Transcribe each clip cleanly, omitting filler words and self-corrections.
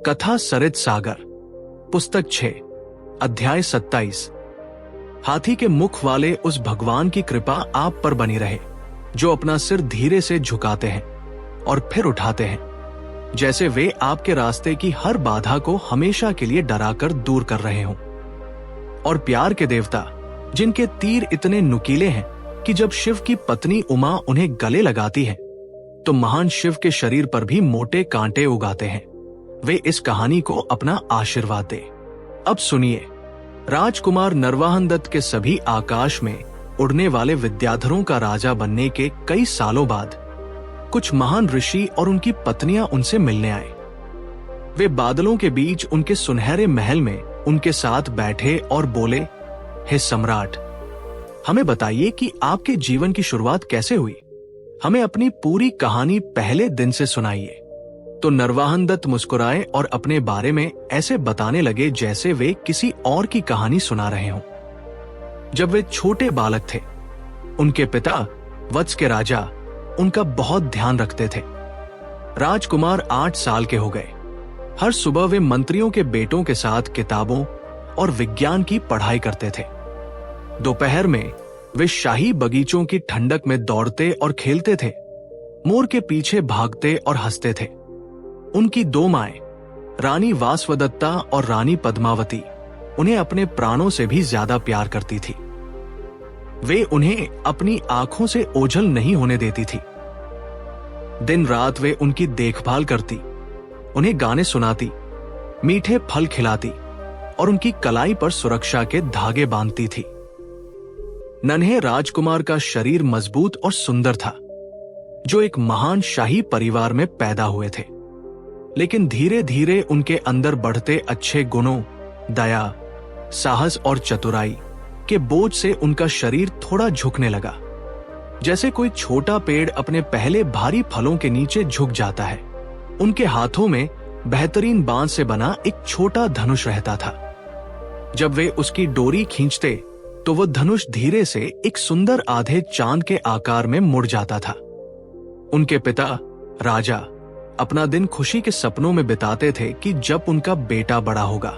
कथा सरित सागर, पुस्तक 6, अध्याय 27। हाथी के मुख वाले उस भगवान की कृपा आप पर बनी रहे, जो अपना सिर धीरे से झुकाते हैं और फिर उठाते हैं, जैसे वे आपके रास्ते की हर बाधा को हमेशा के लिए डराकर दूर कर रहे हों। और प्यार के देवता, जिनके तीर इतने नुकीले हैं कि जब शिव की पत्नी उमा उन्हें गले लगाती है तो महान शिव के शरीर पर भी मोटे कांटे उगाते हैं, वे इस कहानी को अपना आशीर्वाद दे। अब सुनिए। राजकुमार नरवाहन दत्त के सभी आकाश में उड़ने वाले विद्याधरों का राजा बनने के कई सालों बाद कुछ महान ऋषि और उनकी पत्नियां उनसे मिलने आए। वे बादलों के बीच उनके सुनहरे महल में उनके साथ बैठे और बोले, हे सम्राट, हमें बताइए कि आपके जीवन की शुरुआत कैसे हुई। हमें अपनी पूरी कहानी पहले दिन से सुनाइए। तो नरवाहन दत्त मुस्कुराए और अपने बारे में ऐसे बताने लगे जैसे वे किसी और की कहानी सुना रहे हों। जब वे छोटे बालक थे, उनके पिता वत्स के राजा उनका बहुत ध्यान रखते थे। राजकुमार 8 साल के हो गए। हर सुबह वे मंत्रियों के बेटों के साथ किताबों और विज्ञान की पढ़ाई करते थे। दोपहर में वे शाही बगीचों की ठंडक में दौड़ते और खेलते थे, मोर के पीछे भागते और हंसते थे। उनकी 2 माएं, रानी वासवदत्ता और रानी पद्मावती, उन्हें अपने प्राणों से भी ज्यादा प्यार करती थी। वे उन्हें अपनी आंखों से ओझल नहीं होने देती थी। दिन रात वे उनकी देखभाल करती, उन्हें गाने सुनाती, मीठे फल खिलाती और उनकी कलाई पर सुरक्षा के धागे बांधती थी। नन्हे राजकुमार का शरीर मजबूत और सुंदर था, जो एक महान शाही परिवार में पैदा हुए थे। लेकिन धीरे धीरे उनके अंदर बढ़ते अच्छे गुणों, दया, साहस और चतुराई के बोझ से उनका शरीर थोड़ा झुकने लगा, जैसे कोई छोटा पेड़ अपने पहले भारी फलों के नीचे झुक जाता है। उनके हाथों में बेहतरीन बांस से बना एक छोटा धनुष रहता था। जब वे उसकी डोरी खींचते तो वह धनुष धीरे से एक सुंदर आधे चांद के आकार में मुड़ जाता था। उनके पिता राजा अपना दिन खुशी के सपनों में बिताते थे कि जब उनका बेटा बड़ा होगा,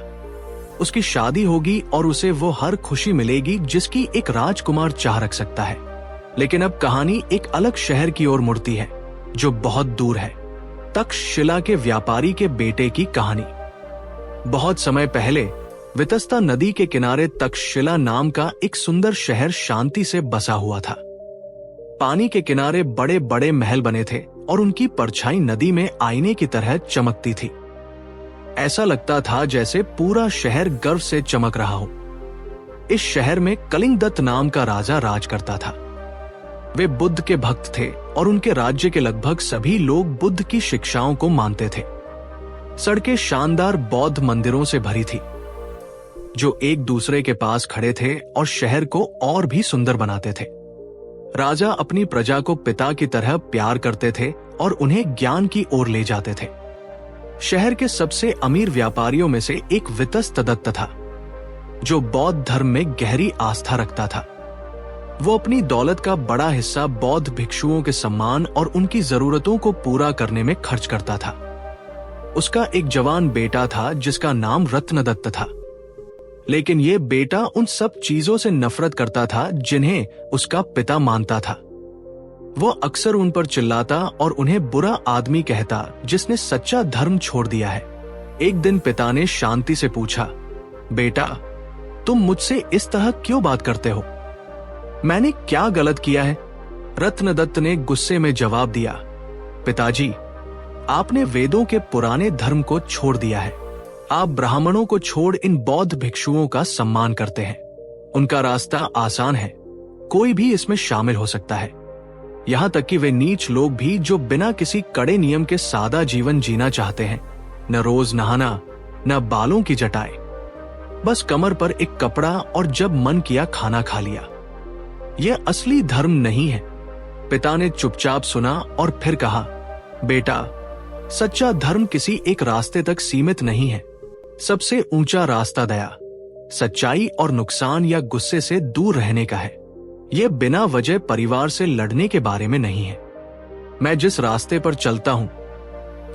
उसकी शादी होगी और उसे वो हर खुशी मिलेगी जिसकी एक राजकुमार चाह रख सकता है। लेकिन अब कहानी एक अलग शहर की ओर मुड़ती है, जो बहुत दूर है। तक्षशिला के व्यापारी के बेटे की कहानी। बहुत समय पहले वितस्ता नदी के किनारे तक्षशिला नाम का एक सुंदर शहर शांति से बसा हुआ था। पानी के किनारे बड़े बड़े महल बने थे और उनकी परछाई नदी में आईने की तरह चमकती थी। ऐसा लगता था जैसे पूरा शहर गर्व से चमक रहा हो। इस शहर में कलिंगदत्त नाम का राजा राज करता था। वे बुद्ध के भक्त थे और उनके राज्य के लगभग सभी लोग बुद्ध की शिक्षाओं को मानते थे। सड़कें शानदार बौद्ध मंदिरों से भरी थी, जो एक दूसरे के पास खड़े थे और शहर को और भी सुंदर बनाते थे। राजा अपनी प्रजा को पिता की तरह प्यार करते थे और उन्हें ज्ञान की ओर ले जाते थे। शहर के सबसे अमीर व्यापारियों में से एक वितस्त दत्त था, जो बौद्ध धर्म में गहरी आस्था रखता था। वो अपनी दौलत का बड़ा हिस्सा बौद्ध भिक्षुओं के सम्मान और उनकी जरूरतों को पूरा करने में खर्च करता था। उसका एक जवान बेटा था जिसका नाम रत्नदत्त था। लेकिन ये बेटा उन सब चीजों से नफरत करता था जिन्हें उसका पिता मानता था। वो अक्सर उन पर चिल्लाता और उन्हें बुरा आदमी कहता जिसने सच्चा धर्म छोड़ दिया है। एक दिन पिता ने शांति से पूछा, बेटा, तुम मुझसे इस तरह क्यों बात करते हो? मैंने क्या गलत किया है? रत्नदत्त ने गुस्से में जवाब दिया, पिताजी, आपने वेदों के पुराने धर्म को छोड़ दिया है। आप ब्राह्मणों को छोड़ इन बौद्ध भिक्षुओं का सम्मान करते हैं। उनका रास्ता आसान है, कोई भी इसमें शामिल हो सकता है। यहाँ तक कि वे नीच लोग भी जो बिना किसी कड़े नियम के सादा जीवन जीना चाहते हैं, न रोज नहाना, न बालों की जटाएं, बस कमर पर एक कपड़ा और जब मन किया खाना खा लिया। यह असली धर्म नहीं है। पिता ने चुपचाप सुना और फिर कहा, बेटा, सच्चा धर्म किसी एक रास्ते तक सीमित नहीं है। सबसे ऊंचा रास्ता दया, सच्चाई और नुकसान या गुस्से से दूर रहने का है। यह बिना वजह परिवार से लड़ने के बारे में नहीं है। मैं जिस रास्ते पर चलता हूं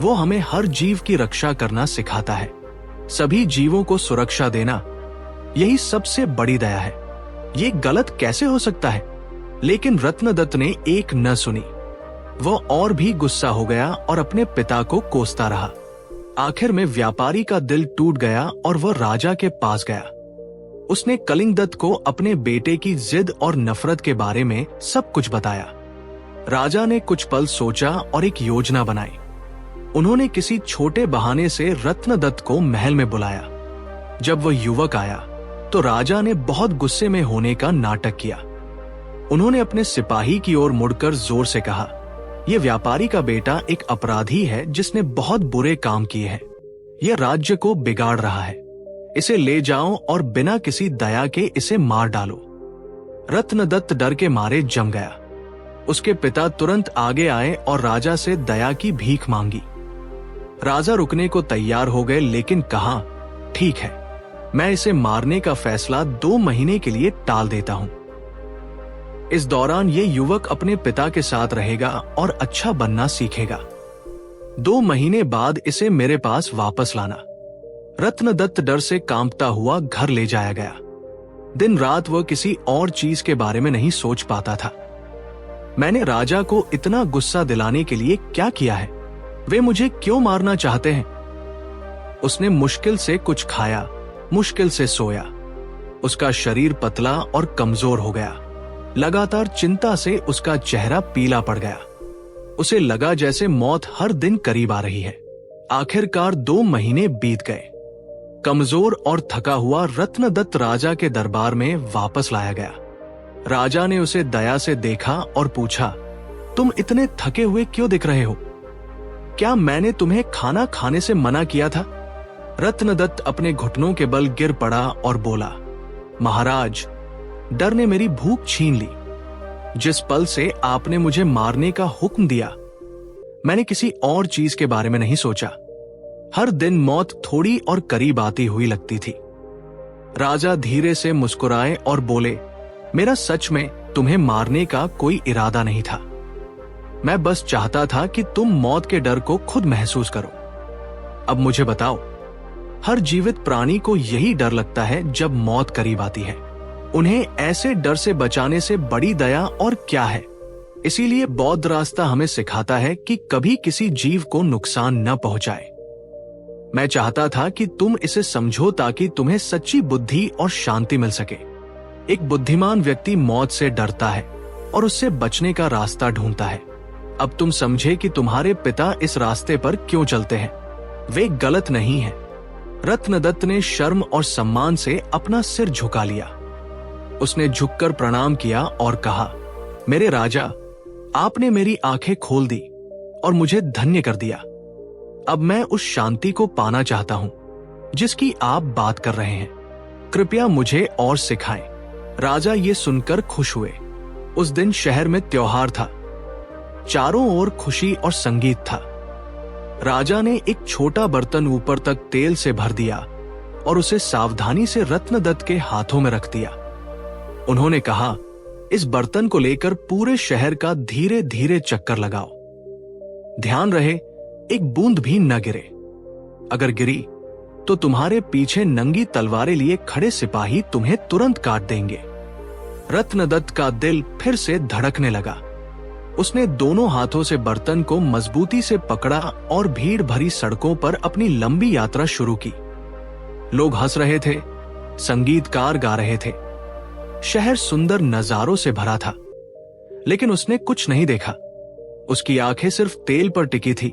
वो हमें हर जीव की रक्षा करना सिखाता है, सभी जीवों को सुरक्षा देना, यही सबसे बड़ी दया है। ये गलत कैसे हो सकता है? लेकिन रत्नदत्त ने एक न सुनी। वो और भी गुस्सा हो गया और अपने पिता को कोसता रहा। आखिर में व्यापारी का दिल टूट गया और वह राजा के पास गया। उसने कलिंगदत्त को अपने बेटे की जिद और नफरत के बारे में सब कुछ बताया। राजा ने कुछ पल सोचा और एक योजना बनाई। उन्होंने किसी छोटे बहाने से रत्नदत्त को महल में बुलाया। जब वह युवक आया तो राजा ने बहुत गुस्से में होने का नाटक किया। उन्होंने अपने सिपाही की ओर मुड़कर जोर से कहा, यह व्यापारी का बेटा एक अपराधी है जिसने बहुत बुरे काम किए हैं। यह राज्य को बिगाड़ रहा है। इसे ले जाओ और बिना किसी दया के इसे मार डालो। रत्नदत्त डर के मारे जम गया। उसके पिता तुरंत आगे आए और राजा से दया की भीख मांगी। राजा रुकने को तैयार हो गए, लेकिन कहा, ठीक है, मैं इसे मारने का फैसला 2 महीने के लिए टाल देता हूं। इस दौरान ये युवक अपने पिता के साथ रहेगा और अच्छा बनना सीखेगा। 2 महीने बाद इसे मेरे पास वापस लाना। रत्नदत्त डर से कांपता हुआ घर ले जाया गया। दिन रात वह किसी और चीज के बारे में नहीं सोच पाता था। मैंने राजा को इतना गुस्सा दिलाने के लिए क्या किया है? वे मुझे क्यों मारना चाहते हैं? उसने मुश्किल से कुछ खाया, मुश्किल से सोया। उसका शरीर पतला और कमजोर हो गया। लगातार चिंता से उसका चेहरा पीला पड़ गया। उसे लगा जैसे मौत हर दिन करीब आ रही है। आखिरकार 2 महीने बीत गए। कमजोर और थका हुआ रत्नदत्त राजा के दरबार में वापस लाया गया। राजा ने उसे दया से देखा और पूछा, तुम इतने थके हुए क्यों दिख रहे हो? क्या मैंने तुम्हें खाना खाने से मना किया था? रत्नदत्त अपने घुटनों के बल गिर पड़ा और बोला, महाराज, डर ने मेरी भूख छीन ली। जिस पल से आपने मुझे मारने का हुक्म दिया, मैंने किसी और चीज के बारे में नहीं सोचा। हर दिन मौत थोड़ी और करीब आती हुई लगती थी। राजा धीरे से मुस्कुराए और बोले, मेरा सच में तुम्हें मारने का कोई इरादा नहीं था। मैं बस चाहता था कि तुम मौत के डर को खुद महसूस करो। अब मुझे बताओ, हर जीवित प्राणी को यही डर लगता है जब मौत करीब आती है। उन्हें ऐसे डर से बचाने से बड़ी दया और क्या है? इसीलिए बौद्ध रास्ता हमें सिखाता है कि कभी किसी जीव को नुकसान न पहुंचाए। मैं चाहता था कि तुम इसे समझो ताकि तुम्हें सच्ची बुद्धि और शांति मिल सके। एक बुद्धिमान व्यक्ति मौत से डरता है और उससे बचने का रास्ता ढूंढता है। अब तुम समझे कि तुम्हारे पिता इस रास्ते पर क्यों चलते हैं। वे गलत नहीं हैं। रत्नदत्त ने शर्म और सम्मान से अपना सिर झुका लिया। उसने झुककर प्रणाम किया और कहा, मेरे राजा, आपने मेरी आंखें खोल दी और मुझे धन्य कर दिया। अब मैं उस शांति को पाना चाहता हूं जिसकी आप बात कर रहे हैं। कृपया मुझे और सिखाएं। राजा ये सुनकर खुश हुए। उस दिन शहर में त्योहार था। चारों ओर खुशी और संगीत था। राजा ने एक छोटा बर्तन ऊपर तक तेल से भर दिया और उसे सावधानी से रत्नदत्त के हाथों में रख दिया। उन्होंने कहा, इस बर्तन को लेकर पूरे शहर का धीरे धीरे चक्कर लगाओ। ध्यान रहे एक बूंद भी न गिरे। अगर गिरी तो तुम्हारे पीछे नंगी तलवारें लिए खड़े सिपाही तुम्हें तुरंत काट देंगे। रत्नदत्त का दिल फिर से धड़कने लगा। उसने दोनों हाथों से बर्तन को मजबूती से पकड़ा और भीड़ भरी सड़कों पर अपनी लंबी यात्रा शुरू की। लोग हंस रहे थे, संगीतकार गा रहे थे। शहर सुंदर नजारों से भरा था, लेकिन उसने कुछ नहीं देखा। उसकी आंखें सिर्फ तेल पर टिकी थी।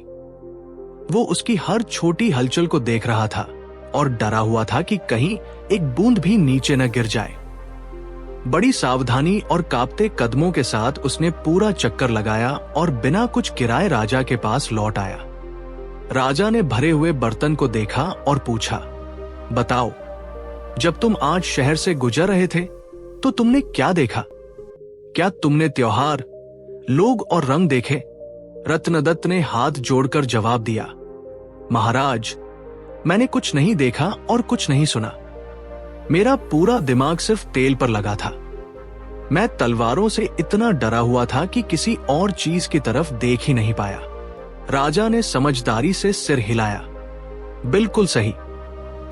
वो उसकी हर छोटी हलचल को देख रहा था और डरा हुआ था कि कहीं एक बूंद भी नीचे न गिर जाए। बड़ी सावधानी और कांपते कदमों के साथ उसने पूरा चक्कर लगाया और बिना कुछ गिराए राजा के पास लौट आया। राजा ने भरे हुए बर्तन को देखा और पूछा, बताओ, जब तुम आज शहर से गुजर रहे थे तो तुमने क्या देखा? क्या तुमने त्योहार, लोग और रंग देखे? रत्नदत्त ने हाथ जोड़कर जवाब दिया, महाराज, मैंने कुछ नहीं देखा और कुछ नहीं सुना। मेरा पूरा दिमाग सिर्फ तेल पर लगा था। मैं तलवारों से इतना डरा हुआ था कि किसी और चीज की तरफ देख ही नहीं पाया। राजा ने समझदारी से सिर हिलाया। बिल्कुल सही।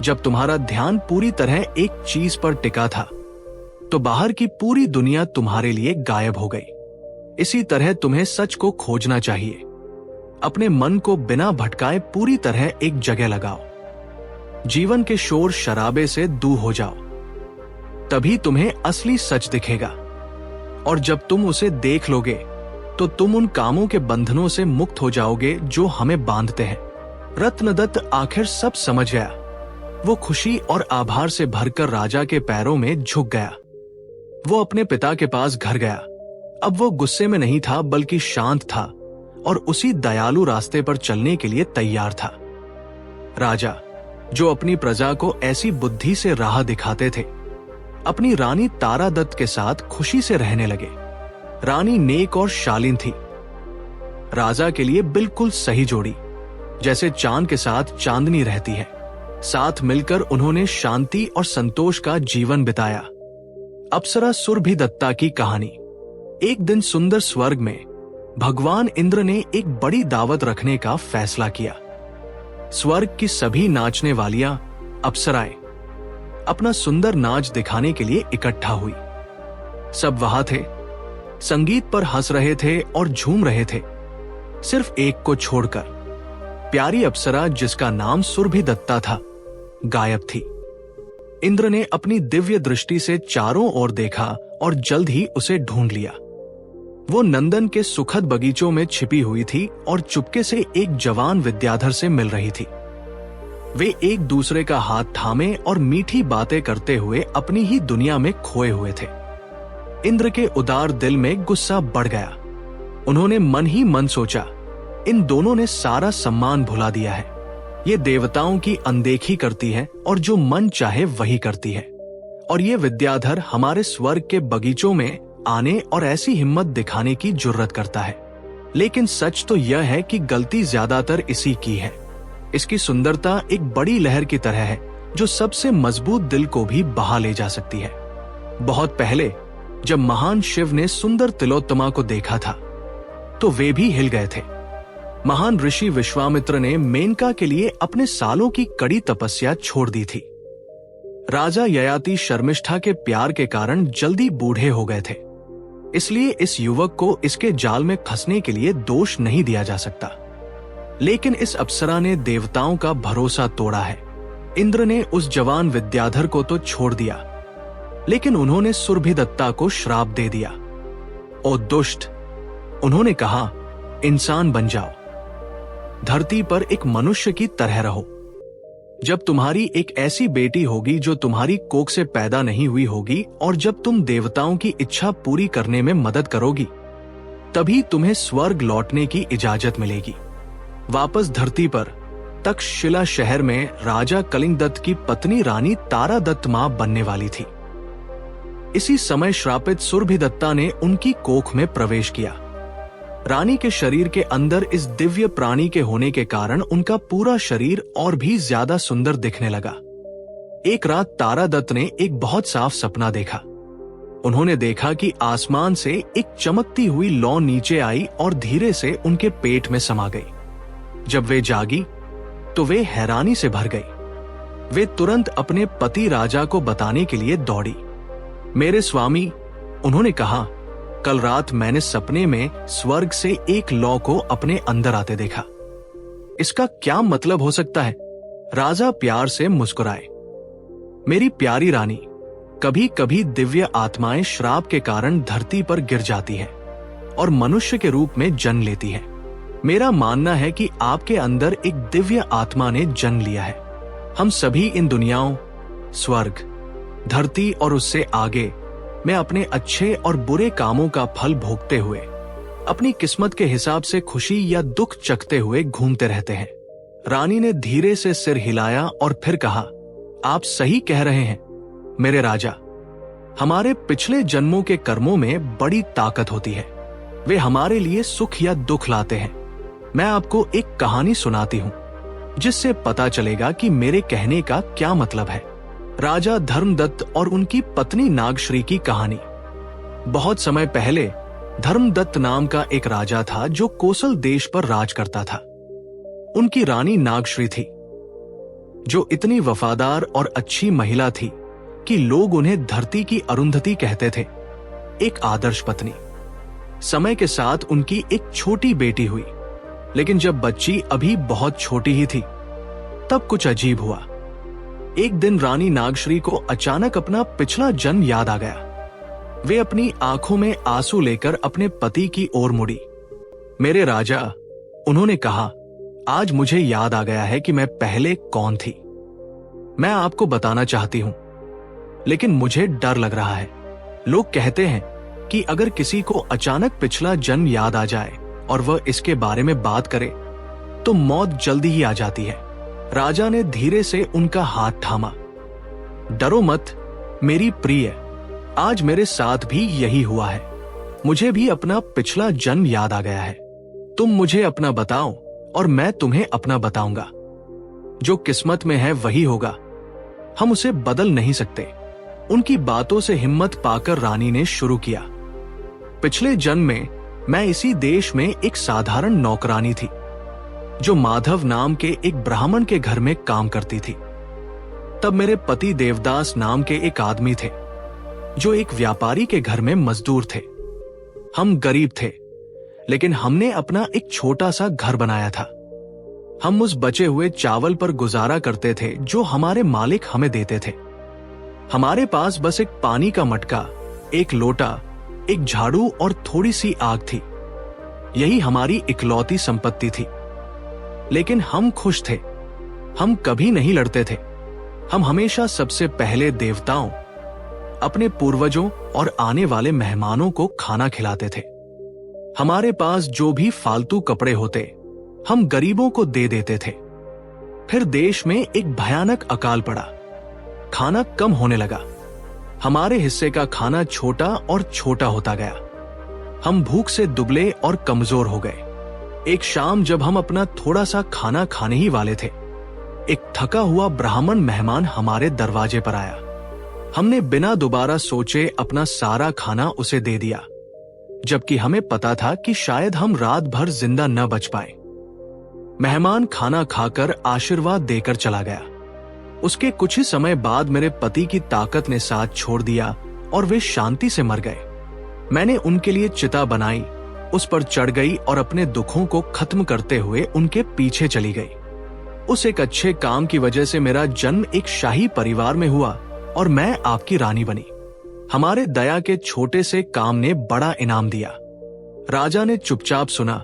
जब तुम्हारा ध्यान पूरी तरह एक चीज पर टिका था तो बाहर की पूरी दुनिया तुम्हारे लिए गायब हो गई। इसी तरह तुम्हें सच को खोजना चाहिए। अपने मन को बिना भटकाए पूरी तरह एक जगह लगाओ। जीवन के शोर शराबे से दूर हो जाओ, तभी तुम्हें असली सच दिखेगा। और जब तुम उसे देख लोगे तो तुम उन कामों के बंधनों से मुक्त हो जाओगे जो हमें बांधते हैं। रत्नदत्त आखिर सब समझ गया। वो खुशी और आभार से भरकर राजा के पैरों में झुक गया। वो अपने पिता के पास घर गया। अब वो गुस्से में नहीं था बल्कि शांत था और उसी दयालु रास्ते पर चलने के लिए तैयार था। राजा, जो अपनी प्रजा को ऐसी बुद्धि से राह दिखाते थे, अपनी रानी तारादत्त के साथ खुशी से रहने लगे। रानी नेक और शालीन थी, राजा के लिए बिल्कुल सही जोड़ी, जैसे चांद के साथ चांदनी रहती है। साथ मिलकर उन्होंने शांति और संतोष का जीवन बिताया। अप्सरा सुरभिदत्ता की कहानी। एक दिन सुंदर स्वर्ग में भगवान इंद्र ने एक बड़ी दावत रखने का फैसला किया। स्वर्ग की सभी नाचने वालियां अप्सराएं अपना सुंदर नाच दिखाने के लिए इकट्ठा हुई। सब वहां थे, संगीत पर हंस रहे थे और झूम रहे थे, सिर्फ एक को छोड़कर। प्यारी अप्सरा जिसका नाम सुरभिदत्ता था, गायब थी। इंद्र ने अपनी दिव्य दृष्टि से चारों ओर देखा और जल्द ही उसे ढूंढ लिया। वो नंदन के सुखद बगीचों में छिपी हुई थी और चुपके से एक जवान विद्याधर से मिल रही थी। वे एक दूसरे का हाथ थामे और मीठी बातें करते हुए अपनी ही दुनिया में खोए हुए थे। इंद्र के उदार दिल में गुस्सा बढ़ गया। उन्होंने मन ही मन सोचा, इन दोनों ने सारा सम्मान भुला दिया है। ये देवताओं की अनदेखी करती है और जो मन चाहे वही करती है। और ये विद्याधर हमारे स्वर्ग के बगीचों में आने और ऐसी हिम्मत दिखाने की जुर्रत करता है। लेकिन सच तो यह है कि गलती ज्यादातर इसी की है। इसकी सुंदरता एक बड़ी लहर की तरह है जो सबसे मजबूत दिल को भी बहा ले जा सकती है। बहुत पहले जब महान शिव ने सुंदर तिलोत्तमा को देखा था तो वे भी हिल गए थे। महान ऋषि विश्वामित्र ने मेनका के लिए अपने सालों की कड़ी तपस्या छोड़ दी थी। राजा ययाति शर्मिष्ठा के प्यार के कारण जल्दी बूढ़े हो गए थे, इसलिए इस युवक को इसके जाल में फंसने के लिए दोष नहीं दिया जा सकता। लेकिन इस अप्सरा ने देवताओं का भरोसा तोड़ा है। इंद्र ने उस जवान विद्याधर को तो छोड़ दिया, लेकिन उन्होंने सुरभिदत्ता को श्राप दे दिया। ओ दुष्ट, उन्होंने कहा, इंसान बन जाओ, धरती पर एक मनुष्य की तरह रहो। जब तुम्हारी एक ऐसी बेटी होगी जो तुम्हारी कोख से पैदा नहीं हुई होगी और जब तुम देवताओं की इच्छा पूरी करने में मदद करोगी, तभी तुम्हें स्वर्ग लौटने की इजाजत मिलेगी। वापस धरती पर तक्षशिला शहर में राजा कलिंगदत्त की पत्नी रानी तारादत्त मां बनने वाली थी। इसी समय श्रापित सुरभिदत्ता ने उनकी कोख में प्रवेश किया। रानी के शरीर के अंदर इस दिव्य प्राणी के होने के कारण उनका पूरा शरीर और भी ज्यादा सुंदर दिखने लगा। एक रात तारादत्त ने एक बहुत साफ सपना देखा। उन्होंने देखा कि आसमान से एक चमकती हुई लौ नीचे आई और धीरे से उनके पेट में समा गई। जब वे जागी तो वे हैरानी से भर गई। वे तुरंत अपने पति राजा को बताने के लिए दौड़ी। मेरे स्वामी, उन्होंने कहा, कल रात मैंने सपने में स्वर्ग से एक लौ को अपने अंदर आते देखा। इसका क्या मतलब हो सकता है? राजा प्यार से मुस्कुराए। मेरी प्यारी रानी, कभी कभी दिव्य आत्माएं श्राप के कारण धरती पर गिर जाती है और मनुष्य के रूप में जन्म लेती है। मेरा मानना है कि आपके अंदर एक दिव्य आत्मा ने जन्म लिया है। हम सभी इन दुनियाओं, स्वर्ग, धरती और उससे आगे में अपने अच्छे और बुरे कामों का फल भोगते हुए अपनी किस्मत के हिसाब से खुशी या दुख चखते हुए घूमते रहते हैं। रानी ने धीरे से सिर हिलाया और फिर कहा, आप सही कह रहे हैं मेरे राजा। हमारे पिछले जन्मों के कर्मों में बड़ी ताकत होती है। वे हमारे लिए सुख या दुख लाते हैं। मैं आपको एक कहानी सुनाती हूँ जिससे पता चलेगा कि मेरे कहने का क्या मतलब है। राजा धर्मदत्त और उनकी पत्नी नागश्री की कहानी। बहुत समय पहले धर्मदत्त नाम का एक राजा था जो कोसल देश पर राज करता था। उनकी रानी नागश्री थी, जो इतनी वफादार और अच्छी महिला थी कि लोग उन्हें धरती की अरुंधति कहते थे। एक आदर्श पत्नी। समय के साथ उनकी एक छोटी बेटी हुई, लेकिन जब बच्ची अभी बहुत छोटी ही थी तब कुछ अजीब हुआ। एक दिन रानी नागश्री को अचानक अपना पिछला जन्म याद आ गया। वे अपनी आंखों में आंसू लेकर अपने पति की ओर मुड़ी। मेरे राजा, उन्होंने कहा, आज मुझे याद आ गया है कि मैं पहले कौन थी। मैं आपको बताना चाहती हूं, लेकिन मुझे डर लग रहा है। लोग कहते हैं कि अगर किसी को अचानक पिछला जन्म याद आ जाए और वह इसके बारे में बात करे तो मौत जल्दी ही आ जाती है। राजा ने धीरे से उनका हाथ थामा। डरो मत मेरी प्रिय, आज मेरे साथ भी यही हुआ है। मुझे भी अपना पिछला जन्म याद आ गया है। तुम मुझे अपना बताओ और मैं तुम्हें अपना बताऊंगा। जो किस्मत में है वही होगा, हम उसे बदल नहीं सकते। उनकी बातों से हिम्मत पाकर रानी ने शुरू किया। पिछले जन्म में मैं इसी देश में एक साधारण नौकरानी थी, जो माधव नाम के एक ब्राह्मण के घर में काम करती थी। तब मेरे पति देवदास नाम के एक आदमी थे, जो एक व्यापारी के घर में मजदूर थे। हम गरीब थे, लेकिन हमने अपना एक छोटा सा घर बनाया था। हम उस बचे हुए चावल पर गुजारा करते थे जो हमारे मालिक हमें देते थे। हमारे पास बस एक पानी का मटका, एक लोटा, एक झाड़ू और थोड़ी सी आग थी। यही हमारी इकलौती संपत्ति थी। लेकिन हम खुश थे। हम कभी नहीं लड़ते थे। हम हमेशा सबसे पहले देवताओं, अपने पूर्वजों और आने वाले मेहमानों को खाना खिलाते थे। हमारे पास जो भी फालतू कपड़े होते, हम गरीबों को दे देते थे। फिर देश में एक भयानक अकाल पड़ा। खाना कम होने लगा। हमारे हिस्से का खाना छोटा और छोटा होता गया। हम भूख से दुबले और कमजोर हो गए। एक शाम जब हम अपना थोड़ा सा खाना खाने ही वाले थे, एक थका हुआ ब्राह्मण मेहमान हमारे दरवाजे पर आया। हमने बिना दोबारा सोचे अपना सारा खाना उसे दे दिया, जबकि हमें पता था कि शायद हम रात भर जिंदा न बच पाए। मेहमान खाना खाकर आशीर्वाद देकर चला गया। उसके कुछ ही समय बाद मेरे पति की ताकत ने साथ छोड़ दिया और वे शांति से मर गए। मैंने उनके लिए चिता बनाई, उस पर चढ़ गई और अपने दुखों को खत्म करते हुए उनके पीछे चली गई। उस एक अच्छे काम की वजह से मेरा जन्म एक शाही परिवार में हुआ और मैं आपकी रानी बनी। हमारे दया के छोटे से काम ने बड़ा इनाम दिया। राजा ने चुपचाप सुना,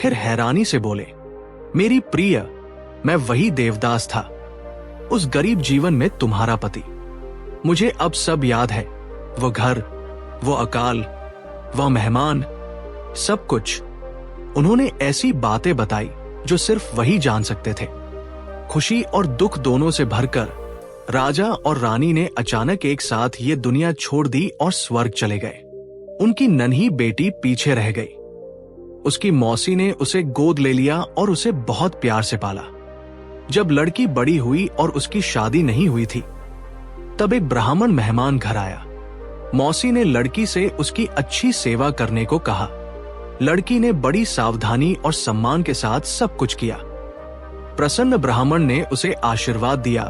फिर हैरानी से बोले, मेरी प्रिय, मैं वही देवदास था, उस गरीब जीवन में तुम्हारा पति। मुझे अब सब याद है, वो घर, वो अकाल, वह मेहमान, सब कुछ। उन्होंने ऐसी बातें बताई जो सिर्फ वही जान सकते थे। खुशी और दुख दोनों से भरकर राजा और रानी ने अचानक एक साथ ये दुनिया छोड़ दी और स्वर्ग चले गए। उनकी नन्ही बेटी पीछे रह गई। उसकी मौसी ने उसे गोद ले लिया और उसे बहुत प्यार से पाला। जब लड़की बड़ी हुई और उसकी शादी नहीं हुई थी, तब एक ब्राह्मण मेहमान घर आया। मौसी ने लड़की से उसकी अच्छी सेवा करने को कहा। लड़की ने बड़ी सावधानी और सम्मान के साथ सब कुछ किया। प्रसन्न ब्राह्मण ने उसे आशीर्वाद दिया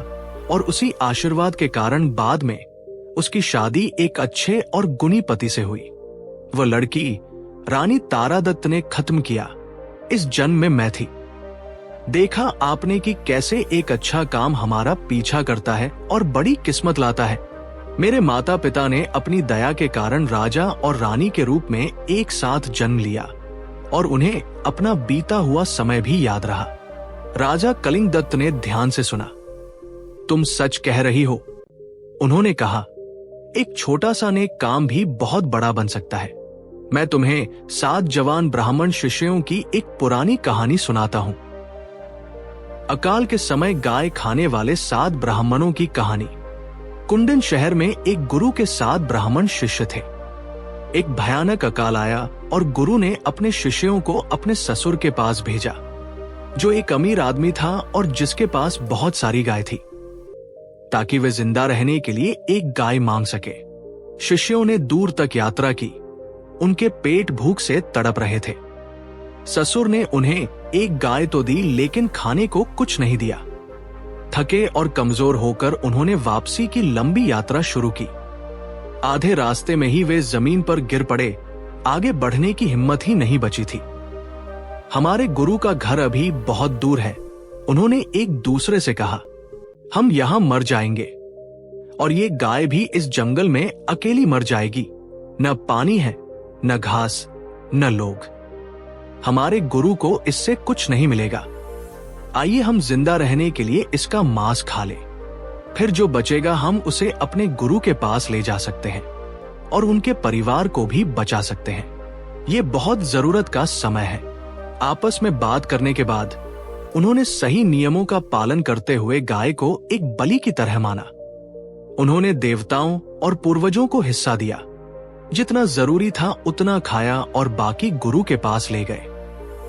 और उसी आशीर्वाद के कारण बाद में उसकी शादी एक अच्छे और गुणी पति से हुई। वह लड़की रानी तारादत्त ने खत्म किया। इस जन्म में मैं थी। देखा आपने कि कैसे एक अच्छा काम हमारा पीछा करता है और बड़ी किस्मत लाता है। मेरे माता पिता ने अपनी दया के कारण राजा और रानी के रूप में एक साथ जन्म लिया और उन्हें अपना बीता हुआ समय भी याद रहा। राजा कलिंगदत्त ने ध्यान से सुना। तुम सच कह रही हो, उन्होंने कहा। एक छोटा सा नेक काम भी बहुत बड़ा बन सकता है। मैं तुम्हें 7 जवान ब्राह्मण शिष्यों की एक पुरानी कहानी सुनाता हूं। अकाल के समय गाय खाने वाले 7 ब्राह्मणों की कहानी। कुंडन शहर में एक गुरु के 7 ब्राह्मण शिष्य थे। एक भयानक अकाल आया और गुरु ने अपने शिष्यों को अपने ससुर के पास भेजा, जो एक अमीर आदमी था और जिसके पास बहुत सारी गाय थी, ताकि वे जिंदा रहने के लिए एक गाय मांग सके। शिष्यों ने दूर तक यात्रा की, उनके पेट भूख से तड़प रहे थे। ससुर ने उन्हें एक गाय तो दी, लेकिन खाने को कुछ नहीं दिया। थके और कमजोर होकर उन्होंने वापसी की लंबी यात्रा शुरू की। आधे रास्ते में ही वे जमीन पर गिर पड़े। आगे बढ़ने की हिम्मत ही नहीं बची थी। हमारे गुरु का घर अभी बहुत दूर है, उन्होंने एक दूसरे से कहा। हम यहां मर जाएंगे और ये गाय भी इस जंगल में अकेली मर जाएगी। न पानी है, न घास, न लोग। हमारे गुरु को इससे कुछ नहीं मिलेगा। आइए हम जिंदा रहने के लिए इसका मांस खा ले, फिर जो बचेगा हम उसे अपने गुरु के पास ले जा सकते हैं और उनके परिवार को भी बचा सकते हैं। ये बहुत जरूरत का समय है। आपस में बात करने के बाद उन्होंने सही नियमों का पालन करते हुए गाय को एक बलि की तरह माना। उन्होंने देवताओं और पूर्वजों को हिस्सा दिया। जितना जरूरी था उतना खाया और बाकी गुरु के पास ले गए।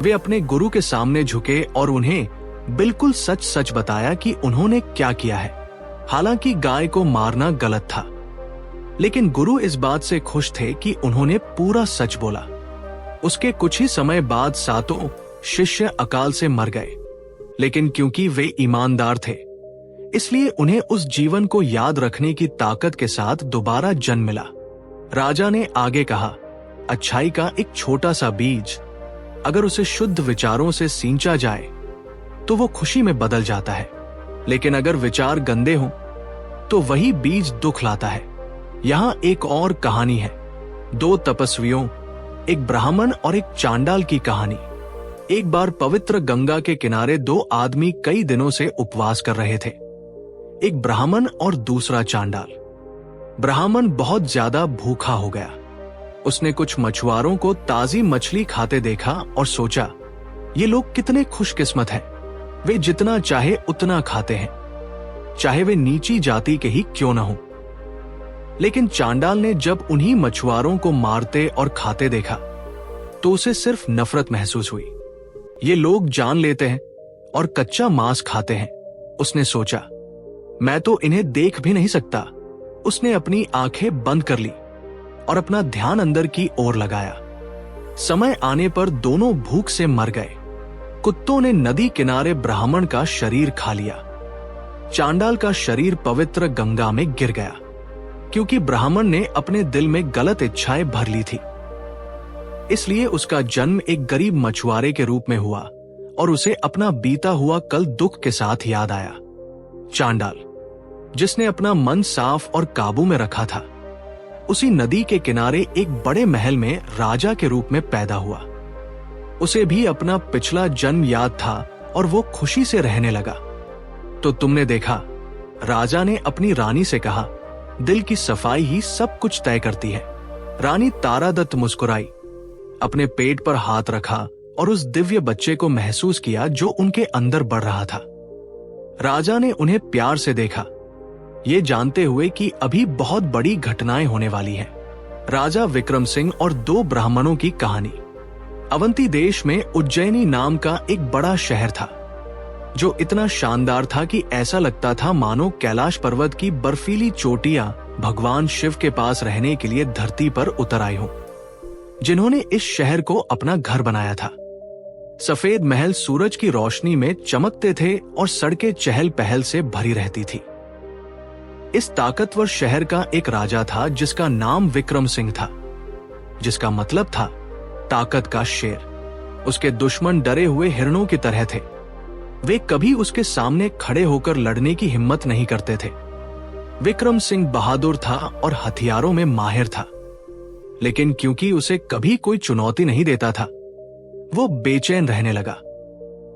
वे अपने गुरु के सामने झुके और उन्हें बिल्कुल सच सच बताया कि उन्होंने क्या किया है। हालांकि गाय को मारना गलत था, लेकिन गुरु इस बात से खुश थे कि उन्होंने पूरा सच बोला। उसके कुछ ही समय बाद सातों शिष्य अकाल से मर गए, लेकिन क्योंकि वे ईमानदार थे इसलिए उन्हें उस जीवन को याद रखने की ताकत के साथ दोबारा जन्म मिला। राजा ने आगे कहा, अच्छाई का एक छोटा सा बीज अगर उसे शुद्ध विचारों से सींचा जाए तो वो खुशी में बदल जाता है, लेकिन अगर विचार गंदे हों तो वही बीज दुख लाता है। यहां एक और कहानी है, दो तपस्वियों, एक ब्राह्मण और एक चांडाल की कहानी। एक बार पवित्र गंगा के किनारे दो आदमी कई दिनों से उपवास कर रहे थे, एक ब्राह्मण और दूसरा चांडाल। ब्राह्मण बहुत ज्यादा भूखा हो गया। उसने कुछ मछुआरों को ताजी मछली खाते देखा और सोचा, ये लोग कितने खुशकिस्मत हैं, वे जितना चाहे उतना खाते हैं, चाहे वे नीची जाति के ही क्यों न हो। लेकिन चांडाल ने जब उन्हीं मछुआरों को मारते और खाते देखा तो उसे सिर्फ नफरत महसूस हुई। ये लोग जान लेते हैं और कच्चा मांस खाते हैं। उसने सोचा, मैं तो इन्हें देख भी नहीं सकता। उसने अपनी आंखें बंद कर ली और अपना ध्यान अंदर की ओर लगाया। समय आने पर दोनों भूख से मर गए। कुत्तों ने नदी किनारे ब्राह्मण का शरीर खा लिया। चांडाल का शरीर पवित्र गंगा में गिर गया, क्योंकि ब्राह्मण ने अपने दिल में गलत इच्छाएं भर ली थी। इसलिए उसका जन्म एक गरीब मछुआरे के रूप में हुआ और उसे अपना बीता हुआ कल दुख के साथ याद आया। चांडाल, जिसने अपना मन साफ और काबू में रखा था, उसी नदी के किनारे एक बड़े महल में राजा के रूप में पैदा हुआ। उसे भी अपना पिछला जन्म याद था और वो खुशी से रहने लगा। तो तुमने देखा, राजा ने अपनी रानी से कहा, दिल की सफाई ही सब कुछ तय करती है। रानी तारादत्त मुस्कुराई, अपने पेट पर हाथ रखा और उस दिव्य बच्चे को महसूस किया जो उनके अंदर बढ़ रहा था। राजा ने उन्हें प्यार से देखा, ये जानते हुए कि अभी बहुत बड़ी घटनाएं होने वाली हैं। राजा विक्रम सिंह और दो ब्राह्मणों की कहानी। अवंती देश में उज्जैनी नाम का एक बड़ा शहर था, जो इतना शानदार था कि ऐसा लगता था मानो कैलाश पर्वत की बर्फीली चोटियां भगवान शिव के पास रहने के लिए धरती पर उतर आई हों, जिन्होंने इस शहर को अपना घर बनाया था। सफेद महल सूरज की रोशनी में चमकते थे और सड़कें चहल पहल से भरी रहती थी। इस ताकतवर शहर का एक राजा था जिसका नाम विक्रम सिंह था, जिसका मतलब था ताकत का शेर। उसके दुश्मन डरे हुए हिरणों की तरह थे। वे कभी उसके सामने खड़े होकर लड़ने की हिम्मत नहीं करते थे। विक्रम सिंह बहादुर था और हथियारों में माहिर था, लेकिन क्योंकि उसे कभी कोई चुनौती नहीं देता था, वो बेचैन रहने लगा।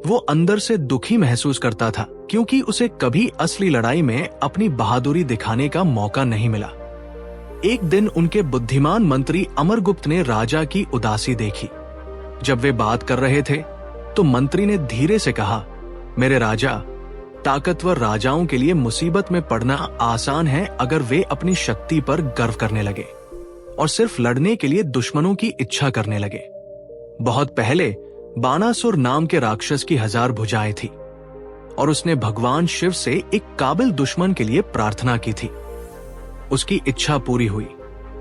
वो अंदर से दुखी महसूस करता था, क्योंकि उसे कभी असली लड़ाई में अपनी बहादुरी दिखाने का मौका नहीं मिला। एक दिन उनके बुद्धिमान मंत्री अमरगुप्त ने राजा की उदासी देखी। जब वे बात कर रहे थे तो मंत्री ने धीरे से कहा, मेरे राजा, ताकतवर राजाओं के लिए मुसीबत में पड़ना आसान है अगर वे अपनी शक्ति पर गर्व करने लगे और सिर्फ लड़ने के लिए दुश्मनों की इच्छा करने लगे। बहुत पहले बानासुर नाम के राक्षस की 1000 भुजाएं थी और उसने भगवान शिव से एक काबिल दुश्मन के लिए प्रार्थना की थी। उसकी इच्छा पूरी हुई।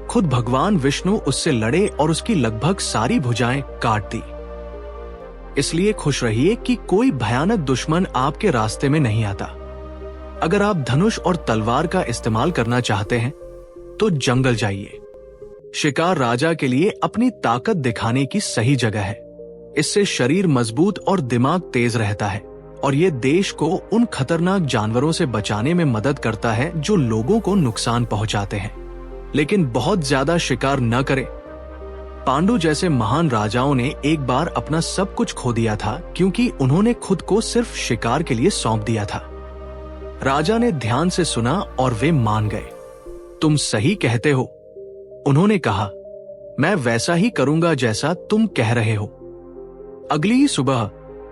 खुद भगवान विष्णु उससे लड़े और उसकी लगभग सारी भुजाएं काट दी। इसलिए खुश रहिए कि कोई भयानक दुश्मन आपके रास्ते में नहीं आता। अगर आप धनुष और तलवार का इस्तेमाल करना चाहते हैं तो जंगल जाइए। शिकार राजा के लिए अपनी ताकत दिखाने की सही जगह है। इससे शरीर मजबूत और दिमाग तेज रहता है और ये देश को उन खतरनाक जानवरों से बचाने में मदद करता है जो लोगों को नुकसान पहुंचाते हैं। लेकिन बहुत ज्यादा शिकार न करें। पांडु जैसे महान राजाओं ने एक बार अपना सब कुछ खो दिया था क्योंकि उन्होंने खुद को सिर्फ शिकार के लिए सौंप दिया था। राजा ने ध्यान से सुना और वे मान गए। तुम सही कहते हो, उन्होंने कहा। मैं वैसा ही करूंगा जैसा तुम कह रहे हो। अगली ही सुबह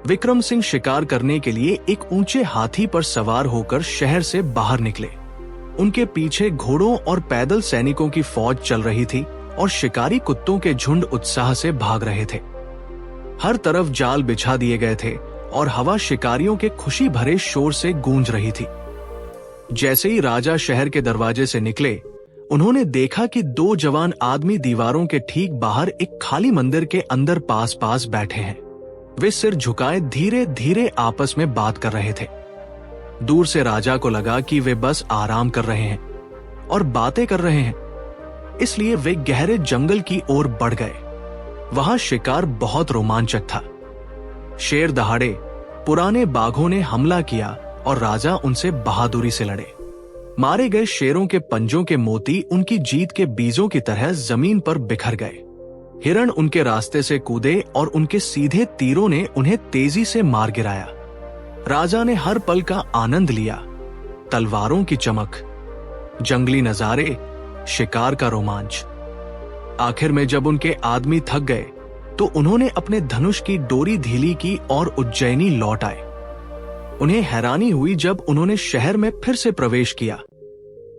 विक्रम सिंह शिकार करने के लिए एक ऊंचे हाथी पर सवार होकर शहर से बाहर निकले। उनके पीछे घोड़ों और पैदल सैनिकों की फौज चल रही थी और शिकारी कुत्तों के झुंड उत्साह से भाग रहे थे। हर तरफ जाल बिछा दिए गए थे और हवा शिकारियों के खुशी भरे शोर से गूंज रही थी। जैसे ही राजा शहर के दरवाजे से निकले, उन्होंने देखा कि दो जवान आदमी दीवारों के ठीक बाहर एक खाली मंदिर के अंदर पास पास बैठे हैं। वे सिर झुकाए धीरे धीरे आपस में बात कर रहे थे। दूर से राजा को लगा कि वे बस आराम कर रहे हैं और बातें कर रहे हैं, इसलिए वे गहरे जंगल की ओर बढ़ गए। वहां शिकार बहुत रोमांचक था। शेर दहाड़े पुराने बाघों ने हमला किया और राजा उनसे बहादुरी से लड़े। मारे गए शेरों के पंजों के मोती उनकी जीत के बीजों की तरह जमीन पर बिखर गए। हिरण उनके रास्ते से कूदे और उनके सीधे तीरों ने उन्हें तेजी से मार गिराया। राजा ने हर पल का आनंद लिया। तलवारों की चमक, जंगली नजारे, शिकार का रोमांच। आखिर में जब उनके आदमी थक गए तो उन्होंने अपने धनुष की डोरी ढीली की और उज्जैनी लौट आए। उन्हें हैरानी हुई जब उन्होंने शहर में फिर से प्रवेश किया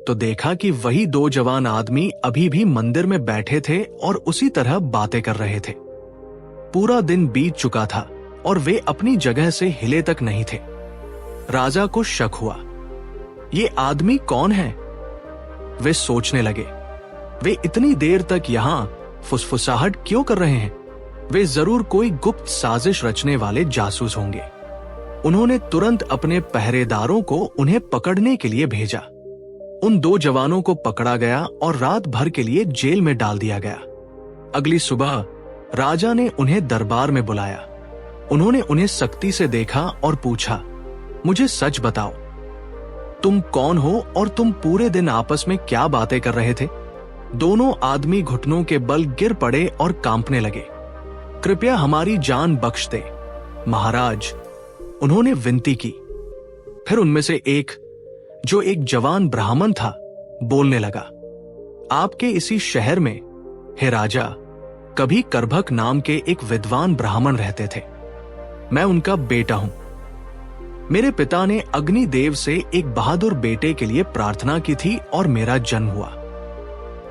तो देखा कि वही दो जवान आदमी अभी भी मंदिर में बैठे थे और उसी तरह बातें कर रहे थे। पूरा दिन बीत चुका था और वे अपनी जगह से हिले तक नहीं थे। राजा को शक हुआ, ये आदमी कौन है? वे सोचने लगे, वे इतनी देर तक यहां फुसफुसाहट क्यों कर रहे हैं? वे जरूर कोई गुप्त साजिश रचने वाले जासूस होंगे। उन्होंने तुरंत अपने पहरेदारों को उन्हें पकड़ने के लिए भेजा। उन दो जवानों को पकड़ा गया और रात भर के लिए जेल में डाल दिया गया। अगली सुबह राजा ने उन्हें दरबार में बुलाया। उन्होंने उन्हें सख्ती से देखा और पूछा, मुझे सच बताओ, तुम कौन हो और तुम पूरे दिन आपस में क्या बातें कर रहे थे? दोनों आदमी घुटनों के बल गिर पड़े और कांपने लगे। कृपया हमारी जान बख्श दे, महाराज, उन्होंने विनती की। फिर उनमें से एक, जो एक जवान ब्राह्मण था, बोलने लगा, आपके इसी शहर में, हे राजा, कभी करभक नाम के एक विद्वान ब्राह्मण रहते थे। मैं उनका बेटा हूं। मेरे पिता ने अग्निदेव से एक बहादुर बेटे के लिए प्रार्थना की थी और मेरा जन्म हुआ।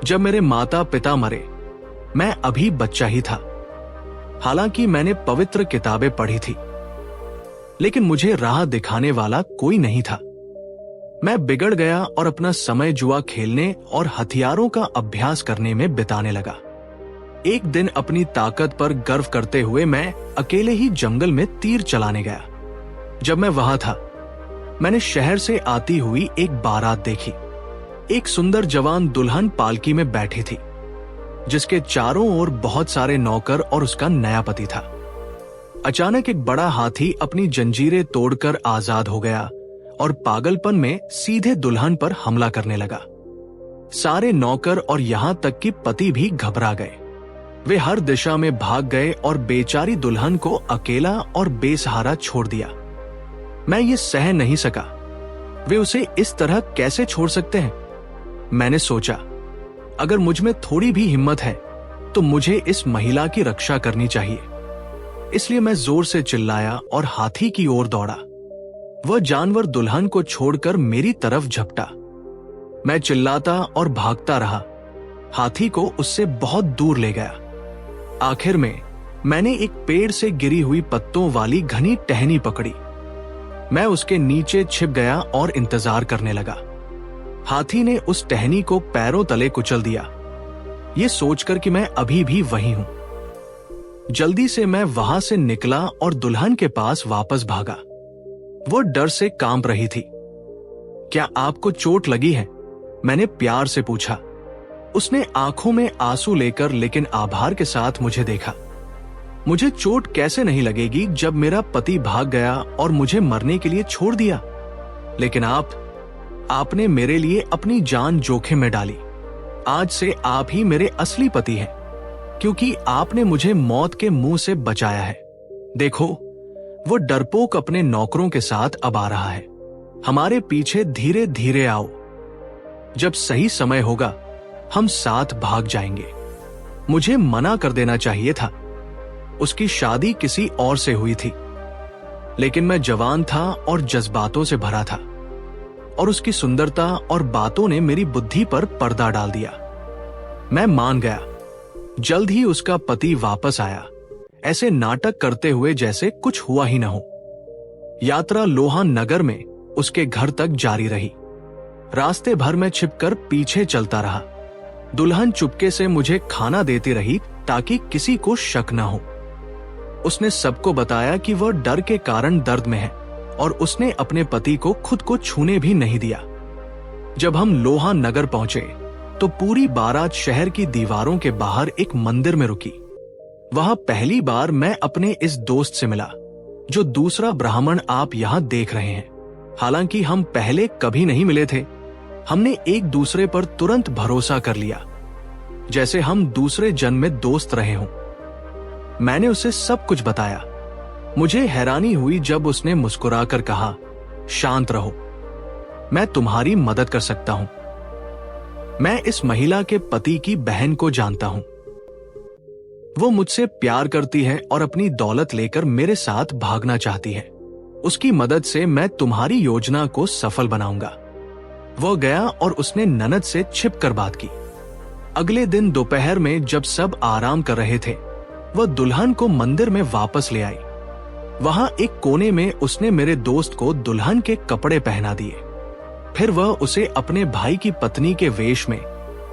जब मेरे माता पिता मरे, मैं अभी बच्चा ही था। हालांकि मैंने पवित्र किताबें पढ़ी थी, लेकिन मुझे राह दिखाने वाला कोई नहीं था। मैं बिगड़ गया और अपना समय जुआ खेलने और हथियारों का अभ्यास करने में बिताने लगा। एक दिन अपनी ताकत पर गर्व करते हुए मैं अकेले ही जंगल में तीर चलाने गया। जब मैं वहां था, मैंने शहर से आती हुई एक बारात देखी। एक सुंदर जवान दुल्हन पालकी में बैठी थी, जिसके चारों ओर बहुत सारे नौकर और उसका नया पति था। अचानक एक बड़ा हाथी अपनी जंजीरें तोड़कर आजाद हो गया और पागलपन में सीधे दुल्हन पर हमला करने लगा। सारे नौकर और यहां तक कि पति भी घबरा गए। वे हर दिशा में भाग गए और बेचारी दुल्हन को अकेला और बेसहारा छोड़ दिया। मैं ये सह नहीं सका। वे उसे इस तरह कैसे छोड़ सकते हैं? मैंने सोचा, अगर मुझ में थोड़ी भी हिम्मत है तो मुझे इस महिला की रक्षा करनी चाहिए। इसलिए मैं जोर से चिल्लाया और हाथी की ओर दौड़ा। वह जानवर दुल्हन को छोड़कर मेरी तरफ झपटा। मैं चिल्लाता और भागता रहा। हाथी को उससे बहुत दूर ले गया। आखिर में मैंने एक पेड़ से गिरी हुई पत्तों वाली घनी टहनी पकड़ी। मैं उसके नीचे छिप गया और इंतजार करने लगा। हाथी ने उस टहनी को पैरों तले कुचल दिया। ये सोचकर कि मैं अभी भी वही हूं। जल्दी से मैं वहां से निकला और दुल्हन के पास वापस भागा। वो डर से कांप रही थी। क्या आपको चोट लगी है? मैंने प्यार से पूछा। उसने आंखों में आंसू लेकर लेकिन आभार के साथ मुझे देखा। मुझे चोट कैसे नहीं लगेगी जब मेरा पति भाग गया और मुझे मरने के लिए छोड़ दिया। लेकिन आपने मेरे लिए अपनी जान जोखिम में डाली। आज से आप ही मेरे असली पति हैं, क्योंकि आपने मुझे मौत के मुंह से बचाया है। देखो, वो डरपोक अपने नौकरों के साथ अब आ रहा है। हमारे पीछे धीरे धीरे आओ। जब सही समय होगा हम साथ भाग जाएंगे। मुझे मना कर देना चाहिए था। उसकी शादी किसी और से हुई थी, लेकिन मैं जवान था और जज्बातों से भरा था, और उसकी सुंदरता और बातों ने मेरी बुद्धि पर पर्दा डाल दिया। मैं मान गया। जल्द ही उसका पति वापस आया, ऐसे नाटक करते हुए जैसे कुछ हुआ ही न हो। यात्रा लोहान नगर में उसके घर तक जारी रही। रास्ते भर में छिपकर पीछे चलता रहा। दुल्हन चुपके से मुझे खाना देती रही ताकि किसी को शक न हो। उसने सबको बताया कि वह डर के कारण दर्द में है, और उसने अपने पति को खुद को छूने भी नहीं दिया। जब हम लोहान नगर पहुंचे तो पूरी बारात शहर की दीवारों के बाहर एक मंदिर में रुकी। वहां पहली बार मैं अपने इस दोस्त से मिला, जो दूसरा ब्राह्मण आप यहां देख रहे हैं। हालांकि हम पहले कभी नहीं मिले थे, हमने एक दूसरे पर तुरंत भरोसा कर लिया, जैसे हम दूसरे जन्म में दोस्त रहे हों। मैंने उसे सब कुछ बताया। मुझे हैरानी हुई जब उसने मुस्कुराकर कहा, शांत रहो, मैं तुम्हारी मदद कर सकता हूं। मैं इस महिला के पति की बहन को जानता हूं। वो मुझसे प्यार करती है और अपनी दौलत लेकर मेरे साथ भागना चाहती है। उसकी मदद से मैं तुम्हारी योजना को सफल बनाऊंगा। वो गया और उसने ननद से छिपकर बात की। अगले दिन दोपहर में जब सब आराम कर रहे थे, वह दुल्हन को मंदिर में वापस ले आई। वहां एक कोने में उसने मेरे दोस्त को दुल्हन के कपड़े पहना दिए। फिर वह उसे अपने भाई की पत्नी के वेश में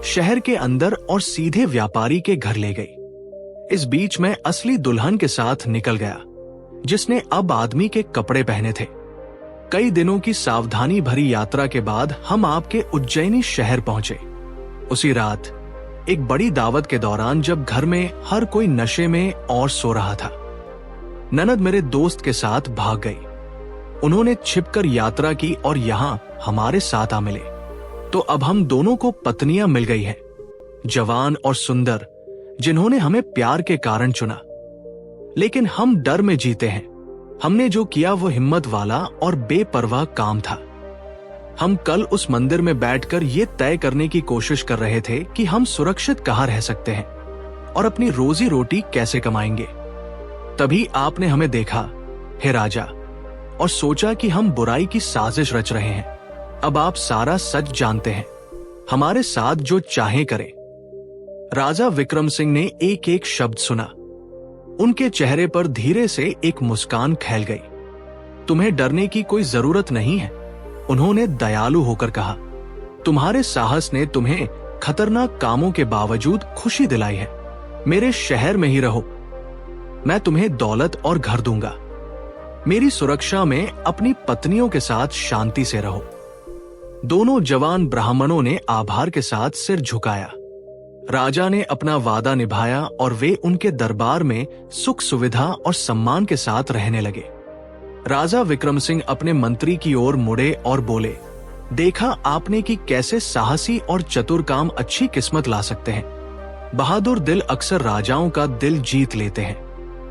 शहर के अंदर और सीधे व्यापारी के घर ले गई। इस बीच मैं असली दुल्हन के साथ निकल गया, जिसने अब आदमी के कपड़े पहने थे। कई दिनों की सावधानी भरी यात्रा के बाद हम आपके उज्जैनी शहर पहुंचे। उसी रात एक बड़ी दावत के दौरान जब घर में हर कोई नशे में और सो रहा था, ननद मेरे दोस्त के साथ भाग गई। उन्होंने छिपकर यात्रा की और यहां हमारे साथ आ मिले। तो अब हम दोनों को पत्नियां मिल गई हैं, जवान और सुंदर, जिन्होंने हमें प्यार के कारण चुना। लेकिन हम डर में जीते हैं। हमने जो किया वो हिम्मत वाला और बेपरवाह काम था। हम कल उस मंदिर में बैठकर ये तय करने की कोशिश कर रहे थे कि हम सुरक्षित कहां रह सकते हैं और अपनी रोजी रोटी कैसे कमाएंगे। तभी आपने हमें देखा, हे राजा, और सोचा कि हम बुराई की साजिश रच रहे हैं। अब आप सारा सच जानते हैं। हमारे साथ जो चाहे करें। राजा विक्रम सिंह ने एक एक शब्द सुना। उनके चेहरे पर धीरे से एक मुस्कान फैल गई। तुम्हें डरने की कोई जरूरत नहीं है, उन्होंने दयालु होकर कहा। तुम्हारे साहस ने तुम्हें खतरनाक कामों के बावजूद खुशी दिलाई है। मेरे शहर में ही रहो, मैं तुम्हें दौलत और घर दूंगा। मेरी सुरक्षा में अपनी पत्नियों के साथ शांति से रहो। दोनों जवान ब्राह्मणों ने आभार के साथ सिर झुकाया। राजा ने अपना वादा निभाया और वे उनके दरबार में सुख सुविधा और सम्मान के साथ रहने लगे। राजा विक्रम सिंह अपने मंत्री की ओर मुड़े और बोले, देखा आपने कि कैसे साहसी और चतुर काम अच्छी किस्मत ला सकते हैं। बहादुर दिल अक्सर राजाओं का दिल जीत लेते हैं।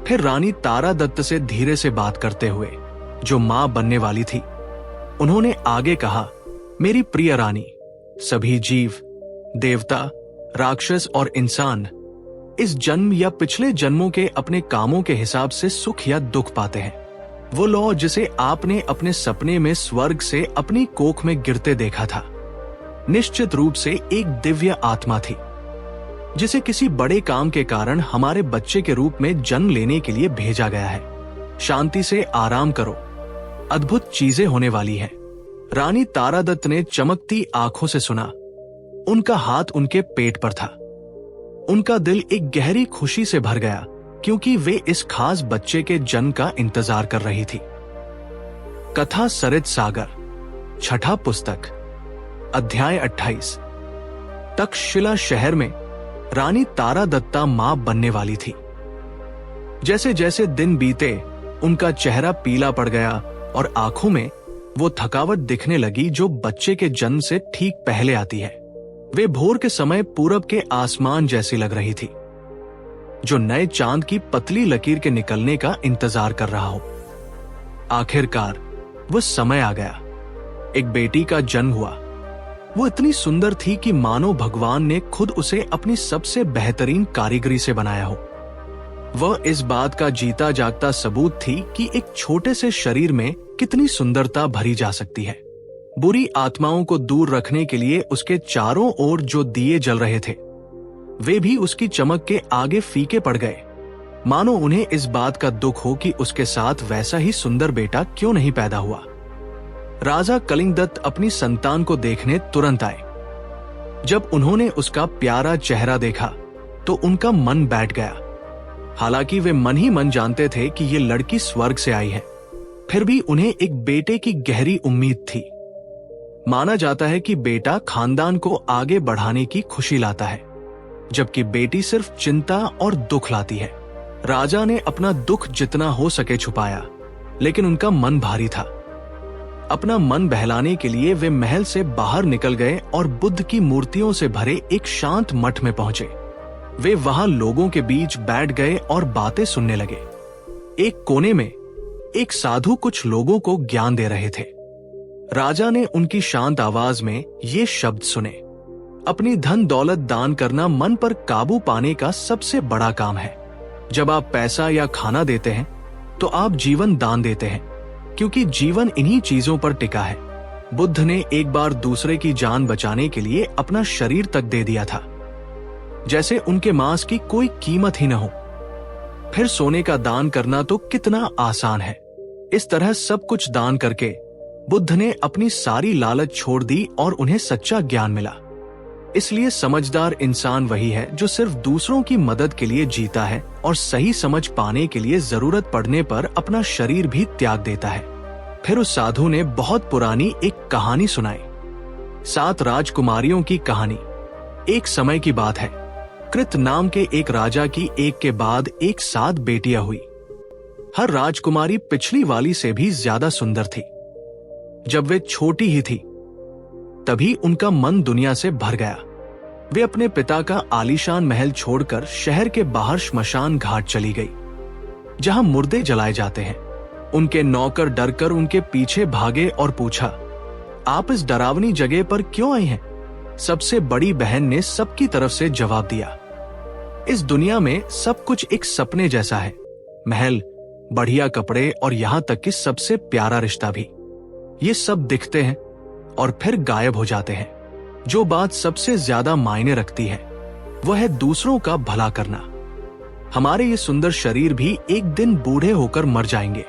फिर रानी तारा दत्त से धीरे से बात करते हुए, जो मां बनने वाली थी, उन्होंने आगे कहा, मेरी प्रिय रानी, सभी जीव, देवता, राक्षस और इंसान इस जन्म या पिछले जन्मों के अपने कामों के हिसाब से सुख या दुख पाते हैं। वो लौ जिसे आपने अपने सपने में स्वर्ग से अपनी कोख में गिरते देखा था, निश्चित रूप से एक दिव्य आत्मा थी, जिसे किसी बड़े काम के कारण हमारे बच्चे के रूप में जन्म लेने के लिए भेजा गया है। शांति से आराम करो, अद्भुत चीजें होने वाली हैं। रानी तारादत्त ने चमकती आंखों से सुना। उनका हाथ उनके पेट पर था। उनका दिल एक गहरी खुशी से भर गया, क्योंकि वे इस खास बच्चे के जन्म का इंतजार कर रही थी। कथा सरित सागर, छठा पुस्तक, अध्याय 28। तक्षशिला शहर में रानी तारा दत्ता मां बनने वाली थी। जैसे जैसे दिन बीते उनका चेहरा पीला पड़ गया और आंखों में वो थकावट दिखने लगी जो बच्चे के जन्म से ठीक पहले आती है। वे भोर के समय पूरब के आसमान जैसी लग रही थी, जो नए चांद की पतली लकीर के निकलने का इंतजार कर रहा हो। आखिरकार वो समय आ गया। एक बेटी का जन्म हुआ। वो इतनी सुंदर थी कि मानो भगवान ने खुद उसे अपनी सबसे बेहतरीन कारीगरी से बनाया हो। वह इस बात का जीता जागता सबूत थी कि एक छोटे से शरीर में कितनी सुंदरता भरी जा सकती है। बुरी आत्माओं को दूर रखने के लिए उसके चारों ओर जो दिए जल रहे थे, वे भी उसकी चमक के आगे फीके पड़ गए। मानो उन्हें इस बात का दुख हो कि उसके साथ वैसा ही सुंदर बेटा क्यों नहीं पैदा हुआ। राजा कलिंगदत्त अपनी संतान को देखने तुरंत आए। जब उन्होंने उसका प्यारा चेहरा देखा तो उनका मन बैठ गया। हालांकि वे मन ही मन जानते थे कि ये लड़की स्वर्ग से आई है, फिर भी उन्हें एक बेटे की गहरी उम्मीद थी। माना जाता है कि बेटा खानदान को आगे बढ़ाने की खुशी लाता है, जबकि बेटी सिर्फ चिंता और दुख लाती है। राजा ने अपना दुख जितना हो सके छुपाया, लेकिन उनका मन भारी था। अपना मन बहलाने के लिए वे महल से बाहर निकल गए और बुद्ध की मूर्तियों से भरे एक शांत मठ में पहुंचे। वे वहां लोगों के बीच बैठ गए और बातें सुनने लगे। एक कोने में एक साधु कुछ लोगों को ज्ञान दे रहे थे। राजा ने उनकी शांत आवाज में ये शब्द सुने, अपनी धन दौलत दान करना मन पर काबू पाने का सबसे बड़ा काम है। जब आप पैसा या खाना देते हैं तो आप जीवन दान देते हैं, क्योंकि जीवन इन्हीं चीजों पर टिका है। बुद्ध ने एक बार दूसरे की जान बचाने के लिए अपना शरीर तक दे दिया था, जैसे उनके मांस की कोई कीमत ही न हो। फिर सोने का दान करना तो कितना आसान है। इस तरह सब कुछ दान करके बुद्ध ने अपनी सारी लालच छोड़ दी और उन्हें सच्चा ज्ञान मिला। इसलिए समझदार इंसान वही है जो सिर्फ दूसरों की मदद के लिए जीता है और सही समझ पाने के लिए जरूरत पड़ने पर अपना शरीर भी त्याग देता है। फिर उस साधु ने बहुत पुरानी एक कहानी सुनाई, 7 राजकुमारियों की कहानी। एक समय की बात है, कृत नाम के एक राजा की एक के बाद एक 7 बेटियां हुई। हर राजकुमारी पिछली वाली से भी ज्यादा सुंदर थी। जब वे छोटी ही थी तभी उनका मन दुनिया से भर गया। वे अपने पिता का आलीशान महल छोड़कर शहर के बाहर श्मशान घाट चली गई, जहां मुर्दे जलाए जाते हैं। उनके नौकर डरकर उनके पीछे भागे और पूछा, आप इस डरावनी जगह पर क्यों आई हैं? सबसे बड़ी बहन ने सबकी तरफ से जवाब दिया, इस दुनिया में सब कुछ एक सपने जैसा है। महल, बढ़िया कपड़े और यहाँ तक कि सबसे प्यारा रिश्ता भी, ये सब दिखते हैं और फिर गायब हो जाते हैं। जो बात सबसे ज्यादा मायने रखती है वह है दूसरों का भला करना। हमारे ये सुंदर शरीर भी एक दिन बूढ़े होकर मर जाएंगे,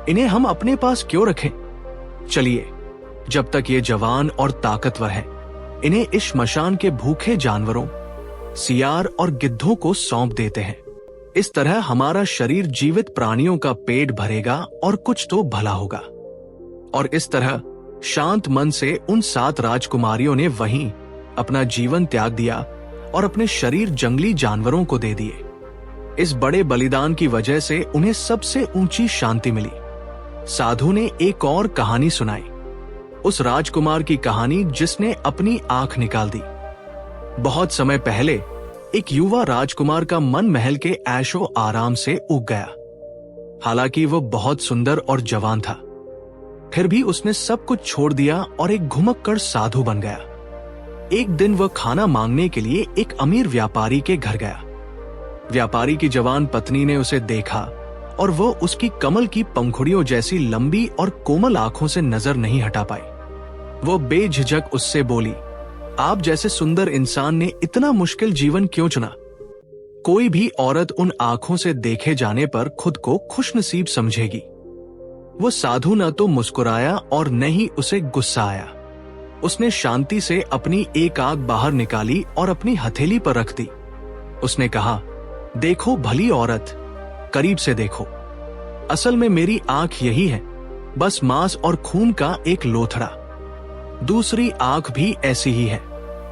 इन्हें हम अपने पास क्यों रखें? चलिए, जब तक ये जवान और ताकतवर है, इन्हें इस श्मशान के भूखे जानवरों, सियार और गिद्धों को सौंप देते हैं। इस तरह हमारा शरीर जीवित प्राणियों का पेट भरेगा और कुछ तो भला होगा। और इस तरह शांत मन से उन 7 राजकुमारियों ने वहीं अपना जीवन त्याग दिया और अपने शरीर जंगली जानवरों को दे दिए। इस बड़े बलिदान की वजह से उन्हें सबसे ऊंची शांति मिली। साधु ने एक और कहानी सुनाई, उस राजकुमार की कहानी जिसने अपनी आंख निकाल दी। बहुत समय पहले एक युवा राजकुमार का मन महल के ऐशो आराम से उग गया। हालांकि वो बहुत सुंदर और जवान था, फिर भी उसने सब कुछ छोड़ दिया और एक घुमक्कड़ साधु बन गया। एक दिन वह खाना मांगने के लिए एक अमीर व्यापारी के घर गया। व्यापारी की जवान पत्नी ने उसे देखा और वो उसकी कमल की पंखुड़ियों जैसी लंबी और कोमल आंखों से नजर नहीं हटा पाई। वो बेझिझक उससे बोली, आप जैसे सुंदर इंसान ने इतना मुश्किल जीवन क्यों चुना? कोई भी औरत उन आंखों से देखे जाने पर खुद को खुशनसीब समझेगी। वो साधु न तो मुस्कुराया और न ही उसे गुस्सा आया। उसने शांति से अपनी एक आंख बाहर निकाली और अपनी हथेली पर रख दी। उसने कहा, देखो भली औरत, करीब से देखो। असल में मेरी आंख यही है, बस मांस और खून का एक लोथड़ा। दूसरी आंख भी ऐसी ही है।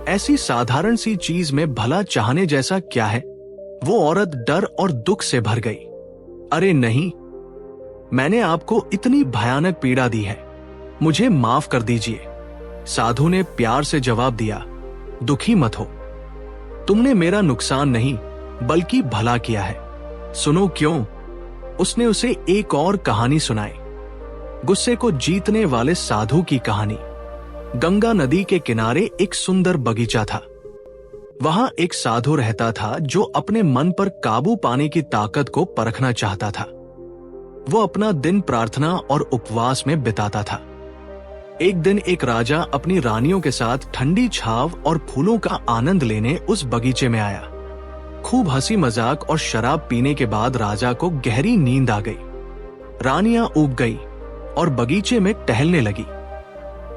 ऐसी साधारण सी चीज में भला चाहने जैसा क्या है? वो औरत डर और दुख से भर गई। अरे नहीं, मैंने आपको इतनी भयानक पीड़ा दी है, मुझे माफ कर दीजिए। साधु ने प्यार से जवाब दिया, दुखी मत हो, तुमने मेरा नुकसान नहीं बल्कि भला किया है। सुनो क्यों? उसने उसे एक और कहानी सुनाई, गुस्से को जीतने वाले साधु की कहानी। गंगा नदी के किनारे एक सुंदर बगीचा था। वहां एक साधु रहता था जो अपने मन पर काबू पाने की ताकत को परखना चाहता था। वो अपना दिन प्रार्थना और उपवास में बिताता था। एक दिन एक राजा अपनी रानियों के साथ ठंडी छाव और फूलों का आनंद लेने उस बगीचे में आया। खूब हंसी मजाक और शराब पीने के बाद राजा को गहरी नींद आ गई। रानियां ऊब गई और बगीचे में टहलने लगी।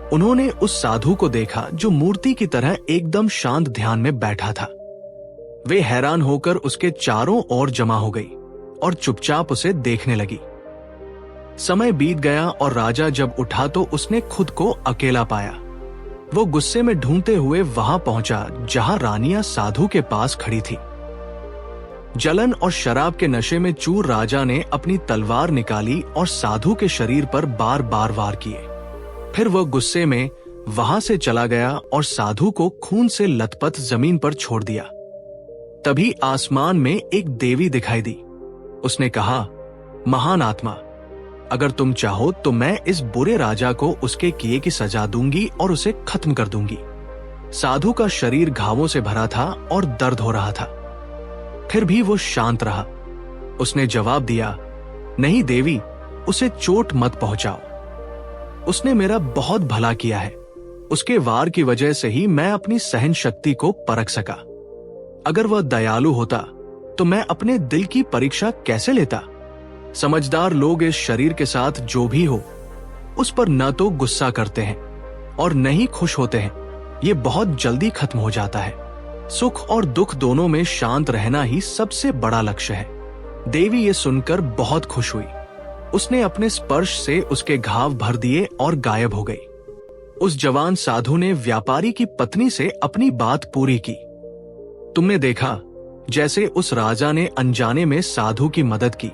उन्होंने उस साधु को देखा जो मूर्ति की तरह एकदम शांत ध्यान में बैठा था। वे हैरान होकर उसके चारों ओर जमा हो गई और चुपचाप उसे देखने लगी। समय बीत गया और राजा जब उठा तो उसने खुद को अकेला पाया। वो गुस्से में ढूंढते हुए वहां पहुंचा जहां रानियां साधु के पास खड़ी थी। जलन और शराब के नशे में चूर राजा ने अपनी तलवार निकाली और साधु के शरीर पर बार बार वार किए। फिर वह गुस्से में वहां से चला गया और साधु को खून से लथपथ जमीन पर छोड़ दिया। तभी आसमान में एक देवी दिखाई दी। उसने कहा, महान आत्मा, अगर तुम चाहो तो मैं इस बुरे राजा को उसके किए की सजा दूंगी और उसे खत्म कर दूंगी। साधु का शरीर घावों से भरा था और दर्द हो रहा था, फिर भी वो शांत रहा। उसने जवाब दिया, नहीं देवी, उसे चोट मत पहुंचाओ। उसने मेरा बहुत भला किया है। उसके वार की वजह से ही मैं अपनी सहन शक्ति को परख सका। अगर वह दयालु होता तो मैं अपने दिल की परीक्षा कैसे लेता? समझदार लोग इस शरीर के साथ जो भी हो उस पर न तो गुस्सा करते हैं और न ही खुश होते हैं। ये बहुत जल्दी खत्म हो जाता है। सुख और दुख दोनों में शांत रहना ही सबसे बड़ा लक्ष्य है। देवी ये सुनकर बहुत खुश हुई। उसने अपने स्पर्श से उसके घाव भर दिए और गायब हो गई। उस जवान साधु ने व्यापारी की पत्नी से अपनी बात पूरी की। तुमने देखा, जैसे उस राजा ने अनजाने में साधु की मदद की,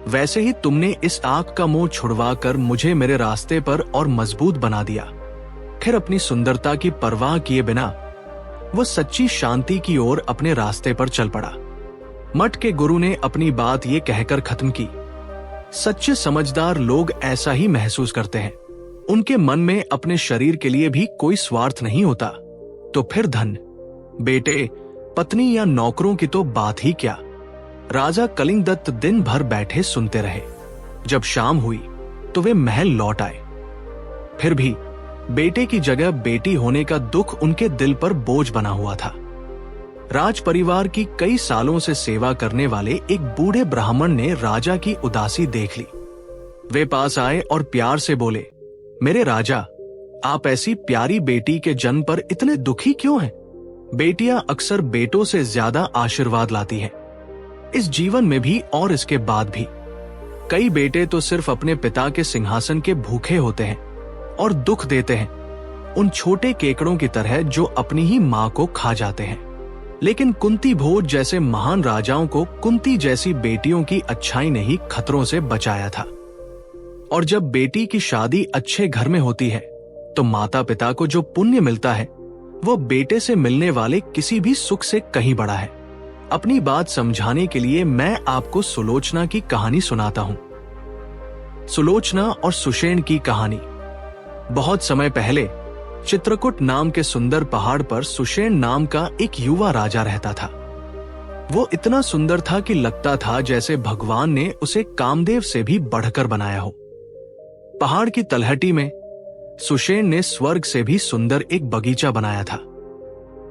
वैसे ही तुमने इस आग का मुंह छुड़वा कर मुझे मेरे रास्ते पर और मजबूत बना दिया। फिर अपनी सुंदरता की परवाह किए बिना वो सच्ची शांति की ओर अपने रास्ते पर चल पड़ा। मठ के गुरु ने अपनी बात ये कहकर खत्म की, सच्चे समझदार लोग ऐसा ही महसूस करते हैं। उनके मन में अपने शरीर के लिए भी कोई स्वार्थ नहीं होता। तो फिर धन, बेटे, पत्नी या नौकरों की तो बात ही क्या। राजा कलिंगदत्त दिन भर बैठे सुनते रहे। जब शाम हुई तो वे महल लौट आए। फिर भी बेटे की जगह बेटी होने का दुख उनके दिल पर बोझ बना हुआ था। राज परिवार की कई सालों से सेवा करने वाले एक बूढ़े ब्राह्मण ने राजा की उदासी देख ली। वे पास आए और प्यार से बोले, मेरे राजा, आप ऐसी प्यारी बेटी के जन्म पर इतने दुखी क्यों हैं? बेटियां अक्सर बेटों से ज्यादा आशीर्वाद लाती हैं, इस जीवन में भी और इसके बाद भी। कई बेटे तो सिर्फ अपने पिता के सिंहासन के भूखे होते हैं और दुख देते हैं, उन छोटे केकड़ों की तरह जो अपनी ही मां को खा जाते हैं। लेकिन कुंती भोज जैसे महान राजाओं को कुंती जैसी बेटियों की अच्छाई ने ही खतरों से बचाया था। और जब बेटी की शादी अच्छे घर में होती है तो माता पिता को जो पुण्य मिलता है वो बेटे से मिलने वाले किसी भी सुख से कहीं बड़ा है। अपनी बात समझाने के लिए मैं आपको सुलोचना की कहानी सुनाता हूं। सुलोचना और सुषेण की कहानी। बहुत समय पहले चित्रकूट नाम के सुंदर पहाड़ पर सुषेण नाम का एक युवा राजा रहता था। वो इतना सुंदर था कि लगता था जैसे भगवान ने उसे कामदेव से भी बढ़कर बनाया हो। पहाड़ की तलहटी में सुषेण ने स्वर्ग से भी सुंदर एक बगीचा बनाया था।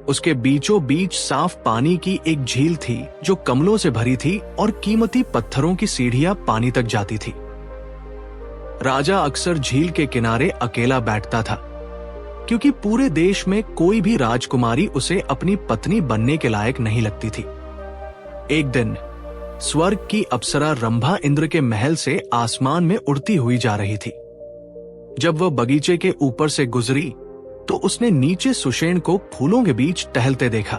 उसके बीचों बीच साफ पानी की एक झील थी जो कमलों से भरी थी और कीमती पत्थरों की सीढ़ियां पानी तक जाती थी। राजा अक्सर झील के किनारे अकेला बैठता था। क्योंकि पूरे देश में कोई भी राजकुमारी उसे अपनी पत्नी बनने के लायक नहीं लगती थी। एक दिन स्वर्ग की अप्सरा रंभा इंद्र के महल से आसमान में उड़ती हुई जा रही थी। जब वह बगीचे के ऊपर से गुजरी तो उसने नीचे सुषेण को फूलों के बीच टहलते देखा।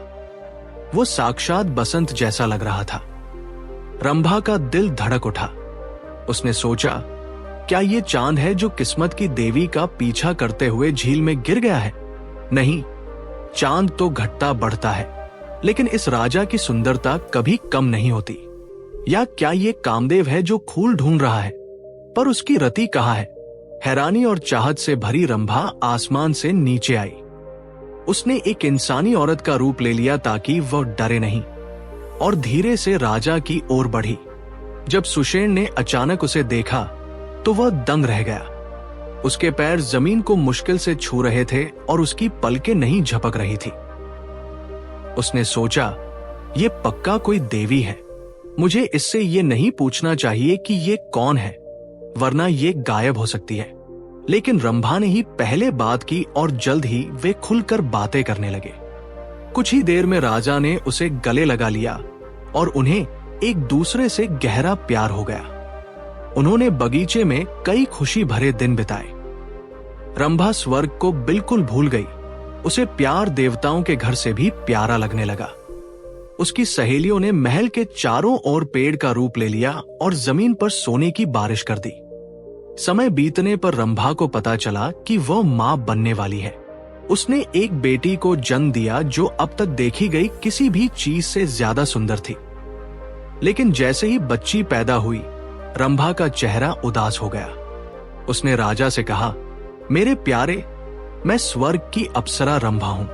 वो साक्षात बसंत जैसा लग रहा था। रंभा का दिल धड़क उठा। उसने सोचा, क्या ये चांद है जो किस्मत की देवी का पीछा करते हुए झील में गिर गया है? नहीं, चांद तो घटता बढ़ता है, लेकिन इस राजा की सुंदरता कभी कम नहीं होती। या क्या ये कामदेव है जो खूल ढूंढ रहा है, पर उसकी रति कहाँ है? हैरानी और चाहत से भरी रंभा आसमान से नीचे आई। उसने एक इंसानी औरत का रूप ले लिया ताकि वह डरे नहीं, और धीरे से राजा की ओर बढ़ी। जब सुषेण ने अचानक उसे देखा तो वह दंग रह गया। उसके पैर जमीन को मुश्किल से छू रहे थे और उसकी पलकें नहीं झपक रही थी। उसने सोचा, ये पक्का कोई देवी है। मुझे इससे ये नहीं पूछना चाहिए कि ये कौन है, वरना ये गायब हो सकती है। लेकिन रंभा ने ही पहले बात की और जल्द ही वे खुलकर बातें करने लगे। कुछ ही देर में राजा ने उसे गले लगा लिया और उन्हें एक दूसरे से गहरा प्यार हो गया। उन्होंने बगीचे में कई खुशी भरे दिन बिताए। रंभा स्वर्ग को बिल्कुल भूल गई। उसे प्यार देवताओं के घर से भी प्यारा लगने लगा। उसकी सहेलियों ने महल के चारों ओर पेड़ का रूप ले लिया और जमीन पर सोने की बारिश कर दी। समय बीतने पर रंभा को पता चला कि वह मां बनने वाली है। उसने एक बेटी को जन्म दिया जो अब तक देखी गई किसी भी चीज से ज्यादा सुंदर थी। लेकिन जैसे ही बच्ची पैदा हुई, रंभा का चेहरा उदास हो गया। उसने राजा से कहा, मेरे प्यारे, मैं स्वर्ग की अप्सरा रंभा हूं।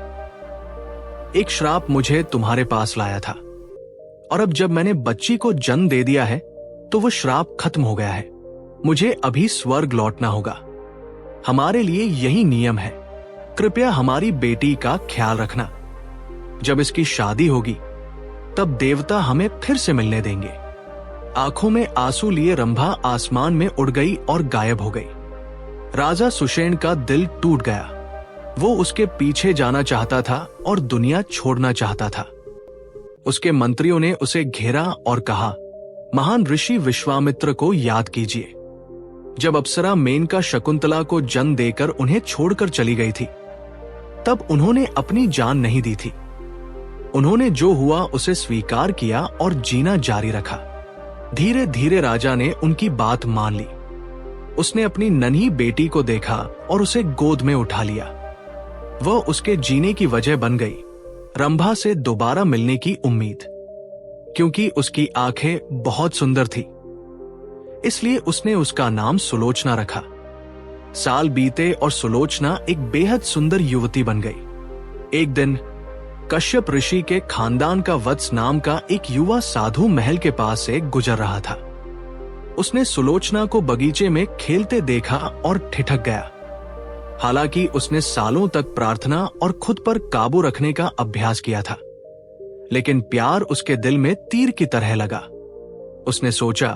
एक श्राप मुझे तुम्हारे पास लाया था, और अब जब मैंने बच्ची को जन्म दे दिया है तो वह श्राप खत्म हो गया है। मुझे अभी स्वर्ग लौटना होगा। हमारे लिए यही नियम है। कृपया हमारी बेटी का ख्याल रखना। जब इसकी शादी होगी तब देवता हमें फिर से मिलने देंगे। आंखों में आंसू लिए रंभा आसमान में उड़ गई और गायब हो गई। राजा सुषेण का दिल टूट गया। वो उसके पीछे जाना चाहता था और दुनिया छोड़ना चाहता था। उसके मंत्रियों ने उसे घेरा और कहा, महान ऋषि विश्वामित्र को याद कीजिए। जब अप्सरा मेनका शकुंतला को जन्म देकर उन्हें छोड़कर चली गई थी, तब उन्होंने अपनी जान नहीं दी थी। उन्होंने जो हुआ उसे स्वीकार किया और जीना जारी रखा। धीरे धीरे राजा ने उनकी बात मान ली। उसने अपनी नन्ही बेटी को देखा और उसे गोद में उठा लिया। वह उसके जीने की वजह बन गई, रंभा से दोबारा मिलने की उम्मीद। क्योंकि उसकी आंखें बहुत सुंदर थी, इसलिए उसने उसका नाम सुलोचना रखा। साल बीते और सुलोचना एक बेहद सुंदर युवती बन गई। एक दिन कश्यप ऋषि के खानदान का वत्स नाम का एक युवा साधु महल के पास से गुजर रहा था। उसने सुलोचना को बगीचे में खेलते देखा और ठिठक गया। हालांकि उसने सालों तक प्रार्थना और खुद पर काबू रखने का अभ्यास किया था, लेकिन प्यार उसके दिल में तीर की तरह लगा। उसने सोचा,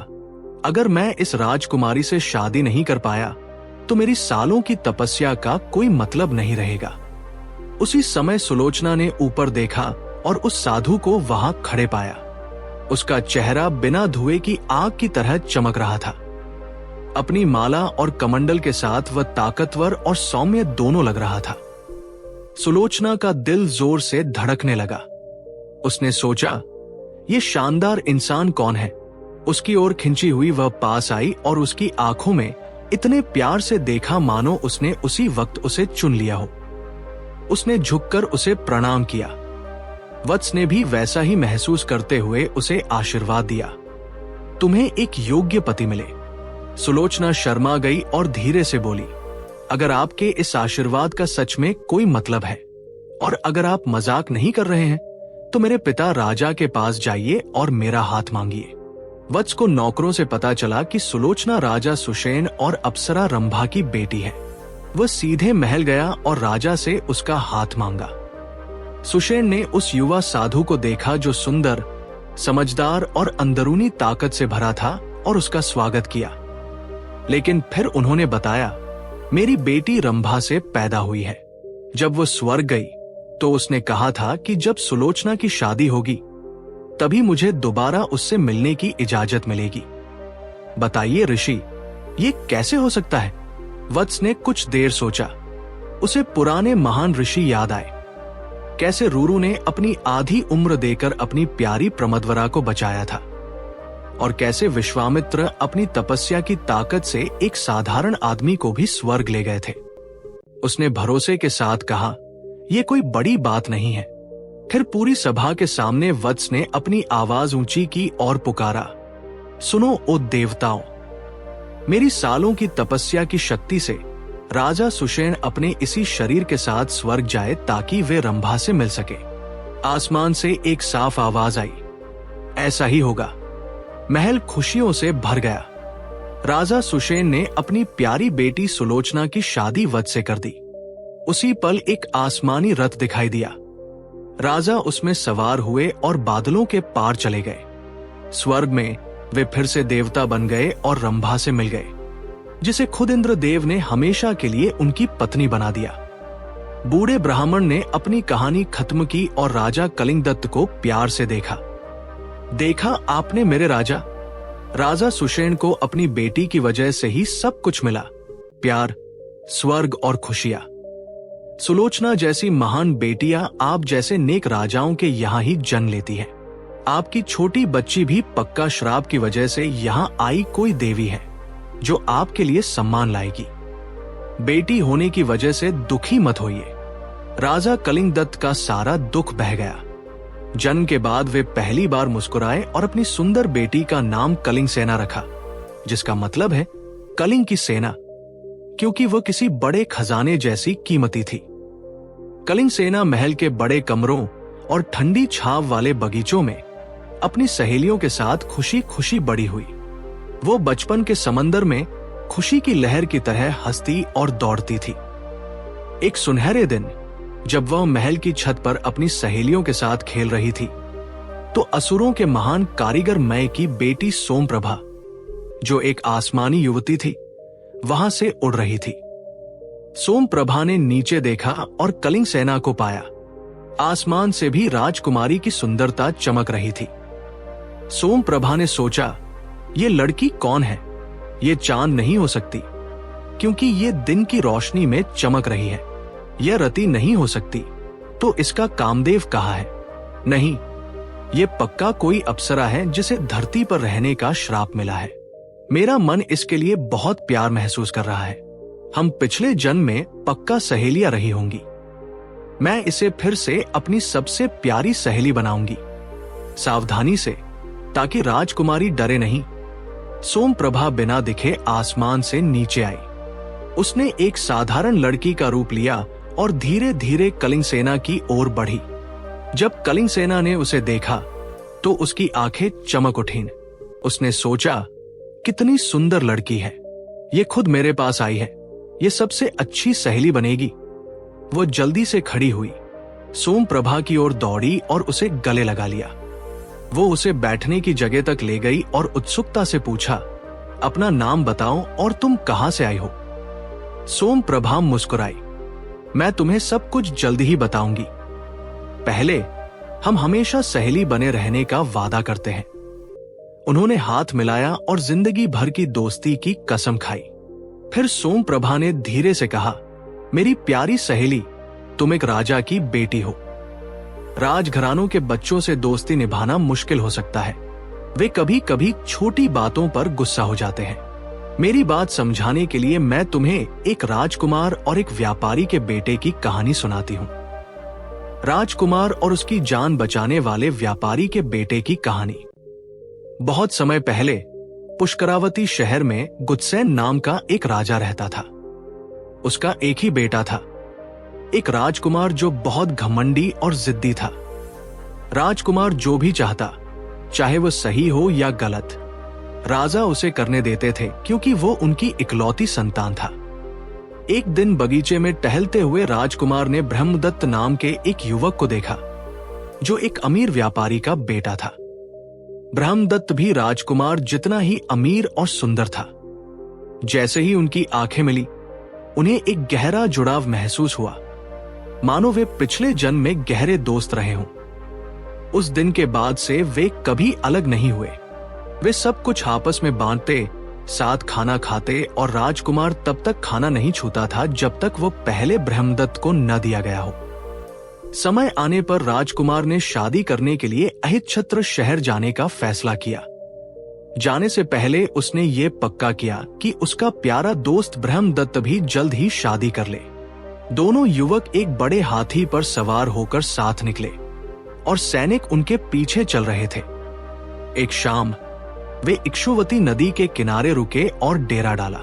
अगर मैं इस राजकुमारी से शादी नहीं कर पाया तो मेरी सालों की तपस्या का कोई मतलब नहीं रहेगा। उसी समय सुलोचना ने ऊपर देखा और उस साधु को वहां खड़े पाया। उसका चेहरा बिना धुएं की आग की तरह चमक रहा था। अपनी माला और कमंडल के साथ वह ताकतवर और सौम्य दोनों लग रहा था। सुलोचना का दिल जोर से धड़कने लगा। उसने सोचा, ये शानदार इंसान कौन है? उसकी ओर खिंची हुई वह पास आई और उसकी आंखों में इतने प्यार से देखा मानो उसने उसी वक्त उसे चुन लिया हो। उसने झुककर उसे प्रणाम किया। वत्स ने भी वैसा ही महसूस करते हुए उसे आशीर्वाद दिया। तुम्हें एक योग्य पति मिले। सुलोचना शर्मा गई और धीरे से बोली, अगर आपके इस आशीर्वाद का सच में कोई मतलब है और अगर आप मजाक नहीं कर रहे हैं तो मेरे पिता राजा के पास जाइए और मेरा हाथ मांगिए। वत्स को नौकरों से पता चला कि सुलोचना राजा सुषेण और अप्सरा रंभा की बेटी है। वह सीधे महल गया और राजा से उसका हाथ मांगा। सुषेण ने उस युवा साधु को देखा जो सुंदर, समझदार और अंदरूनी ताकत से भरा था और उसका स्वागत किया। लेकिन फिर उन्होंने बताया, मेरी बेटी रंभा से पैदा हुई है। जब वो स्वर्ग गई तो उसने कहा था कि जब सुलोचना की शादी होगी तभी मुझे दोबारा उससे मिलने की इजाजत मिलेगी। बताइए ऋषि, ये कैसे हो सकता है? वत्स ने कुछ देर सोचा। उसे पुराने महान ऋषि याद आए। कैसे रूरू ने अपनी आधी उम्र देकर अपनी प्यारी प्रमदवरा को बचाया था और कैसे विश्वामित्र अपनी तपस्या की ताकत से एक साधारण आदमी को भी स्वर्ग ले गए थे। उसने भरोसे के साथ कहा, यह कोई बड़ी बात नहीं है। फिर पूरी सभा के सामने वत्स ने अपनी आवाज ऊंची की और पुकारा, सुनो ओ देवताओं, मेरी सालों की तपस्या की शक्ति से राजा सुषेण अपने इसी शरीर के साथ स्वर्ग जाए ताकि वे रंभा से मिल सके। आसमान से एक साफ आवाज आई, ऐसा ही होगा। महल खुशियों से भर गया। राजा सुषेण ने अपनी प्यारी बेटी सुलोचना की शादी वत्स से कर दी। उसी पल एक आसमानी रथ दिखाई दिया। राजा उसमें सवार हुए और बादलों के पार चले गए। स्वर्ग में वे फिर से देवता बन गए और रंभा से मिल गए, जिसे खुद इंद्रदेव ने हमेशा के लिए उनकी पत्नी बना दिया। बूढ़े ब्राह्मण ने अपनी कहानी खत्म की और राजा कलिंगदत्त को प्यार से देखा। देखा आपने मेरे राजा? राजा सुषेण को अपनी बेटी की वजह से ही सब कुछ मिला, प्यार, स्वर्ग और खुशियां। सुलोचना जैसी महान बेटियां आप जैसे नेक राजाओं के यहाँ ही जन्म लेती हैं। आपकी छोटी बच्ची भी पक्का श्राप की वजह से यहाँ आई कोई देवी है जो आपके लिए सम्मान लाएगी। बेटी होने की वजह से दुखी मत होइए। राजा कलिंगदत्त का सारा दुख बह गया। जन्म के बाद वे पहली बार मुस्कुराए और अपनी सुंदर बेटी का नाम कलिंग सेना रखा, जिसका मतलब है कलिंग की सेना, क्योंकि वो किसी बड़े खजाने जैसी कीमती थी। कलिंग सेना महल के बड़े कमरों और ठंडी छाव वाले बगीचों में अपनी सहेलियों के साथ खुशी खुशी बड़ी हुई। वो बचपन के समंदर में खुशी की लहर की तरह हंसती और दौड़ती थी। एक सुनहरे दिन जब वह महल की छत पर अपनी सहेलियों के साथ खेल रही थी तो असुरों के महान कारीगर मय की बेटी सोमप्रभा, जो एक आसमानी युवती थी, वहां से उड़ रही थी। सोमप्रभा ने नीचे देखा और कलिंग सेना को पाया। आसमान से भी राजकुमारी की सुंदरता चमक रही थी। सोमप्रभा ने सोचा, ये लड़की कौन है? ये चांद नहीं हो सकती, क्योंकि ये दिन की रोशनी में चमक रही है। यह रति नहीं हो सकती, तो इसका कामदेव कहाँ है? नहीं, ये पक्का कोई अप्सरा है जिसे धरती पर रहने का श्राप मिला है। मेरा मन इसके लिए बहुत प्यार महसूस कर रहा है। हम पिछले जन्म में पक्का सहेलियां रही होंगी। मैं इसे फिर से अपनी सबसे प्यारी सहेली बनाऊंगी, सावधानी से, ताकि राजकुमारी डरे नहीं। सोमप्रभा बिना दिखे आसमान से नीचे आई। उसने एक साधारण लड़की का रूप लिया और धीरे धीरे कलिंग सेना की ओर बढ़ी। जब कलिंग सेना ने उसे देखा तो उसकी आंखें चमक उठीं। उसने सोचा, कितनी सुंदर लड़की है, ये खुद मेरे पास आई है, ये सबसे अच्छी सहेली बनेगी। वो जल्दी से खड़ी हुई, सोमप्रभा की ओर दौड़ी और उसे गले लगा लिया। वो उसे बैठने की जगह तक ले गई और उत्सुकता से पूछा, अपना नाम बताओ और तुम कहां से आई हो? सोमप्रभा मुस्कुराई, मैं तुम्हें सब कुछ जल्द ही बताऊंगी। पहले हम हमेशा सहेली बने रहने का वादा करते हैं। उन्होंने हाथ मिलाया और जिंदगी भर की दोस्ती की कसम खाई। फिर सोमप्रभा ने धीरे से कहा, मेरी प्यारी सहेली, तुम एक राजा की बेटी हो। राजघरानों के बच्चों से दोस्ती निभाना मुश्किल हो सकता है। वे कभी कभी छोटी बातों पर गुस्सा हो जाते हैं। मेरी बात समझाने के लिए मैं तुम्हें एक राजकुमार और एक व्यापारी के बेटे की कहानी सुनाती हूँ। राजकुमार और उसकी जान बचाने वाले व्यापारी के बेटे की कहानी। बहुत समय पहले पुष्करावती शहर में गुत्सैन नाम का एक राजा रहता था। उसका एक ही बेटा था, एक राजकुमार जो बहुत घमंडी और जिद्दी था। राजकुमार जो भी चाहता, चाहे वो सही हो या गलत, राजा उसे करने देते थे, क्योंकि वो उनकी इकलौती संतान था। एक दिन बगीचे में टहलते हुए राजकुमार ने ब्रह्मदत्त नाम के एक युवक को देखा, जो एक अमीर व्यापारी का बेटा था। ब्रह्मदत्त भी राजकुमार जितना ही अमीर और सुंदर था। जैसे ही उनकी आंखें मिली, उन्हें एक गहरा जुड़ाव महसूस हुआ। मानो वे पिछले जन्म में गहरे दोस्त रहे हों। उस दिन के बाद से वे कभी अलग नहीं हुए। वे सब कुछ आपस में बांटते, साथ खाना खाते और राजकुमार तब तक खाना नहीं छूता था जब तक वो पहले ब्रह्मदत्त को न दिया गया हो। समय आने पर राजकुमार ने शादी करने के लिए अहिच्छत्र शहर जाने का फैसला किया। जाने से पहले उसने ये पक्का किया कि उसका प्यारा दोस्त ब्रह्मदत्त भी जल्द ही शादी कर ले। दोनों युवक एक बड़े हाथी पर सवार होकर साथ निकले और सैनिक उनके पीछे चल रहे थे। एक शाम वे इक्षुवती नदी के किनारे रुके और डेरा डाला।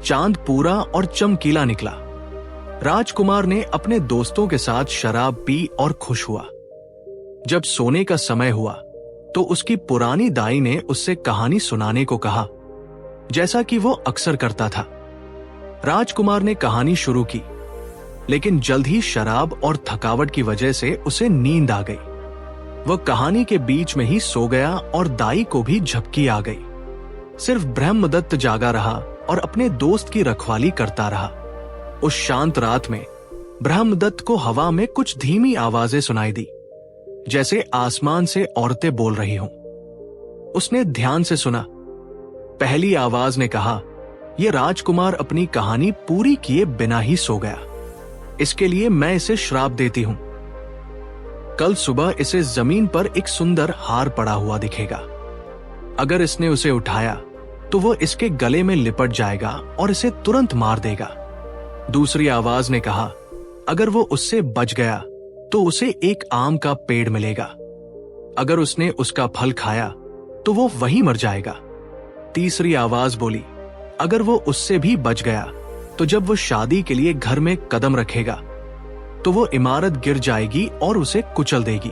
चांद पूरा और चमकीला निकला। राजकुमार ने अपने दोस्तों के साथ शराब पी और खुश हुआ। जब सोने का समय हुआ तो उसकी पुरानी दाई ने उससे कहानी सुनाने को कहा, जैसा कि वो अक्सर करता था। राजकुमार ने कहानी शुरू की, लेकिन जल्द ही शराब और थकावट की वजह से उसे नींद आ गई। वह कहानी के बीच में ही सो गया और दाई को भी झपकी आ गई। सिर्फ ब्रह्मदत्त जागा रहा और अपने दोस्त की रखवाली करता रहा। उस शांत रात में ब्रह्मदत्त को हवा में कुछ धीमी आवाजें सुनाई दी, जैसे आसमान से औरतें बोल रही हों। उसने ध्यान से सुना। पहली आवाज ने कहा, यह राजकुमार अपनी कहानी पूरी किए बिना ही सो गया। इसके लिए मैं इसे श्राप देती हूं। कल सुबह इसे जमीन पर एक सुंदर हार पड़ा हुआ दिखेगा। अगर इसने उसे उठाया तो वो इसके गले में लिपट जाएगा और इसे तुरंत मार देगा। दूसरी आवाज ने कहा, अगर वो उससे बच गया तो उसे एक आम का पेड़ मिलेगा। अगर उसने उसका फल खाया तो वो वहीं मर जाएगा। तीसरी आवाज बोली, अगर वो उससे भी बच गया तो जब वो शादी के लिए घर में कदम रखेगा तो वो इमारत गिर जाएगी और उसे कुचल देगी।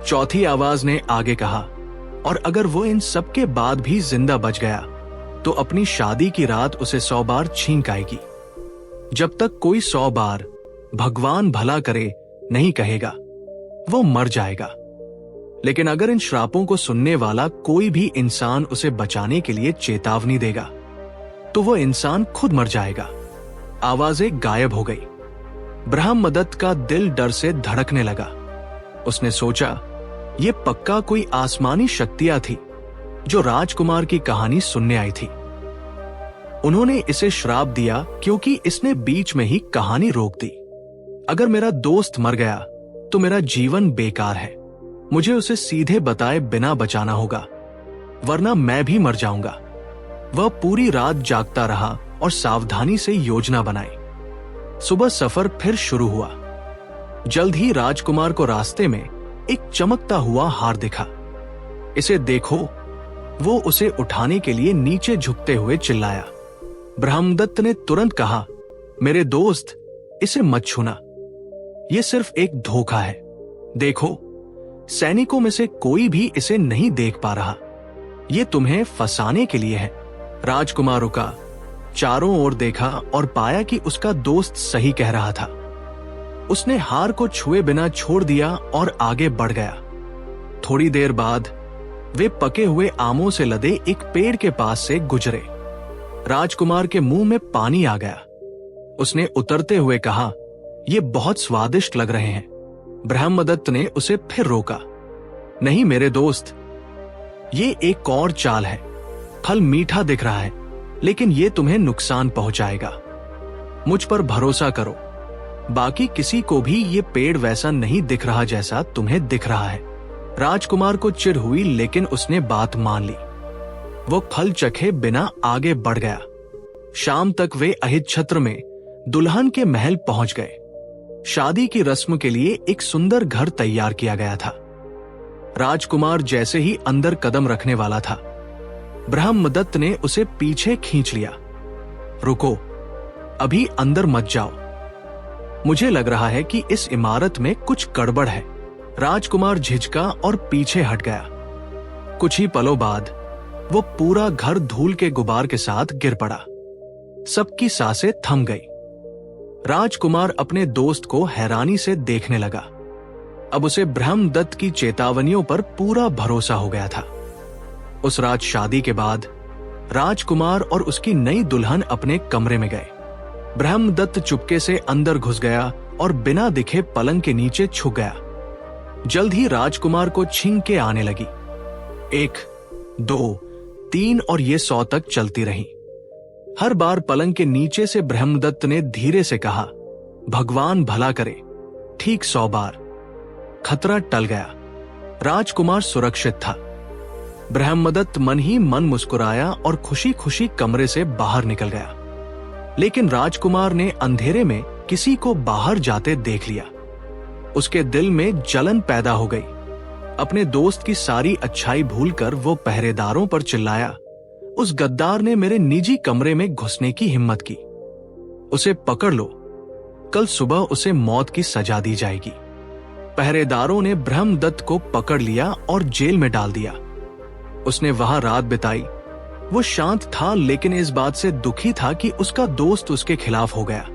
चौथी आवाज ने आगे कहा, और अगर वो इन सब के बाद भी जिंदा बच गया तो अपनी शादी की रात उसे 100 बार छींक आएगी। जब तक कोई 100 बार भगवान भला करे नहीं कहेगा, वो मर जाएगा। लेकिन अगर इन श्रापों को सुनने वाला कोई भी इंसान उसे बचाने के लिए चेतावनी देगा तो वो इंसान खुद मर जाएगा। आवाजें गायब हो गई। ब्रह्मदत्त का दिल डर से धड़कने लगा। उसने सोचा, ये पक्का कोई आसमानी शक्तियां थी जो राजकुमार की कहानी सुनने आई थी। उन्होंने इसे श्राप दिया क्योंकि इसने बीच में ही कहानी रोक दी। अगर मेरा दोस्त मर गया तो मेरा जीवन बेकार है। मुझे उसे सीधे बताए बिना बचाना होगा, वरना मैं भी मर जाऊंगा। वह पूरी रात जागता रहा और सावधानी से योजना बनाई। सुबह सफर फिर शुरू हुआ। जल्द ही राजकुमार को रास्ते में एक चमकता हुआ हार दिखा। इसे देखो। वो उसे उठाने के लिए नीचे झुकते हुए चिल्लाया। ब्रह्मदत्त ने तुरंत कहा, मेरे दोस्त, इसे मत छूना। यह सिर्फ एक धोखा है। देखो, सैनिकों में से कोई भी इसे नहीं देख पा रहा। यह तुम्हें फंसाने के लिए है। राजकुमार रुका, चारों ओर देखा और पाया कि उसका दोस्त सही कह रहा था। उसने हार को छुए बिना छोड़ दिया और आगे बढ़ गया। थोड़ी देर बाद वे पके हुए आमों से लदे एक पेड़ के पास से गुजरे। राजकुमार के मुंह में पानी आ गया। उसने उतरते हुए कहा, ये बहुत स्वादिष्ट लग रहे हैं। ब्रह्मदत्त ने उसे फिर रोका। नहीं मेरे दोस्त, ये एक और चाल है। फल मीठा दिख रहा है, लेकिन ये तुम्हें नुकसान पहुंचाएगा। मुझ पर भरोसा करो। बाकी किसी को भी ये पेड़ वैसा नहीं दिख रहा जैसा तुम्हें दिख रहा है। राजकुमार को चिढ़ हुई, लेकिन उसने बात मान ली। वो फल चखे बिना आगे बढ़ गया। शाम तक वे अहिच्छत्र में दुल्हन के महल पहुंच गए। शादी की रस्म के लिए एक सुंदर घर तैयार किया गया था। राजकुमार जैसे ही अंदर कदम रखने वाला था, ब्रह्मदत्त ने उसे पीछे खींच लिया। रुको, अभी अंदर मत जाओ। मुझे लग रहा है कि इस इमारत में कुछ गड़बड़ है। राजकुमार झिझका और पीछे हट गया। कुछ ही पलों बाद वो पूरा घर धूल के गुबार के साथ गिर पड़ा। सबकी सांसें थम गई। राजकुमार अपने दोस्त को हैरानी से देखने लगा। अब उसे ब्रह्मदत्त की चेतावनियों पर पूरा भरोसा हो गया था। उस रात शादी के बाद राजकुमार और उसकी नई दुल्हन अपने कमरे में गए। ब्रह्मदत्त चुपके से अंदर घुस गया और बिना दिखे पलंग के नीचे छुप गया। जल्द ही राजकुमार को छींके आने लगी। 1, 2, 3 और ये 100 तक चलती रही। हर बार पलंग के नीचे से ब्रह्मदत्त ने धीरे से कहा, भगवान भला करे। ठीक 100 बार। खतरा टल गया। राजकुमार सुरक्षित था। ब्रह्मदत्त मन ही मन मुस्कुराया और खुशी खुशी कमरे से बाहर निकल गया। लेकिन राजकुमार ने अंधेरे में किसी को बाहर जाते देख लिया। उसके दिल में जलन पैदा हो गई। अपने दोस्त की सारी अच्छाई भूलकर वो पहरेदारों पर चिल्लाया, उस गद्दार ने मेरे निजी कमरे में घुसने की हिम्मत की। उसे पकड़ लो, कल सुबह उसे मौत की सजा दी जाएगी। पहरेदारों ने ब्रह्मदत्त को पकड़ लिया और जेल में डाल दिया। उसने वहां रात बिताई। वो शांत था, लेकिन इस बात से दुखी था कि उसका दोस्त उसके खिलाफ हो गया।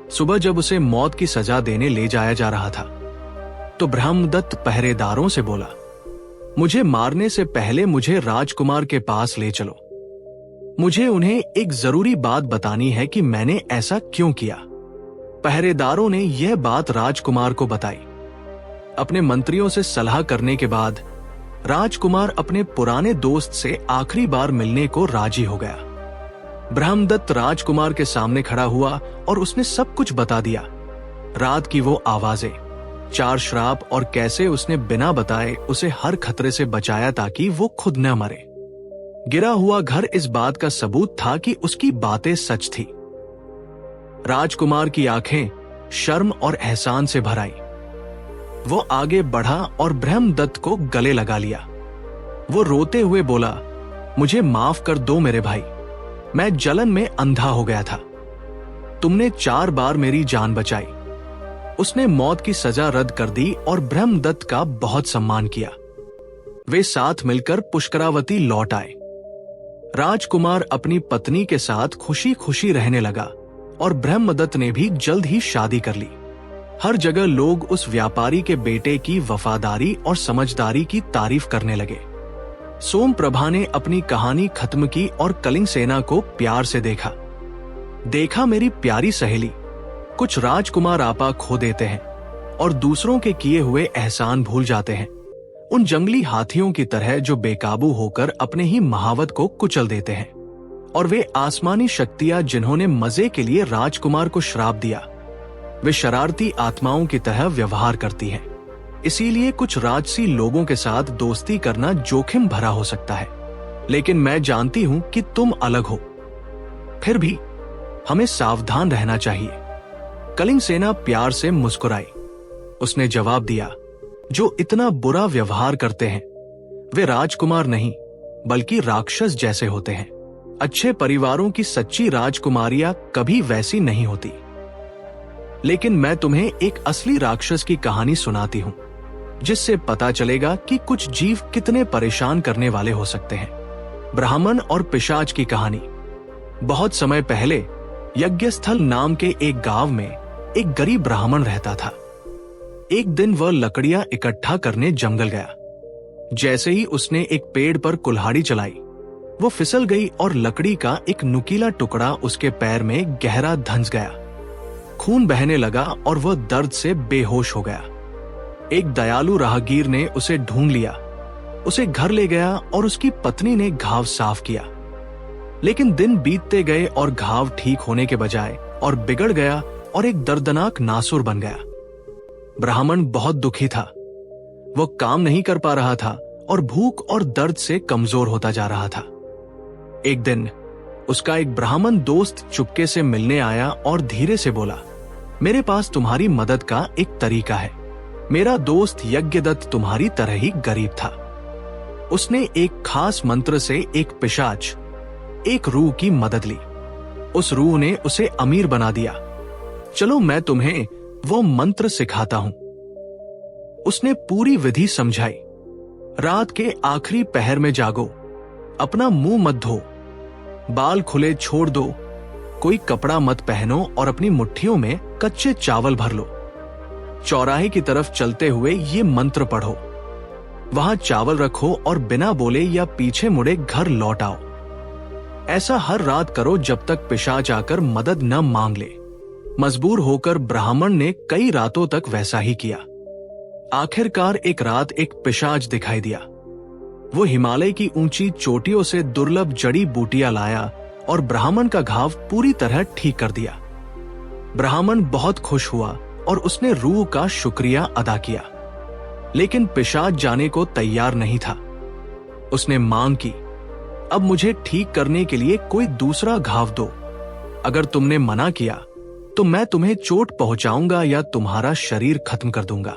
सुबह जब उसे मौत की सजा देने ले जाया जा रहा था, तो ब्रह्मदत्त पहरेदारों से बोला, मुझे मारने से पहले मुझे राजकुमार के पास ले चलो। मुझे उन्हें एक जरूरी बात बतानी है कि मैंने ऐसा क्यों किया। पहरेदारों ने यह बात राजकुमार को बताई। अपने मंत्रियों से सलाह करने के बाद राजकुमार अपने पुराने दोस्त से आखिरी बार मिलने को राजी हो गया। ब्रह्मदत्त राजकुमार के सामने खड़ा हुआ और उसने सब कुछ बता दिया। रात की वो आवाजें, 4 श्राप और कैसे उसने बिना बताए उसे हर खतरे से बचाया ताकि वो खुद न मरे। गिरा हुआ घर इस बात का सबूत था कि उसकी बातें सच थी। राजकुमार की आंखें शर्म और एहसान से भर आई। वो आगे बढ़ा और ब्रह्मदत्त को गले लगा लिया। वो रोते हुए बोला, मुझे माफ कर दो मेरे भाई, मैं जलन में अंधा हो गया था। तुमने 4 बार मेरी जान बचाई। उसने मौत की सजा रद्द कर दी और ब्रह्मदत्त का बहुत सम्मान किया। वे साथ मिलकर पुष्करावती लौट आए। राजकुमार अपनी पत्नी के साथ खुशी खुशी रहने लगा और ब्रह्मदत्त ने भी जल्द ही शादी कर ली। हर जगह लोग उस व्यापारी के बेटे की वफादारी और समझदारी की तारीफ करने लगे। सोमप्रभा ने अपनी कहानी खत्म की और कलिंग सेना को प्यार से देखा मेरी प्यारी सहेली, कुछ राजकुमार आपा खो देते हैं और दूसरों के किए हुए एहसान भूल जाते हैं, उन जंगली हाथियों की तरह जो बेकाबू होकर अपने ही महावत को कुचल देते हैं। और वे आसमानी शक्तियां जिन्होंने मजे के लिए राजकुमार को श्राप दिया, वे शरारती आत्माओं की तरह व्यवहार करती हैं। इसीलिए कुछ राजसी लोगों के साथ दोस्ती करना जोखिम भरा हो सकता है, लेकिन मैं जानती हूं कि तुम अलग हो। फिर भी हमें सावधान रहना चाहिए। कलिंग सेना प्यार से मुस्कुराई। उसने जवाब दिया, जो इतना बुरा व्यवहार करते हैं वे राजकुमार नहीं बल्कि राक्षस जैसे होते हैं। अच्छे परिवारों की सच्ची राजकुमारियां कभी वैसी नहीं होती। लेकिन मैं तुम्हें एक असली राक्षस की कहानी सुनाती हूं, जिससे पता चलेगा कि कुछ जीव कितने परेशान करने वाले हो सकते हैं। ब्राह्मण और पिशाच की कहानी। बहुत समय पहले यज्ञस्थल नाम के एक गांव में एक गरीब ब्राह्मण रहता था। एक दिन वह लकड़ियां इकट्ठा करने जंगल गया। जैसे ही उसने एक पेड़ पर कुल्हाड़ी चलाई, वो फिसल गई और लकड़ी का एक नुकीला टुकड़ा उसके पैर में गहरा धंस गया। खून बहने लगा और वह दर्द से बेहोश हो गया। एक दयालु राहगीर ने उसे ढूंढ लिया, उसे घर ले गया और उसकी पत्नी ने घाव साफ किया। लेकिन दिन बीतते गए और घाव ठीक होने के बजाय और बिगड़ गया और एक दर्दनाक नासुर बन गया। ब्राह्मण बहुत दुखी था। वो काम नहीं कर पा रहा था और भूख और दर्द से कमजोर होता जा रहा था। एक दिन उसका एक ब्राह्मण दोस्त चुपके से मिलने आया और धीरे से बोला, मेरे पास तुम्हारी मदद का एक तरीका है। मेरा दोस्त यज्ञदत्त तुम्हारी तरह ही गरीब था। उसने एक खास मंत्र से एक पिशाच, एक रूह की मदद ली। उस रूह ने उसे अमीर बना दिया। चलो मैं तुम्हें वो मंत्र सिखाता हूं। उसने पूरी विधि समझाई। रात के आखिरी पहर में जागो, अपना मुंह मत धो, बाल खुले छोड़ दो, कोई कपड़ा मत पहनो और अपनी मुट्ठियों में कच्चे चावल भर लो। चौराहे की तरफ चलते हुए ये मंत्र पढ़ो। वहां चावल रखो और बिना बोले या पीछे मुड़े घर लौट आओ। ऐसा हर रात करो जब तक पिशाच आकर मदद न मांग ले। मजबूर होकर ब्राह्मण ने कई रातों तक वैसा ही किया। आखिरकार एक रात एक पिशाच दिखाई दिया। वो हिमालय की ऊंची चोटियों से दुर्लभ जड़ी बूटियां लाया और ब्राह्मण का घाव पूरी तरह ठीक कर दिया। ब्राह्मण बहुत खुश हुआ और उसने रूह का शुक्रिया अदा किया, लेकिन पिशाच जाने को तैयार नहीं था। उसने मांग की, अब मुझे ठीक करने के लिए कोई दूसरा घाव दो। अगर तुमने मना किया तो मैं तुम्हें चोट पहुंचाऊंगा या तुम्हारा शरीर खत्म कर दूंगा।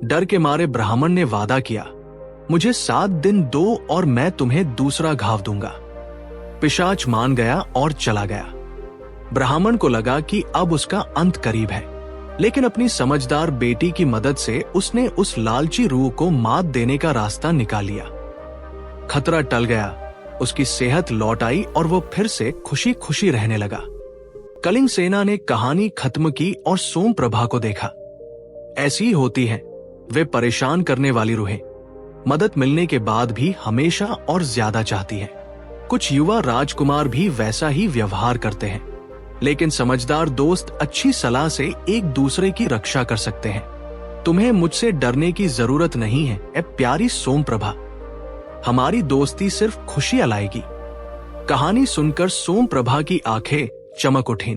डर के मारे ब्राह्मण ने वादा किया, मुझे 7 दिन दो और मैं तुम्हें दूसरा घाव दूंगा। पिशाच मान गया और चला गया। ब्राह्मण को लगा कि अब उसका अंत करीब है, लेकिन अपनी समझदार बेटी की मदद से उसने उस लालची रूह को मात देने का रास्ता निकाल लिया। खतरा टल गया, उसकी सेहत लौट आई और वो फिर से खुशी खुशी रहने लगा। कलिंग सेना ने कहानी खत्म की और सोम प्रभा को देखा। ऐसी ही होती हैं वे परेशान करने वाली रूहें, मदद मिलने के बाद भी हमेशा और ज्यादा चाहती हैं। कुछ युवा राजकुमार भी वैसा ही व्यवहार करते हैं, लेकिन समझदार दोस्त अच्छी सलाह से एक दूसरे की रक्षा कर सकते हैं। तुम्हें मुझसे डरने की जरूरत नहीं है ए प्यारी सोम प्रभा, हमारी दोस्ती सिर्फ खुशियां लाएगी। कहानी सुनकर सोम प्रभा की आंखें चमक उठीं।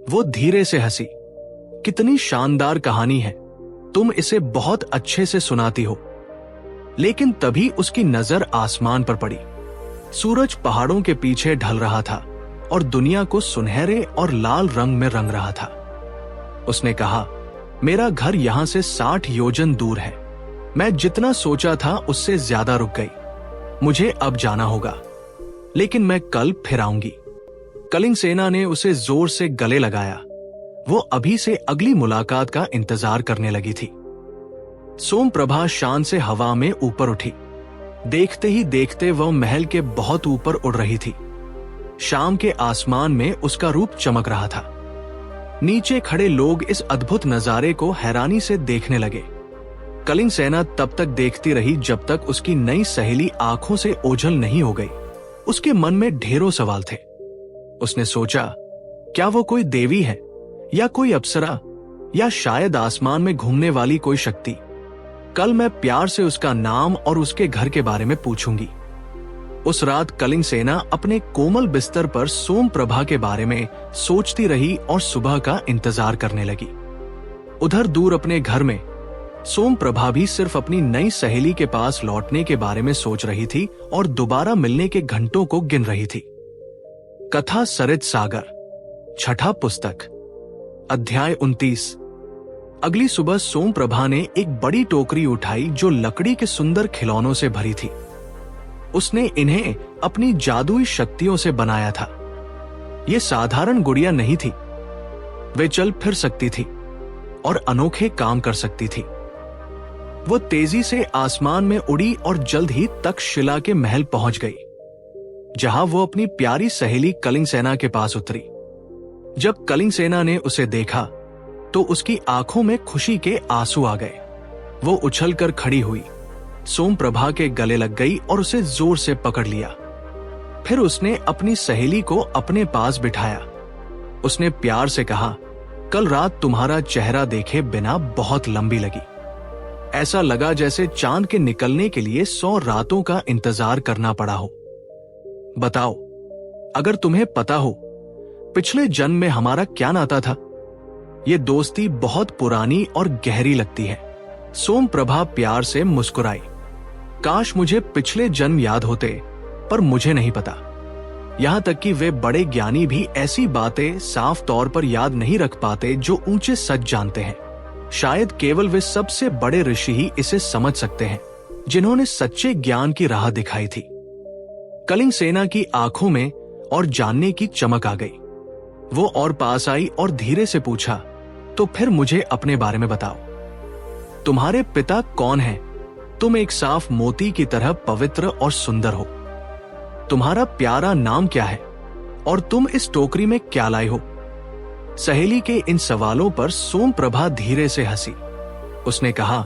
वो धीरे से हंसी। कितनी शानदार कहानी है, तुम इसे बहुत अच्छे से सुनाती हो। लेकिन तभी उसकी नजर आसमान पर पड़ी। सूरज पहाड़ों के पीछे ढल रहा था और दुनिया को सुनहरे और लाल रंग में रंग रहा था। उसने कहा, मेरा घर यहां से 60 योजन दूर है। मैं जितना सोचा था उससे ज्यादा रुक गई। मुझे अब जाना होगा, लेकिन मैं कल फिर आऊंगी। कलिंग सेना ने उसे जोर से गले लगाया। वो अभी से अगली मुलाकात का इंतजार करने लगी थी। सोम प्रभा शान से हवा में ऊपर उठी। देखते ही देखते वह महल के बहुत ऊपर उड़ रही थी। शाम के आसमान में उसका रूप चमक रहा था। नीचे खड़े लोग इस अद्भुत नजारे को हैरानी से देखने लगे। कलिंग सेना तब तक देखती रही जब तक उसकी नई सहेली आंखों से ओझल नहीं हो गई। उसके मन में ढेरों सवाल थे। उसने सोचा, क्या वो कोई देवी है या कोई अप्सरा या शायद आसमान में घूमने वाली कोई शक्ति। कल मैं प्यार से उसका नाम और उसके घर के बारे में पूछूंगी। उस रात कलिंग सेना अपने कोमल बिस्तर पर सोम प्रभा के बारे में सोचती रही और सुबह का इंतजार करने लगी। उधर दूर अपने घर में सोम प्रभा भी सिर्फ अपनी नई सहेली के पास लौटने के बारे में सोच रही थी और दोबारा मिलने के घंटों को गिन रही थी। कथा सरित सागर, छठा पुस्तक, अध्याय 29। अगली सुबह सोम प्रभा ने एक बड़ी टोकरी उठाई जो लकड़ी के सुंदर खिलौनों से भरी थी। उसने इन्हें अपनी जादुई शक्तियों से बनाया था। ये साधारण गुड़िया नहीं थी। वे चल फिर सकती थी और अनोखे काम कर सकती थी। वो तेजी से आसमान में उड़ी और जल्द ही तक्षशिला के महल पहुंच गई, जहां वो अपनी प्यारी सहेली कलिंग सेना के पास उतरी। जब कलिंग सेना ने उसे देखा तो उसकी आंखों में खुशी के आंसू आ गए। वो उछलकर खड़ी हुई, सोम प्रभा के गले लग गई और उसे जोर से पकड़ लिया। फिर उसने अपनी सहेली को अपने पास बिठाया। उसने प्यार से कहा, कल रात तुम्हारा चेहरा देखे बिना बहुत लंबी लगी। ऐसा लगा जैसे चांद के निकलने के लिए 100 रातों का इंतजार करना पड़ा हो। बताओ, अगर तुम्हें पता हो पिछले जन्म में हमारा क्या नाता था। ये दोस्ती बहुत पुरानी और गहरी लगती है। सोम प्रभा प्यार से मुस्कुराई। काश मुझे पिछले जन्म याद होते, पर मुझे नहीं पता। यहां तक कि वे बड़े ज्ञानी भी ऐसी बातें साफ तौर पर याद नहीं रख पाते जो ऊंचे सच जानते हैं। शायद केवल वे सबसे बड़े ऋषि ही इसे समझ सकते हैं, जिन्होंने सच्चे ज्ञान की राह दिखाई थी। कलिंग सेना की आंखों में और जानने की चमक आ गई। वो और पास आई और धीरे से पूछा, तो फिर मुझे अपने बारे में बताओ। तुम्हारे पिता कौन हैं? तुम एक साफ मोती की तरह पवित्र और सुंदर हो। तुम्हारा प्यारा नाम क्या है और तुम इस टोकरी में क्या लाए हो? सहेली के इन सवालों पर सोम प्रभा धीरे से हंसी। उसने कहा,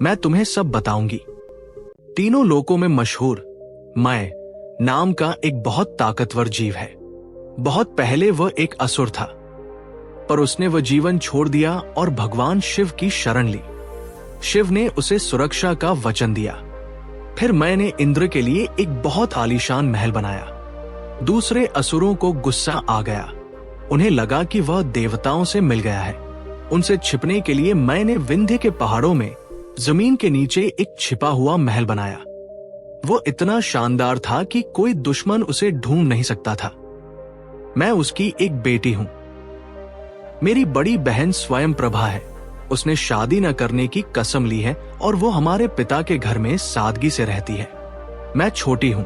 मैं तुम्हें सब बताऊंगी। तीनों लोकों में मशहूर मैं नाम का एक बहुत ताकतवर जीव है। बहुत पहले वह एक असुर था। पर उसने वह जीवन छोड़ दिया और भगवान शिव की शरण ली। शिव ने उसे सुरक्षा का वचन दिया। फिर मैंने इंद्र के लिए एक बहुत आलीशान महल बनाया। दूसरे असुरों को गुस्सा आ गया। उन्हें लगा कि वह देवताओं से मिल गया है। उनसे छिपने के लिए मैंने विंध्य के पहाड़ों में जमीन के नीचे एक छिपा हुआ महल बनाया। वो इतना शानदार था कि कोई दुश्मन उसे ढूंढ नहीं सकता था। मैं उसकी एक बेटी हूं। मेरी बड़ी बहन स्वयं प्रभा है। उसने शादी न करने की कसम ली है और वो हमारे पिता के घर में सादगी से रहती है। मैं छोटी हूं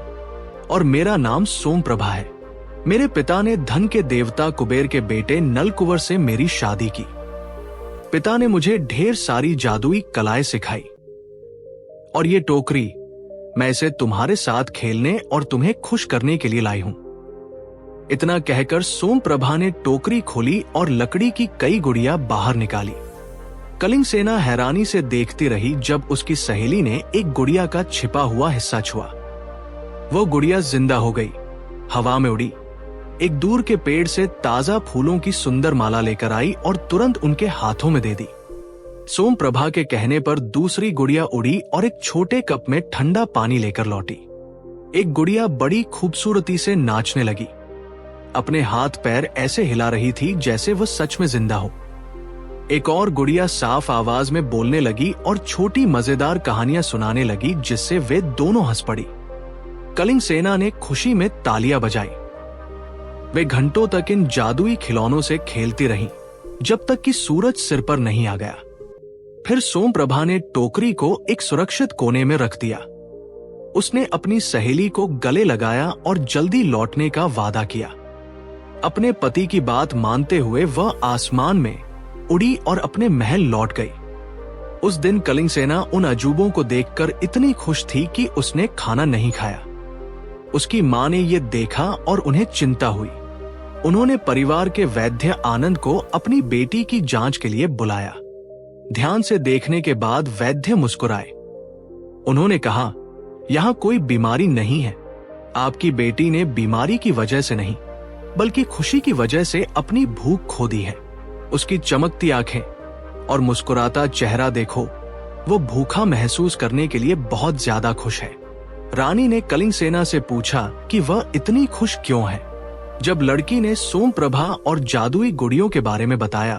और मेरा नाम सोम प्रभा है। मेरे पिता ने धन के देवता कुबेर के बेटे नलकुवर से मेरी शादी की। पिता ने मुझे ढेर सारी जादुई कलाएं सिखाई। और ये टोकरी मैं इसे तुम्हारे साथ खेलने और तुम्हें खुश करने के लिए लाई हूं। इतना कहकर सोम प्रभा ने टोकरी खोली और लकड़ी की कई गुड़िया बाहर निकाली। कलिंग सेना हैरानी से देखती रही जब उसकी सहेली ने एक गुड़िया का छिपा हुआ हिस्सा छुआ। वो गुड़िया जिंदा हो गई, हवा में उड़ी, एक दूर के पेड़ से ताजा फूलों की सुंदर माला लेकर आई और तुरंत उनके हाथों में दे दी। सोम प्रभा के कहने पर दूसरी गुड़िया उड़ी और एक छोटे कप में ठंडा पानी लेकर लौटी। एक गुड़िया बड़ी खूबसूरती से नाचने लगी। अपने हाथ पैर ऐसे हिला रही थी जैसे वह सच में जिंदा हो। एक और गुड़िया साफ आवाज में बोलने लगी और छोटी मजेदार कहानियां सुनाने लगी जिससे वे दोनों हंस पड़ी। कलिंग सेना ने खुशी में तालियां बजाई। वे घंटों तक इन जादुई खिलौनों से खेलती रहीं, जब तक कि सूरज सिर पर नहीं आ गया। फिर सोम प्रभा ने टोकरी को एक सुरक्षित कोने में रख दिया। उसने अपनी सहेली को गले लगाया और जल्दी लौटने का वादा किया। अपने पति की बात मानते हुए वह आसमान में उड़ी और अपने महल लौट गई। उस दिन कलिंग सेना उन अजूबों को देखकर इतनी खुश थी कि उसने खाना नहीं खाया। उसकी मां ने यह देखा और उन्हें चिंता हुई। उन्होंने परिवार के वैद्य आनंद को अपनी बेटी की जांच के लिए बुलाया। ध्यान से देखने के बाद वैद्य मुस्कुराए। उन्होंने कहा, यहां कोई बीमारी नहीं है। आपकी बेटी ने बीमारी की वजह से नहीं, बल्कि खुशी की वजह से अपनी भूख खो दी है। उसकी चमकती आंखें और मुस्कुराता चेहरा देखो, वो भूखा महसूस करने के लिए बहुत ज्यादा खुश है। रानी ने कलिंग सेना से पूछा कि वह इतनी खुश क्यों है। जब लड़की ने सोम प्रभा और जादुई गुड़ियों के बारे में बताया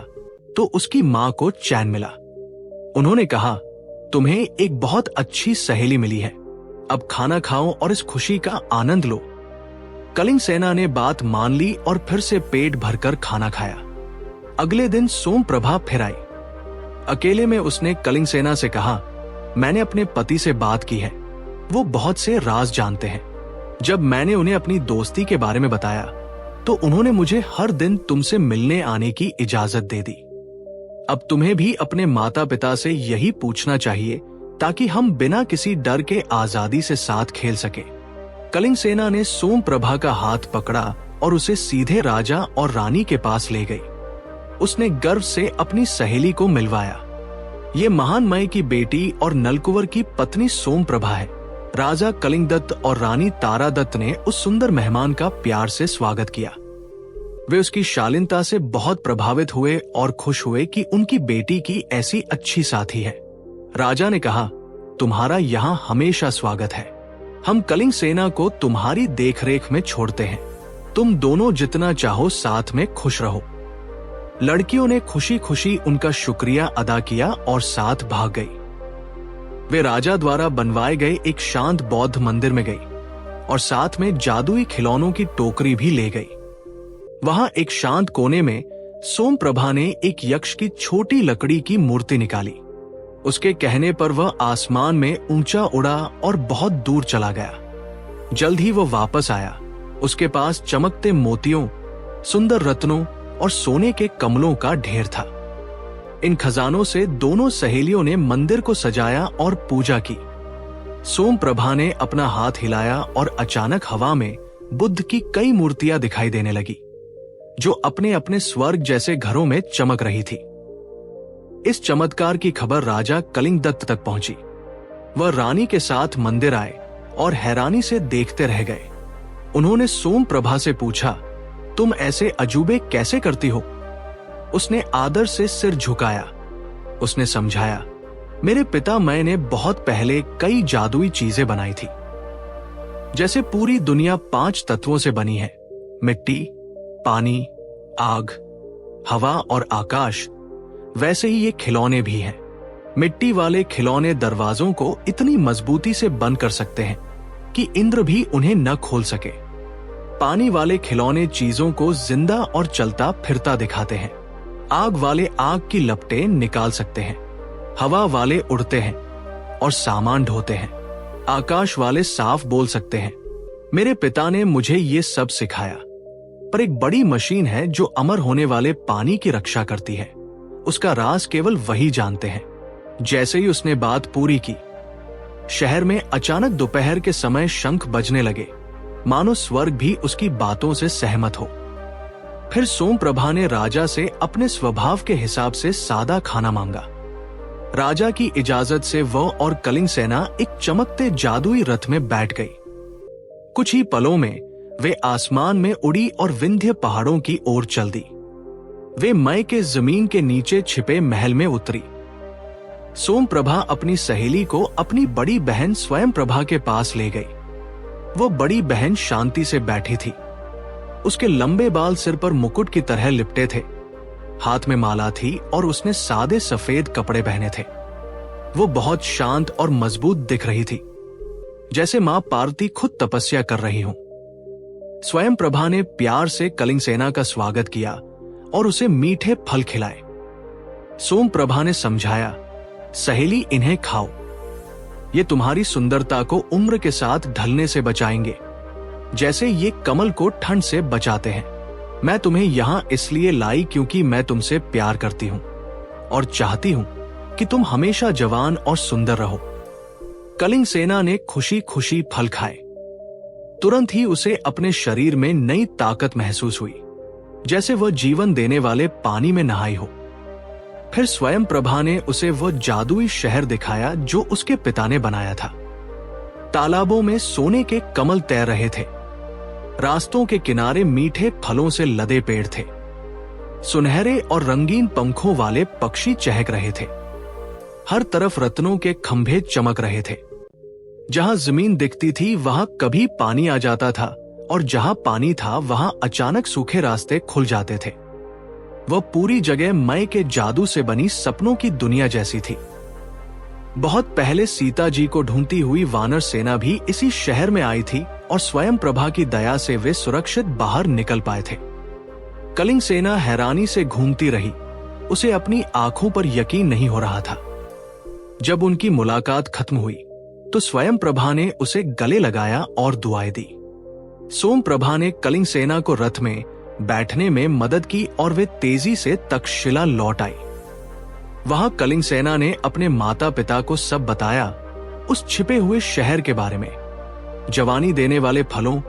तो उसकी मां को चैन मिला। उन्होंने कहा, तुम्हें एक बहुत अच्छी सहेली मिली है। अब खाना खाओ और इस खुशी का आनंद लो। कलिंग सेना ने बात मान ली और फिर से पेट भरकर खाना खाया। अगले दिन सोम प्रभा फिर आई। अकेले में उसने कलिंग सेना से कहा, मैंने अपने पति से बात की है। वो बहुत से राज जानते हैं। जब मैंने उन्हें अपनी दोस्ती के बारे में बताया तो उन्होंने मुझे हर दिन तुमसे मिलने आने की इजाजत दे दी। अब तुम्हें भी अपने माता पिता से यही पूछना चाहिए ताकि हम बिना किसी डर के आजादी से साथ खेल सके। कलिंग सेना ने सोम प्रभा का हाथ पकड़ा और उसे सीधे राजा और रानी के पास ले गई। उसने गर्व से अपनी सहेली को मिलवाया। ये महान मय की बेटी और नलकुवर की पत्नी सोम प्रभा है। राजा कलिंग दत्त और रानी तारा दत्त ने उस सुंदर मेहमान का प्यार से स्वागत किया। वे उसकी शालीनता से बहुत प्रभावित हुए और खुश हुए कि उनकी बेटी की ऐसी अच्छी साथी है। राजा ने कहा, तुम्हारा यहाँ हमेशा स्वागत है। हम कलिंग सेना को तुम्हारी देखरेख में छोड़ते हैं। तुम दोनों जितना चाहो साथ में खुश रहो। लड़कियों ने खुशी खुशी उनका शुक्रिया अदा किया और साथ भाग गई। वे राजा द्वारा बनवाए गए एक शांत बौद्ध मंदिर में गई और साथ में जादुई खिलौनों की टोकरी भी ले गई। वहां एक शांत कोने में सोम प्रभा ने एक यक्ष की छोटी लकड़ी की मूर्ति निकाली। उसके कहने पर वह आसमान में ऊंचा उड़ा और बहुत दूर चला गया। जल्द ही वह वापस आया। उसके पास चमकते मोतियों, सुंदर रत्नों और सोने के कमलों का ढेर था। इन खजानों से दोनों सहेलियों ने मंदिर को सजाया और पूजा की। सोम प्रभा ने अपना हाथ हिलाया और अचानक हवा में बुद्ध की कई मूर्तियां दिखाई देने लगी, जो अपने अपने स्वर्ग जैसे घरों में चमक रही थी। इस चमत्कार की खबर राजा कलिंग दत्त तक पहुंची। वह रानी के साथ मंदिर आए और हैरानी से देखते रह गए। उन्होंने सोम प्रभा से पूछा, तुम ऐसे अजूबे कैसे करती हो? उसने आदर से सिर झुकाया। उसने समझाया, मेरे पिता मैंने बहुत पहले कई जादुई चीजें बनाई थी। जैसे पूरी दुनिया 5 तत्वों से बनी है, मिट्टी, पानी, आग, हवा और आकाश, वैसे ही ये खिलौने भी हैं। मिट्टी वाले खिलौने दरवाजों को इतनी मजबूती से बंद कर सकते हैं कि इंद्र भी उन्हें न खोल सके। पानी वाले खिलौने चीजों को जिंदा और चलता फिरता दिखाते हैं। आग वाले आग की लपटें निकाल सकते हैं। हवा वाले उड़ते हैं और सामान ढोते हैं। आकाश वाले साफ बोल सकते हैं। मेरे पिता ने मुझे ये सब सिखाया। पर एक बड़ी मशीन है जो अमर होने वाले पानी की रक्षा करती है। उसका राज केवल वही जानते हैं। जैसे ही उसने बात पूरी की, शहर में अचानक दोपहर के समय शंख बजने लगे, मानो स्वर्ग भी उसकी बातों से सहमत हो। फिर सोमप्रभा ने राजा से अपने स्वभाव के हिसाब से सादा खाना मांगा। राजा की इजाजत से वह और कलिंग सेना एक चमकते जादुई रथ में बैठ गई। कुछ ही पलों में वे आसमान में उड़ी और विंध्य पहाड़ों की ओर चल दी। वे मय के जमीन के नीचे छिपे महल में उतरी। सोमप्रभा अपनी सहेली को अपनी बड़ी बहन स्वयंप्रभा के पास ले गई। वो बड़ी बहन शांति से बैठी थी। उसके लंबे बाल सिर पर मुकुट की तरह लिपटे थे। हाथ में माला थी और उसने सादे सफेद कपड़े पहने थे। वो बहुत शांत और मजबूत दिख रही थी, जैसे मां पार्वती खुद तपस्या कर रही हो। स्वयंप्रभा ने प्यार से कलिंग सेना का स्वागत किया और उसे मीठे फल खिलाए। सोमप्रभा ने समझाया, सहेली, इन्हें खाओ। ये तुम्हारी सुंदरता को उम्र के साथ ढलने से बचाएंगे, जैसे ये कमल को ठंड से बचाते हैं। मैं तुम्हें यहां इसलिए लाई क्योंकि मैं तुमसे प्यार करती हूं और चाहती हूं कि तुम हमेशा जवान और सुंदर रहो। कलिंग सेना ने खुशी खुशी फल खाए। तुरंत ही उसे अपने शरीर में नई ताकत महसूस हुई, जैसे वह जीवन देने वाले पानी में नहाई हो। फिर स्वयंप्रभा ने उसे वह जादुई शहर दिखाया जो उसके पिता ने बनाया था। तालाबों में सोने के कमल तैर रहे थे। रास्तों के किनारे मीठे फलों से लदे पेड़ थे। सुनहरे और रंगीन पंखों वाले पक्षी चहक रहे थे। हर तरफ रत्नों के खंभे चमक रहे थे। जहां जमीन दिखती थी वहां कभी पानी आ जाता था और जहां पानी था वहां अचानक सूखे रास्ते खुल जाते थे। वह पूरी जगह मय के जादू से बनी सपनों की दुनिया जैसी थी। बहुत पहले सीता जी को ढूंढती हुई वानर सेना भी इसी शहर में आई थी और स्वयंप्रभा की दया से वे सुरक्षित बाहर निकल पाए थे। कलिंग सेना हैरानी से घूमती रही। उसे अपनी आंखों पर यकीन नहीं हो रहा था। जब उनकी मुलाकात खत्म हुई तो स्वयंप्रभा ने उसे गले लगाया और दुआएं दी। सोमप्रभा ने कलिंग सेना को रथ में बैठने में मदद की और वे तेजी से तक्षशिला लौट आई। वहां कलिंग सेना ने अपने माता पिता को सब बताया, उस छिपे हुए शहर के बारे में, जवानी देने वाले फलों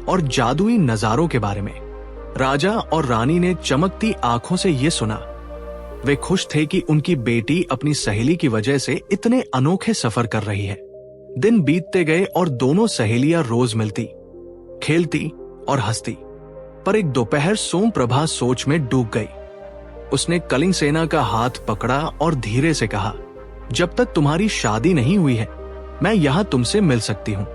और जादुई नजारों के बारे में। राजा और रानी ने चमकती आंखों से ये सुना। वे खुश थे कि उनकी बेटी अपनी सहेली की वजह से इतने अनोखे सफर कर रही है। दिन बीतते गए और दोनों सहेलियां रोज मिलती, खेलती और हंसती। पर एक दोपहर सोमप्रभा सोच में डूब गई। उसने कलिंग सेना का हाथ पकड़ा और धीरे से कहा, जब तक तुम्हारी शादी नहीं हुई है मैं यहां तुमसे मिल सकती हूं,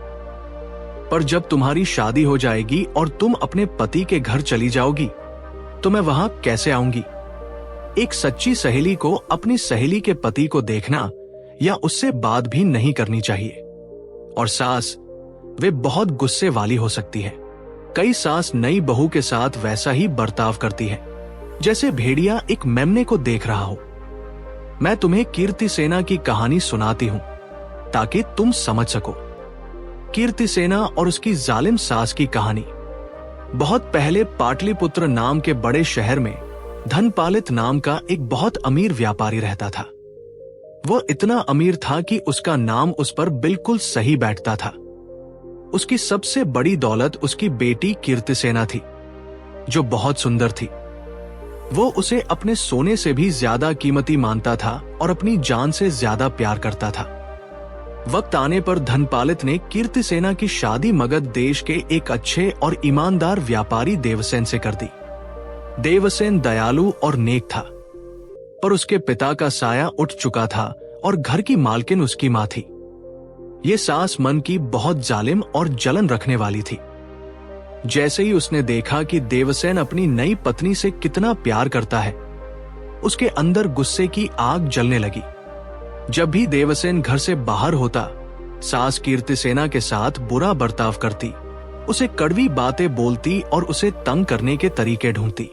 पर जब तुम्हारी शादी हो जाएगी और तुम अपने पति के घर चली जाओगी तो मैं वहां कैसे आऊंगी। एक सच्ची सहेली को अपनी सहेली के पति को देखना या उससे बात भी नहीं करनी चाहिए। और सास, वे बहुत गुस्से वाली हो सकती है। कई सास नई बहू के साथ वैसा ही बर्ताव करती है जैसे भेड़िया एक मेमने को देख रहा हो। मैं तुम्हें कीर्ति सेना की कहानी सुनाती हूं ताकि तुम समझ सको। कीर्ति सेना और उसकी जालिम सास की कहानी। बहुत पहले पाटलिपुत्र नाम के बड़े शहर में धनपालित नाम का एक बहुत अमीर व्यापारी रहता था। वह इतना अमीर था कि उसका नाम उस पर बिल्कुल सही बैठता था। उसकी सबसे बड़ी दौलत उसकी बेटी कीर्ति सेना थी, जो बहुत सुंदर थी। वो उसे अपने सोने से भी ज्यादा कीमती मानता था और अपनी जान से ज्यादा प्यार करता था। वक्त आने पर धनपालित ने कीर्ति सेना की शादी मगध देश के एक अच्छे और ईमानदार व्यापारी देवसेन से कर दी। देवसेन दयालु और नेक था, पर उसके पिता का साया उठ चुका था और घर की मालकिन उसकी मां थी। ये सास मन की बहुत जालिम और जलन रखने वाली थी। जैसे ही उसने देखा कि देवसेन अपनी नई पत्नी से कितना प्यार करता है, उसके अंदर गुस्से की आग जलने लगी। जब भी देवसेन घर से बाहर होता, सास कीर्तिसेना के साथ बुरा बर्ताव करती, उसे कड़वी बातें बोलती और उसे तंग करने के तरीके ढूंढती।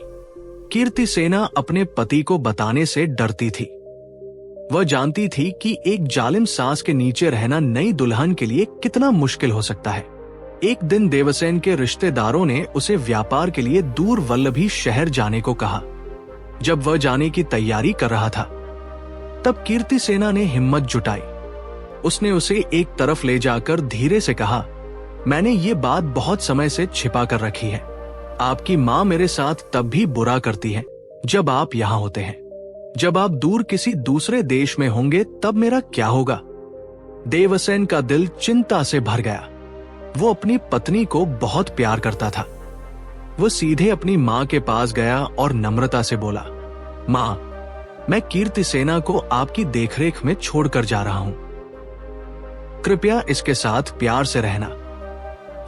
कीर्तिसेना अपने पति को बताने से डरती थी। वह जानती थी कि एक जालिम सास के नीचे रहना नई दुल्हन के लिए कितना मुश्किल हो सकता है। एक दिन देवसेन के रिश्तेदारों ने उसे व्यापार के लिए दूर वल्लभी शहर जाने को कहा। जब वह जाने की तैयारी कर रहा था, तब कीर्तिसेना ने हिम्मत जुटाई। उसने उसे एक तरफ ले जाकर धीरे से कहा, मैंने ये बात बहुत समय से छिपा कर रखी है। आपकी माँ मेरे साथ तब भी बुरा करती है जब आप यहाँ होते हैं। जब आप दूर किसी दूसरे देश में होंगे तब मेरा क्या होगा? देवसेन का दिल चिंता से भर गया। वो अपनी पत्नी को बहुत प्यार करता था। वो सीधे अपनी माँ के पास गया और नम्रता से बोला, माँ, मैं कीर्तिसेना को आपकी देखरेख में छोड़कर जा रहा हूं। कृपया इसके साथ प्यार से रहना।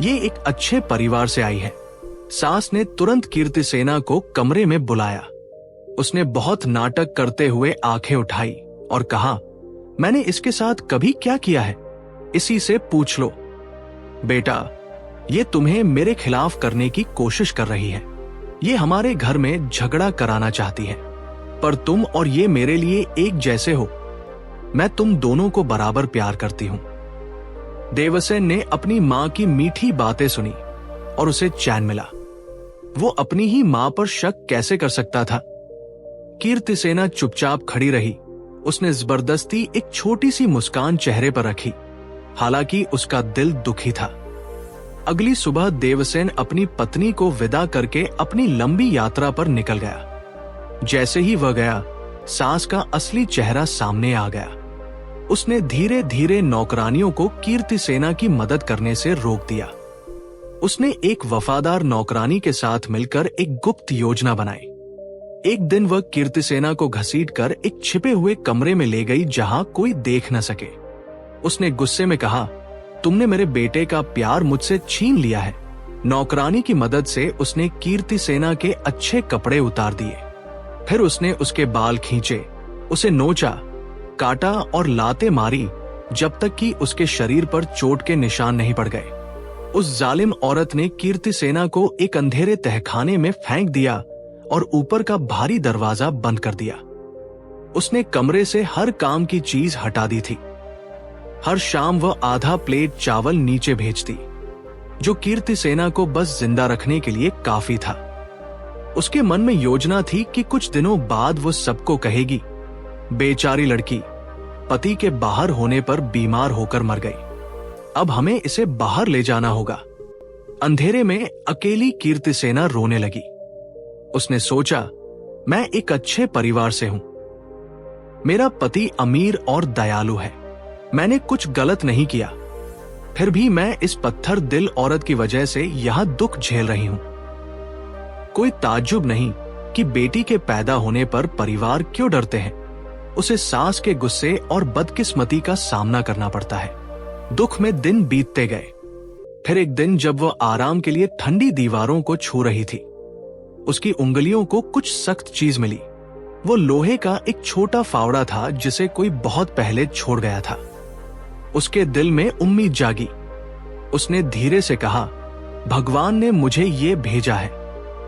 ये एक अच्छे परिवार से आई है। सास ने तुरंत कीर्तिसेना को कमरे में बुलाया। उसने बहुत नाटक करते हुए आंखें उठाई और कहा, मैंने इसके साथ कभी क्या किया है? इसी से पूछ लो। बेटा, ये तुम्हें मेरे खिलाफ करने की कोशिश कर रही है। ये हमारे घर में झगड़ा कराना चाहती है, पर तुम और ये मेरे लिए एक जैसे हो। मैं तुम दोनों को बराबर प्यार करती हूं। देवसेन ने अपनी मां की मीठी बातें सुनी और उसे चैन मिला। वो अपनी ही मां पर शक कैसे कर सकता था? कीर्तिसेना चुपचाप खड़ी रही। उसने जबरदस्ती एक छोटी सी मुस्कान चेहरे पर रखी, हालांकि उसका दिल दुखी था। अगली सुबह देवसेन अपनी पत्नी को विदा करके अपनी लंबी यात्रा पर निकल गया। जैसे ही वह गया, सास का असली चेहरा सामने आ गया। उसने धीरे धीरे नौकरानियों को कीर्तिसेना की मदद करने से रोक दिया। उसने एक वफादार नौकरानी के साथ मिलकर एक गुप्त योजना बनाई। एक दिन वह कीर्तिसेना को घसीटकर एक छिपे हुए कमरे में ले गई जहां कोई देख न सके। उसने गुस्से में कहा, तुमने मेरे बेटे का प्यार मुझसे छीन लिया है। नौकरानी की मदद से उसने कीर्तिसेना के अच्छे कपड़े उतार दिए। फिर उसने उसके बाल खींचे, उसे नोचा, काटा और लाते मारी जब तक कि उसके शरीर पर चोट के निशान नहीं पड़ गए। उस जालिम औरत ने कीर्तिसेना को एक अंधेरे तहखाने में फेंक दिया और ऊपर का भारी दरवाजा बंद कर दिया। उसने कमरे से हर काम की चीज हटा दी थी। हर शाम वह आधा प्लेट चावल नीचे भेजती, जो कीर्तिसेना को बस जिंदा रखने के लिए काफी था। उसके मन में योजना थी कि कुछ दिनों बाद वो सबको कहेगी, बेचारी लड़की पति के बाहर होने पर बीमार होकर मर गई। अब हमें इसे बाहर ले जाना होगा। अंधेरे में अकेली कीर्तिसेना रोने लगी। उसने सोचा, मैं एक अच्छे परिवार से हूं। मेरा पति अमीर और दयालु है। मैंने कुछ गलत नहीं किया। फिर भी मैं इस पत्थर दिल औरत की वजह से यहां दुख झेल रही हूं। कोई ताज्जुब नहीं कि बेटी के पैदा होने पर परिवार क्यों डरते हैं। उसे सास के गुस्से और बदकिस्मती का सामना करना पड़ता है। दुख में दिन बीतते गए। फिर एक दिन जब वह आराम के लिए ठंडी दीवारों को छू रही थी, उसकी उंगलियों को कुछ सख्त चीज मिली। वो लोहे का एक छोटा फावड़ा था जिसे कोई बहुत पहले छोड़ गया था। उसके दिल में उम्मीद जागी। उसने धीरे से कहा, भगवान ने मुझे ये भेजा है।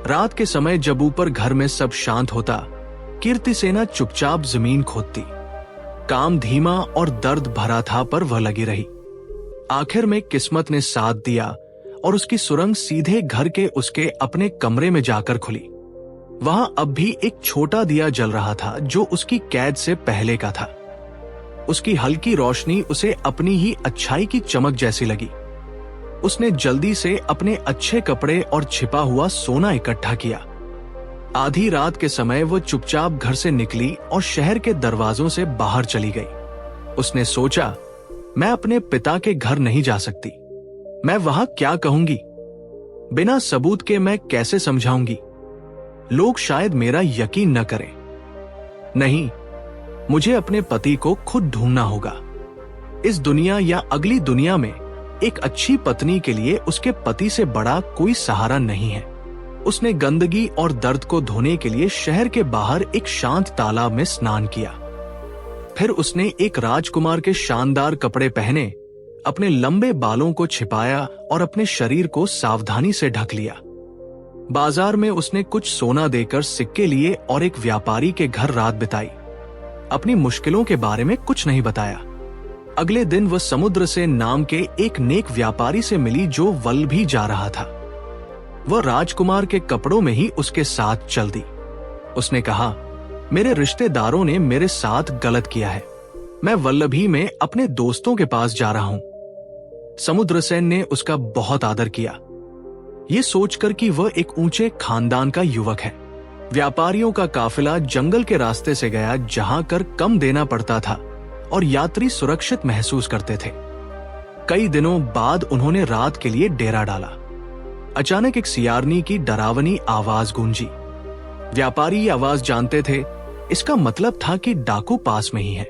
रात के समय जब ऊपर घर में सब शांत होता, कीर्तिसेना चुपचाप जमीन खोदती। काम धीमा और दर्द भरा था, पर वह लगी रही। आखिर में किस्मत ने साथ दिया और उसकी सुरंग सीधे घर के उसके अपने कमरे में जाकर खुली। वहां अब भी एक छोटा दिया जल रहा था जो उसकी कैद से पहले का था। उसकी हल्की रोशनी उसे अपनी ही अच्छाई की चमक जैसी लगी। उसने जल्दी से अपने अच्छे कपड़े और छिपा हुआ सोना इकट्ठा किया। आधी रात के समय वो चुपचाप घर से निकली और शहर के दरवाजों से बाहर चली गई। उसने सोचा, मैं अपने पिता के घर नहीं जा सकती। मैं वहां क्या कहूंगी? बिना सबूत के मैं कैसे समझाऊंगी? लोग शायद मेरा यकीन न करें। नहीं, मुझे अपने पति को खुद ढूंढना होगा। इस दुनिया या अगली दुनिया में एक अच्छी पत्नी के लिए उसके पति से बड़ा कोई सहारा नहीं है। उसने गंदगी और दर्द को धोने के लिए शहर के बाहर एक शांत तालाब में स्नान किया। फिर उसने एक राजकुमार के शानदार कपड़े पहने, अपने लंबे बालों को छिपाया और अपने शरीर को सावधानी से ढक लिया। बाजार में उसने कुछ सोना देकर सिक्के लिए और एक व्यापारी के घर रात बिताई। अपनी मुश्किलों के बारे में कुछ नहीं बताया। अगले दिन वह समुद्रसेन नाम के एक नेक व्यापारी से मिली जो वल्लभी जा रहा था। वह राजकुमार के कपड़ों में ही उसके साथ चल दी। उसने कहा, मेरे रिश्तेदारों ने मेरे साथ गलत किया है। मैं वल्लभी में अपने दोस्तों के पास जा रहा हूं। समुद्रसेन ने उसका बहुत आदर किया, ये सोचकर कि वह एक ऊंचे खानदान का युवक है। व्यापारियों का काफिला जंगल के रास्ते से गया जहां कर कम देना पड़ता था और यात्री सुरक्षित महसूस करते थे। कई दिनों बाद उन्होंने रात के लिए डेरा डाला। अचानक एक सियारनी की डरावनी आवाज गूंजी। व्यापारी आवाज जानते थे, इसका मतलब था कि डाकू पास में ही है।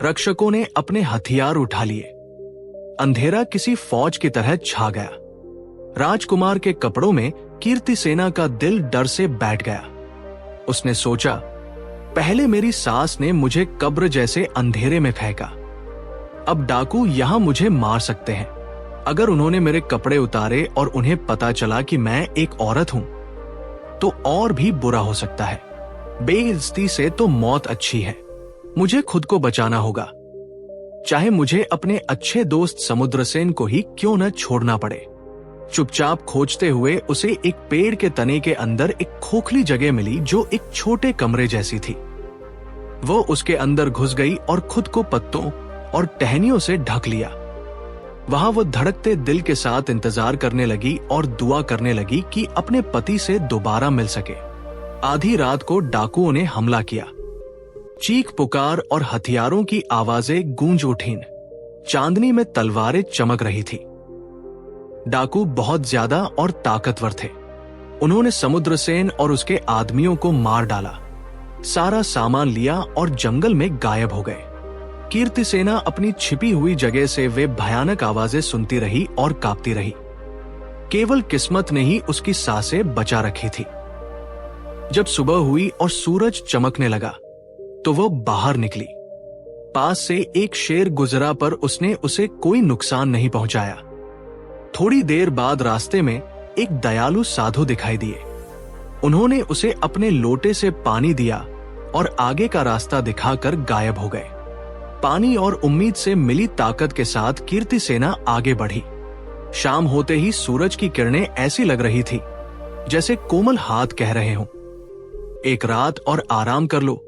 रक्षकों ने अपने हथियार उठा लिए। अंधेरा किसी फौज की तरह छा गया। राजकुमार के कपड़ों में कीर्तिसेना का दिल डर से बैठ गया। उसने सोचा, पहले मेरी सास ने मुझे कब्र जैसे अंधेरे में फेंका, अब डाकू यहां मुझे मार सकते हैं। अगर उन्होंने मेरे कपड़े उतारे और उन्हें पता चला कि मैं एक औरत हूं तो और भी बुरा हो सकता है। बेइज्जती से तो मौत अच्छी है। मुझे खुद को बचाना होगा, चाहे मुझे अपने अच्छे दोस्त समुद्रसेन को ही क्यों न छोड़ना पड़े। चुपचाप खोजते हुए उसे एक पेड़ के तने के अंदर एक खोखली जगह मिली जो एक छोटे कमरे जैसी थी। वो उसके अंदर घुस गई और खुद को पत्तों और टहनियों से ढक लिया। वहां वो धड़कते दिल के साथ इंतजार करने लगी और दुआ करने लगी कि अपने पति से दोबारा मिल सके। आधी रात को डाकुओं ने हमला किया। चीख पुकार और हथियारों की आवाजें गूंज उठीं। चांदनी में तलवारें चमक रही थी। डाकू बहुत ज्यादा और ताकतवर थे। उन्होंने समुद्रसेन और उसके आदमियों को मार डाला, सारा सामान लिया और जंगल में गायब हो गए। कीर्तिसेना अपनी छिपी हुई जगह से वे भयानक आवाजें सुनती रही और कांपती रही। केवल किस्मत ने ही उसकी सांसें बचा रखी थी। जब सुबह हुई और सूरज चमकने लगा तो वो बाहर निकली। पास से एक शेर गुजरा पर उसने उसे कोई नुकसान नहीं पहुंचाया। थोड़ी देर बाद रास्ते में एक दयालु साधु दिखाई दिए। उन्होंने उसे अपने लोटे से पानी दिया और आगे का रास्ता दिखाकर गायब हो गए। पानी और उम्मीद से मिली ताकत के साथ कीर्तिसेना आगे बढ़ी। शाम होते ही सूरज की किरणें ऐसी लग रही थी जैसे कोमल हाथ कह रहे हों, एक रात और आराम कर लो।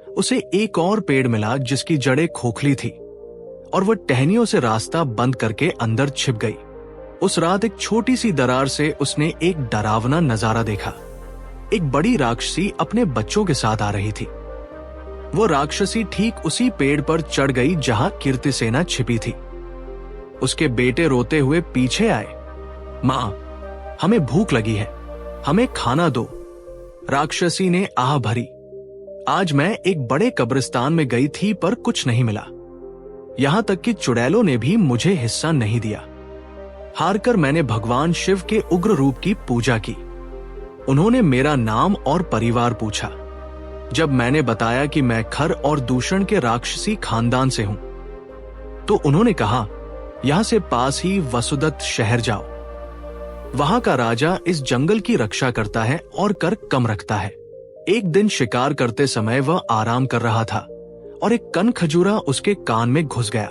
उसे एक और पेड़ मिला जिसकी जड़ें खोखली थी और वह टहनियों से रास्ता बंद करके अंदर छिप गई। उस रात एक छोटी सी दरार से उसने एक डरावना नजारा देखा। एक बड़ी राक्षसी अपने बच्चों के साथ आ रही थी। वो राक्षसी ठीक उसी पेड़ पर चढ़ गई जहां कीर्तिसेना छिपी थी। उसके बेटे रोते हुए पीछे आए। मां, हमें भूख लगी है, हमें खाना दो। राक्षसी ने आह भरी। आज मैं एक बड़े कब्रिस्तान में गई थी पर कुछ नहीं मिला। यहां तक कि चुड़ैलों ने भी मुझे हिस्सा नहीं दिया। हारकर मैंने भगवान शिव के उग्र रूप की पूजा की। उन्होंने मेरा नाम और परिवार पूछा। जब मैंने बताया कि मैं खर और दूषण के राक्षसी खानदान से हूं तो उन्होंने कहा, यहां से पास ही वसुदत्त शहर जाओ। वहां का राजा इस जंगल की रक्षा करता है और कर कम रखता है। एक दिन शिकार करते समय वह आराम कर रहा था और एक कन खजूरा उसके कान में घुस गया।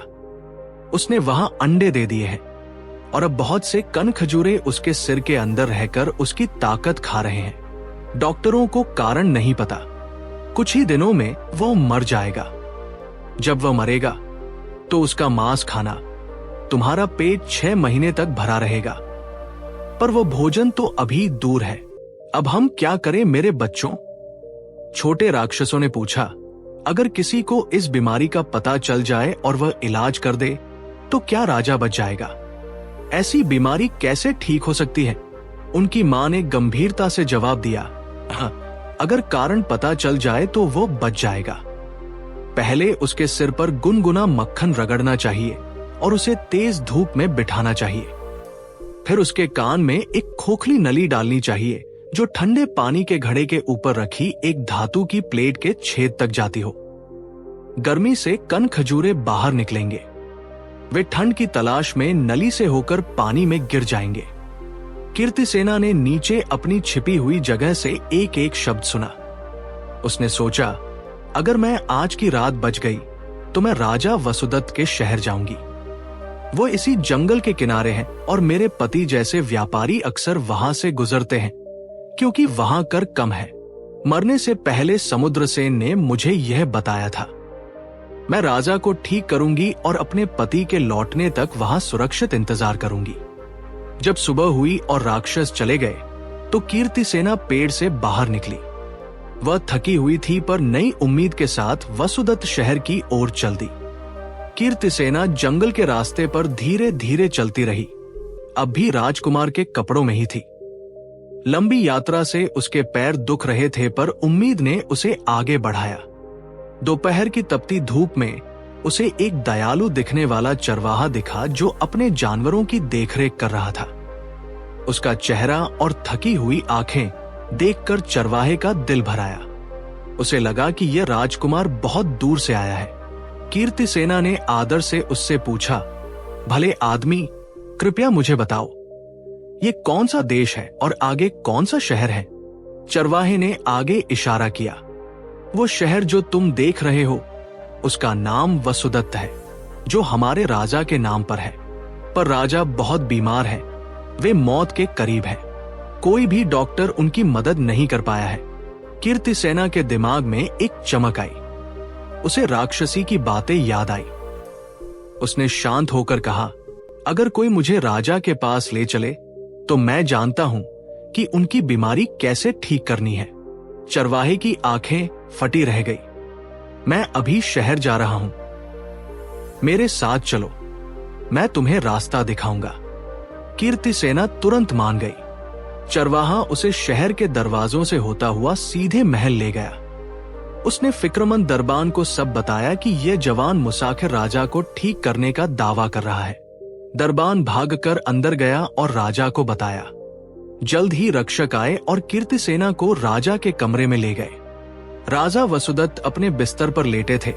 उसने वहां अंडे दे दिए हैं और अब बहुत से कन खजूरे उसके सिर के अंदर रहकर उसकी ताकत खा रहे हैं। डॉक्टरों को कारण नहीं पता। कुछ ही दिनों में वो मर जाएगा। जब वह मरेगा तो उसका मांस खाना, तुम्हारा पेट 6 महीने तक भरा रहेगा। पर वो भोजन तो अभी दूर है। अब हम क्या करें मेरे बच्चों? छोटे राक्षसों ने पूछा। अगर किसी को इस बीमारी का पता चल जाए और वह इलाज कर दे तो क्या राजा बच जाएगा? ऐसी बीमारी कैसे ठीक हो सकती है? उनकी मां ने गंभीरता से जवाब दिया, अगर कारण पता चल जाए तो वो बच जाएगा। पहले उसके सिर पर गुनगुना मक्खन रगड़ना चाहिए और उसे तेज धूप में बिठाना चाहिए। फिर उसके कान में एक खोखली नली डालनी चाहिए जो ठंडे पानी के घड़े के ऊपर रखी एक धातु की प्लेट के छेद तक जाती हो। गर्मी से कन खजूरे बाहर निकलेंगे। वे ठंड की तलाश में नली से होकर पानी में गिर जाएंगे। कीर्तिसेना ने नीचे अपनी छिपी हुई जगह से एक एक शब्द सुना। उसने सोचा, अगर मैं आज की रात बच गई तो मैं राजा वसुदत्त के शहर जाऊंगी। वो इसी जंगल के किनारे हैं और मेरे पति जैसे व्यापारी अक्सर वहां से गुजरते हैं क्योंकि वहां कर कम है। मरने से पहले समुद्रसेन ने मुझे यह बताया था। मैं राजा को ठीक करूंगी और अपने पति के लौटने तक वहां सुरक्षित इंतजार करूंगी। जब सुबह हुई और राक्षस चले गए तो कीर्तिसेना पेड़ से बाहर निकली। वह थकी हुई थी पर नई उम्मीद के साथ वसुदत्त शहर की ओर चल दी। कीर्तिसेना जंगल के रास्ते पर धीरे धीरे चलती रही। अब भी राजकुमार के कपड़ों में ही थी। लंबी यात्रा से उसके पैर दुख रहे थे पर उम्मीद ने उसे आगे बढ़ाया। दोपहर की तपती धूप में उसे एक दयालु दिखने वाला चरवाहा दिखा जो अपने जानवरों की देखरेख कर रहा था। उसका चेहरा और थकी हुई आंखें देखकर चरवाहे का दिल भर आया। उसे लगा कि यह राजकुमार बहुत दूर से आया है। कीर्तिसेना ने आदर से उससे पूछा, भले आदमी, कृपया मुझे बताओ, ये कौन सा देश है और आगे कौन सा शहर है? चरवाहे ने आगे इशारा किया। वो शहर जो तुम देख रहे हो उसका नाम वसुदत्त है, जो हमारे राजा के नाम पर है। पर राजा बहुत बीमार है, वे मौत के करीब हैं। कोई भी डॉक्टर उनकी मदद नहीं कर पाया है। कीर्तिसेना के दिमाग में एक चमक आई। उसे राक्षसी की बातें याद आई। उसने शांत होकर कहा, अगर कोई मुझे राजा के पास ले चले तो मैं जानता हूं कि उनकी बीमारी कैसे ठीक करनी है। चरवाहे की आंखें फटी रह गई। मैं अभी शहर जा रहा हूं, मेरे साथ चलो, मैं तुम्हें रास्ता दिखाऊंगा। कीर्तिसेना तुरंत मान गई। चरवाहा उसे शहर के दरवाजों से होता हुआ सीधे महल ले गया। उसने फिक्रमंद दरबान को सब बताया कि यह जवान मुसाफिर राजा को ठीक करने का दावा कर रहा है। दरबान भागकर अंदर गया और राजा को बताया। जल्द ही रक्षक आए और कीर्तिसेना को राजा के कमरे में ले गए। राजा वसुदत्त अपने बिस्तर पर लेटे थे।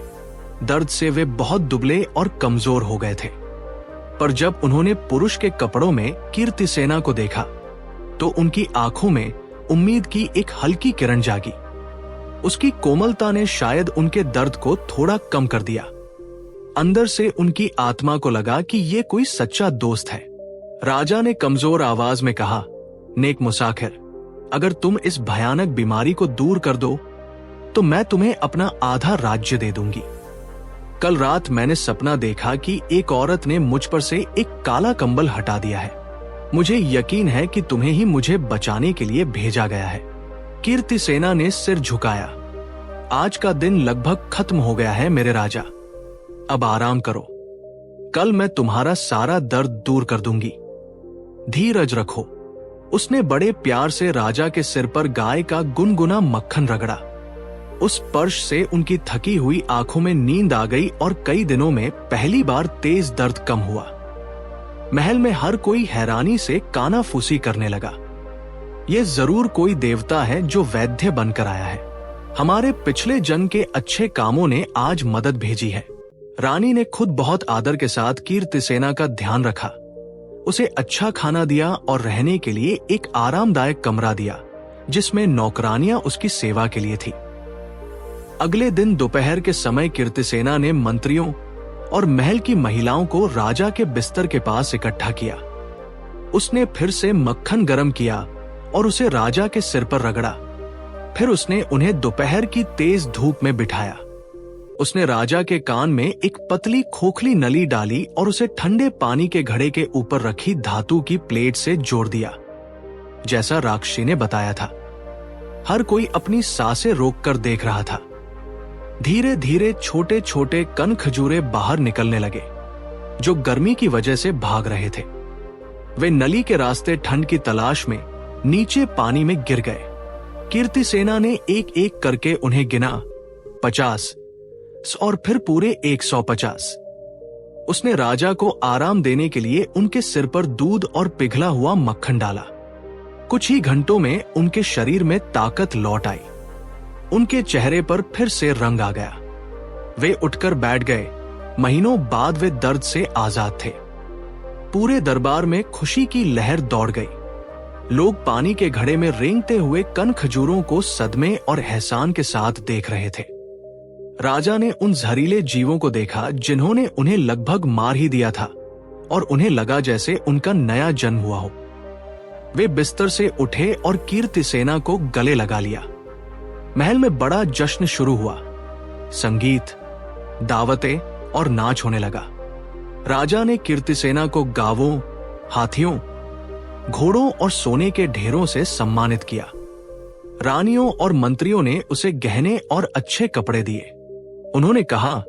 दर्द से वे बहुत दुबले और कमजोर हो गए थे। पर जब उन्होंने पुरुष के कपड़ों में कीर्तिसेना को देखा तो उनकी आंखों में उम्मीद की एक हल्की किरण जागी। उसकी कोमलता ने शायद उनके दर्द को थोड़ा कम कर दिया। अंदर से उनकी आत्मा को लगा कि ये कोई सच्चा दोस्त है। राजा ने कमजोर आवाज में कहा, नेक मुसाफिर, अगर तुम इस भयानक बीमारी को दूर कर दो तो मैं तुम्हें अपना आधा राज्य दे दूंगी। कल रात मैंने सपना देखा कि एक औरत ने मुझ पर से एक काला कंबल हटा दिया है। मुझे यकीन है कि तुम्हें ही मुझे बचाने के लिए भेजा गया है। कीर्तिसेना ने सिर झुकाया। आज का दिन लगभग खत्म हो गया है मेरे राजा, अब आराम करो। कल मैं तुम्हारा सारा दर्द दूर कर दूंगी। धीरज रखो। उसने बड़े प्यार से राजा के सिर पर गाय का गुनगुना मक्खन रगड़ा। उस स्पर्श से उनकी थकी हुई आंखों में नींद आ गई और कई दिनों में पहली बार तेज दर्द कम हुआ। महल में हर कोई हैरानी से कानाफूसी करने लगा। ये जरूर कोई देवता है जो वैद्य बनकर आया है। हमारे पिछले जन्म के अच्छे कामों ने आज मदद भेजी है। रानी ने खुद बहुत आदर के साथ कीर्तिसेना का ध्यान रखा। उसे अच्छा खाना दिया और रहने के लिए एक आरामदायक कमरा दिया जिसमें नौकरानियां उसकी सेवा के लिए थी। अगले दिन दोपहर के समय कीर्तिसेना ने मंत्रियों और महल की महिलाओं को राजा के बिस्तर के पास इकट्ठा किया। उसने फिर से मक्खन गरम किया और उसे राजा के सिर पर रगड़ा। फिर उसने उन्हें दोपहर की तेज धूप में बिठाया। उसने राजा के कान में एक पतली खोखली नली डाली और उसे ठंडे पानी के घड़े के ऊपर रखी धातु की प्लेट से जोड़ दिया, जैसा राक्षसी ने बताया था। हर कोई अपनी सांसें रोककर देख रहा था। धीरे धीरे छोटे छोटे कन खजूरे बाहर निकलने लगे, जो गर्मी की वजह से भाग रहे थे। वे नली के रास्ते ठंड की तलाश में नीचे पानी में गिर गए। कीर्तिसेना ने एक एक करके उन्हें गिना, 50 और फिर पूरे 150। उसने राजा को आराम देने के लिए उनके सिर पर दूध और पिघला हुआ मक्खन डाला। कुछ ही घंटों में उनके शरीर में ताकत लौट आई। उनके चेहरे पर फिर से रंग आ गया। वे उठकर बैठ गए। महीनों बाद वे दर्द से आजाद थे। पूरे दरबार में खुशी की लहर दौड़ गई। लोग पानी के घड़े में रेंगते हुए कन खजूरों को सदमे और एहसान के साथ देख रहे थे। राजा ने उन जहरीले जीवों को देखा जिन्होंने उन्हें लगभग मार ही दिया था, और उन्हें लगा जैसे उनका नया जन्म हुआ हो। वे बिस्तर से उठे और कीर्तिसेना को गले लगा लिया। महल में बड़ा जश्न शुरू हुआ। संगीत, दावतें और नाच होने लगा। राजा ने कीर्तिसेना को गावों, हाथियों, घोड़ों और सोने के ढेरों से सम्मानित किया। रानियों और मंत्रियों ने उसे गहने और अच्छे कपड़े दिए। उन्होंने कहा,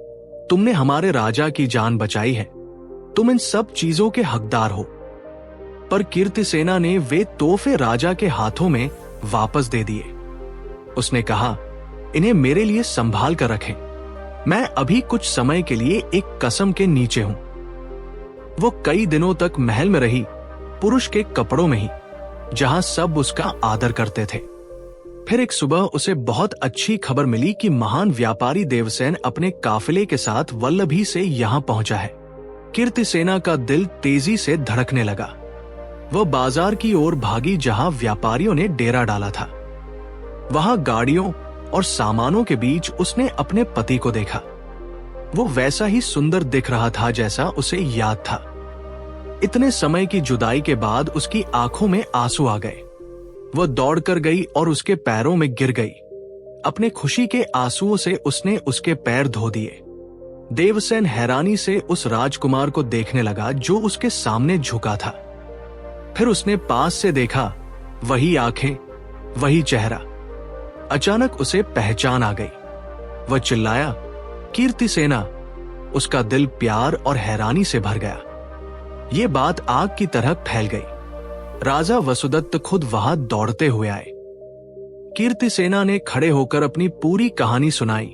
तुमने हमारे राजा की जान बचाई है, तुम इन सब चीजों के हकदार हो। पर कीर्तिसेना ने वे तोहफे राजा के हाथों में वापस दे दिए। उसने कहा, इन्हें मेरे लिए संभाल कर रखें। मैं अभी कुछ समय के लिए एक कसम के नीचे हूं। वो कई दिनों तक महल में रही, पुरुष के कपड़ों में ही, जहां सब उसका आदर करते थे। फिर एक सुबह उसे बहुत अच्छी खबर मिली कि महान व्यापारी देवसेन अपने काफिले के साथ वल्लभी से यहां पहुंचा है। कीर्तिसेना का दिल तेजी से धड़कने लगा। वह बाजार की ओर भागी जहां व्यापारियों ने डेरा डाला था। वहां गाड़ियों और सामानों के बीच उसने अपने पति को देखा। वो वैसा ही सुंदर दिख रहा था जैसा उसे याद था। इतने समय की जुदाई के बाद उसकी आंखों में आंसू आ गए। वह दौड़कर गई और उसके पैरों में गिर गई। अपने खुशी के आंसुओं से उसने उसके पैर धो दिए। देवसेन हैरानी से उस राजकुमार को देखने लगा जो उसके सामने झुका था। फिर उसने पास से देखा, वही आंखें, वही चेहरा। अचानक उसे पहचान आ गई। वह चिल्लाया, कीर्तिसेना। उसका दिल प्यार और हैरानी से भर गया। ये बात आग की तरह फैल गई। राजा वसुदत्त खुद वहां दौड़ते हुए आए। कीर्तिसेना ने खड़े होकर अपनी पूरी कहानी सुनाई।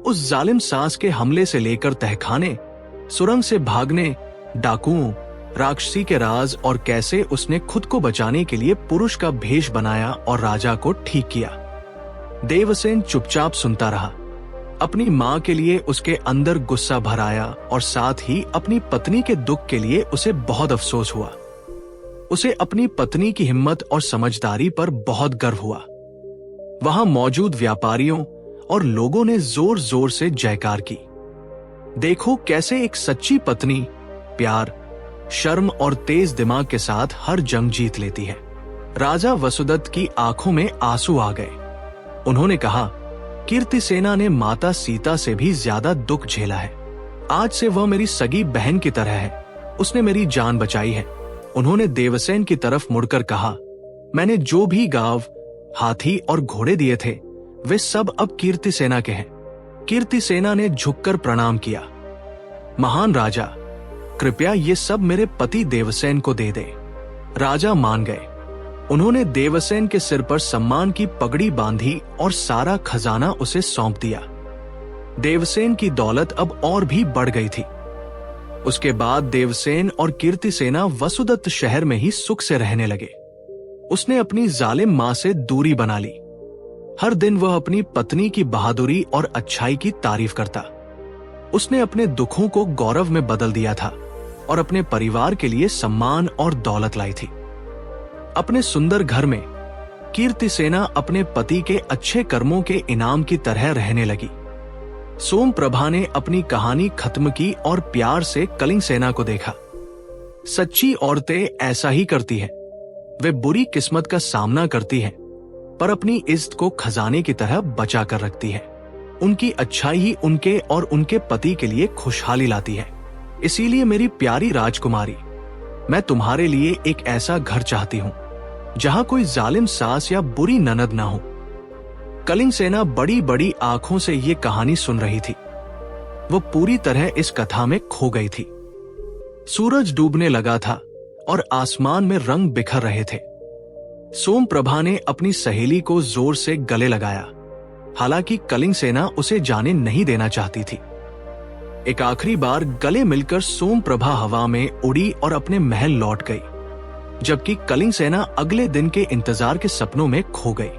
उस जालिम सास के हमले से लेकर तहखाने, सुरंग से भागने, डाकुओं, राक्षसी के राज और कैसे उसने खुद को बचाने के लिए पुरुष का भेष बनाया और राजा को ठीक किया। देवसेन चुपचाप सुनता रहा। अपनी मां के लिए उसके अंदर गुस्सा भर आया और साथ ही अपनी पत्नी के दुख के लिए उसे बहुत अफसोस हुआ। उसे अपनी पत्नी की हिम्मत और समझदारी पर बहुत गर्व हुआ। वहां मौजूद व्यापारियों और लोगों ने जोर जोर से जयकार की। देखो कैसे एक सच्ची पत्नी प्यार, शर्म और तेज दिमाग के साथ हर जंग जीत लेती है। राजा वसुदत्त की आंखों में आंसू आ गए। उन्होंने कहा, कीर्तिसेना ने माता सीता से भी ज्यादा दुख झेला है। आज से वह मेरी सगी बहन की तरह है। उसने मेरी जान बचाई है। उन्होंने देवसेन की तरफ मुड़कर कहा, मैंने जो भी गांव, हाथी और घोड़े दिए थे वे सब अब कीर्तिसेना के हैं। कीर्तिसेना ने झुककर प्रणाम किया। महान राजा, कृपया ये सब मेरे पति देवसेन को दे दे। राजा मान गए। उन्होंने देवसेन के सिर पर सम्मान की पगड़ी बांधी और सारा खजाना उसे सौंप दिया। देवसेन की दौलत अब और भी बढ़ गई थी। उसके बाद देवसेन और कीर्तिसेना वसुदत्त शहर में ही सुख से रहने लगे। उसने अपनी जालिम मां से दूरी बना ली। हर दिन वह अपनी पत्नी की बहादुरी और अच्छाई की तारीफ करता। उसने अपने दुखों को गौरव में बदल दिया था और अपने परिवार के लिए सम्मान और दौलत लाई थी। अपने सुंदर घर में कीर्तिसेना अपने पति के अच्छे कर्मों के इनाम की तरह रहने लगी। सोमप्रभा ने अपनी कहानी खत्म की और प्यार से कलिंग सेना को देखा। सच्ची औरतें ऐसा ही करती हैं। वे बुरी किस्मत का सामना करती हैं, पर अपनी इज्जत को खजाने की तरह बचा कर रखती है। उनकी अच्छाई ही उनके और उनके पति के लिए खुशहाली लाती है। इसीलिए मेरी प्यारी राजकुमारी, मैं तुम्हारे लिए एक ऐसा घर चाहती हूँ जहाँ कोई जालिम सास या बुरी ननद ना हो। कलिंग सेना बड़ी बड़ी आंखों से ये कहानी सुन रही थी। वो पूरी तरह इस कथा में खो गई थी। सूरज डूबने लगा था और आसमान में रंग बिखर रहे थे। सोम प्रभा ने अपनी सहेली को जोर से गले लगाया। हालांकि कलिंग सेना उसे जाने नहीं देना चाहती थी। एक आखिरी बार गले मिलकर सोम प्रभा हवा में उड़ी और अपने महल लौट गई, जबकि कलिंग सेना अगले दिन के इंतजार के सपनों में खो गई।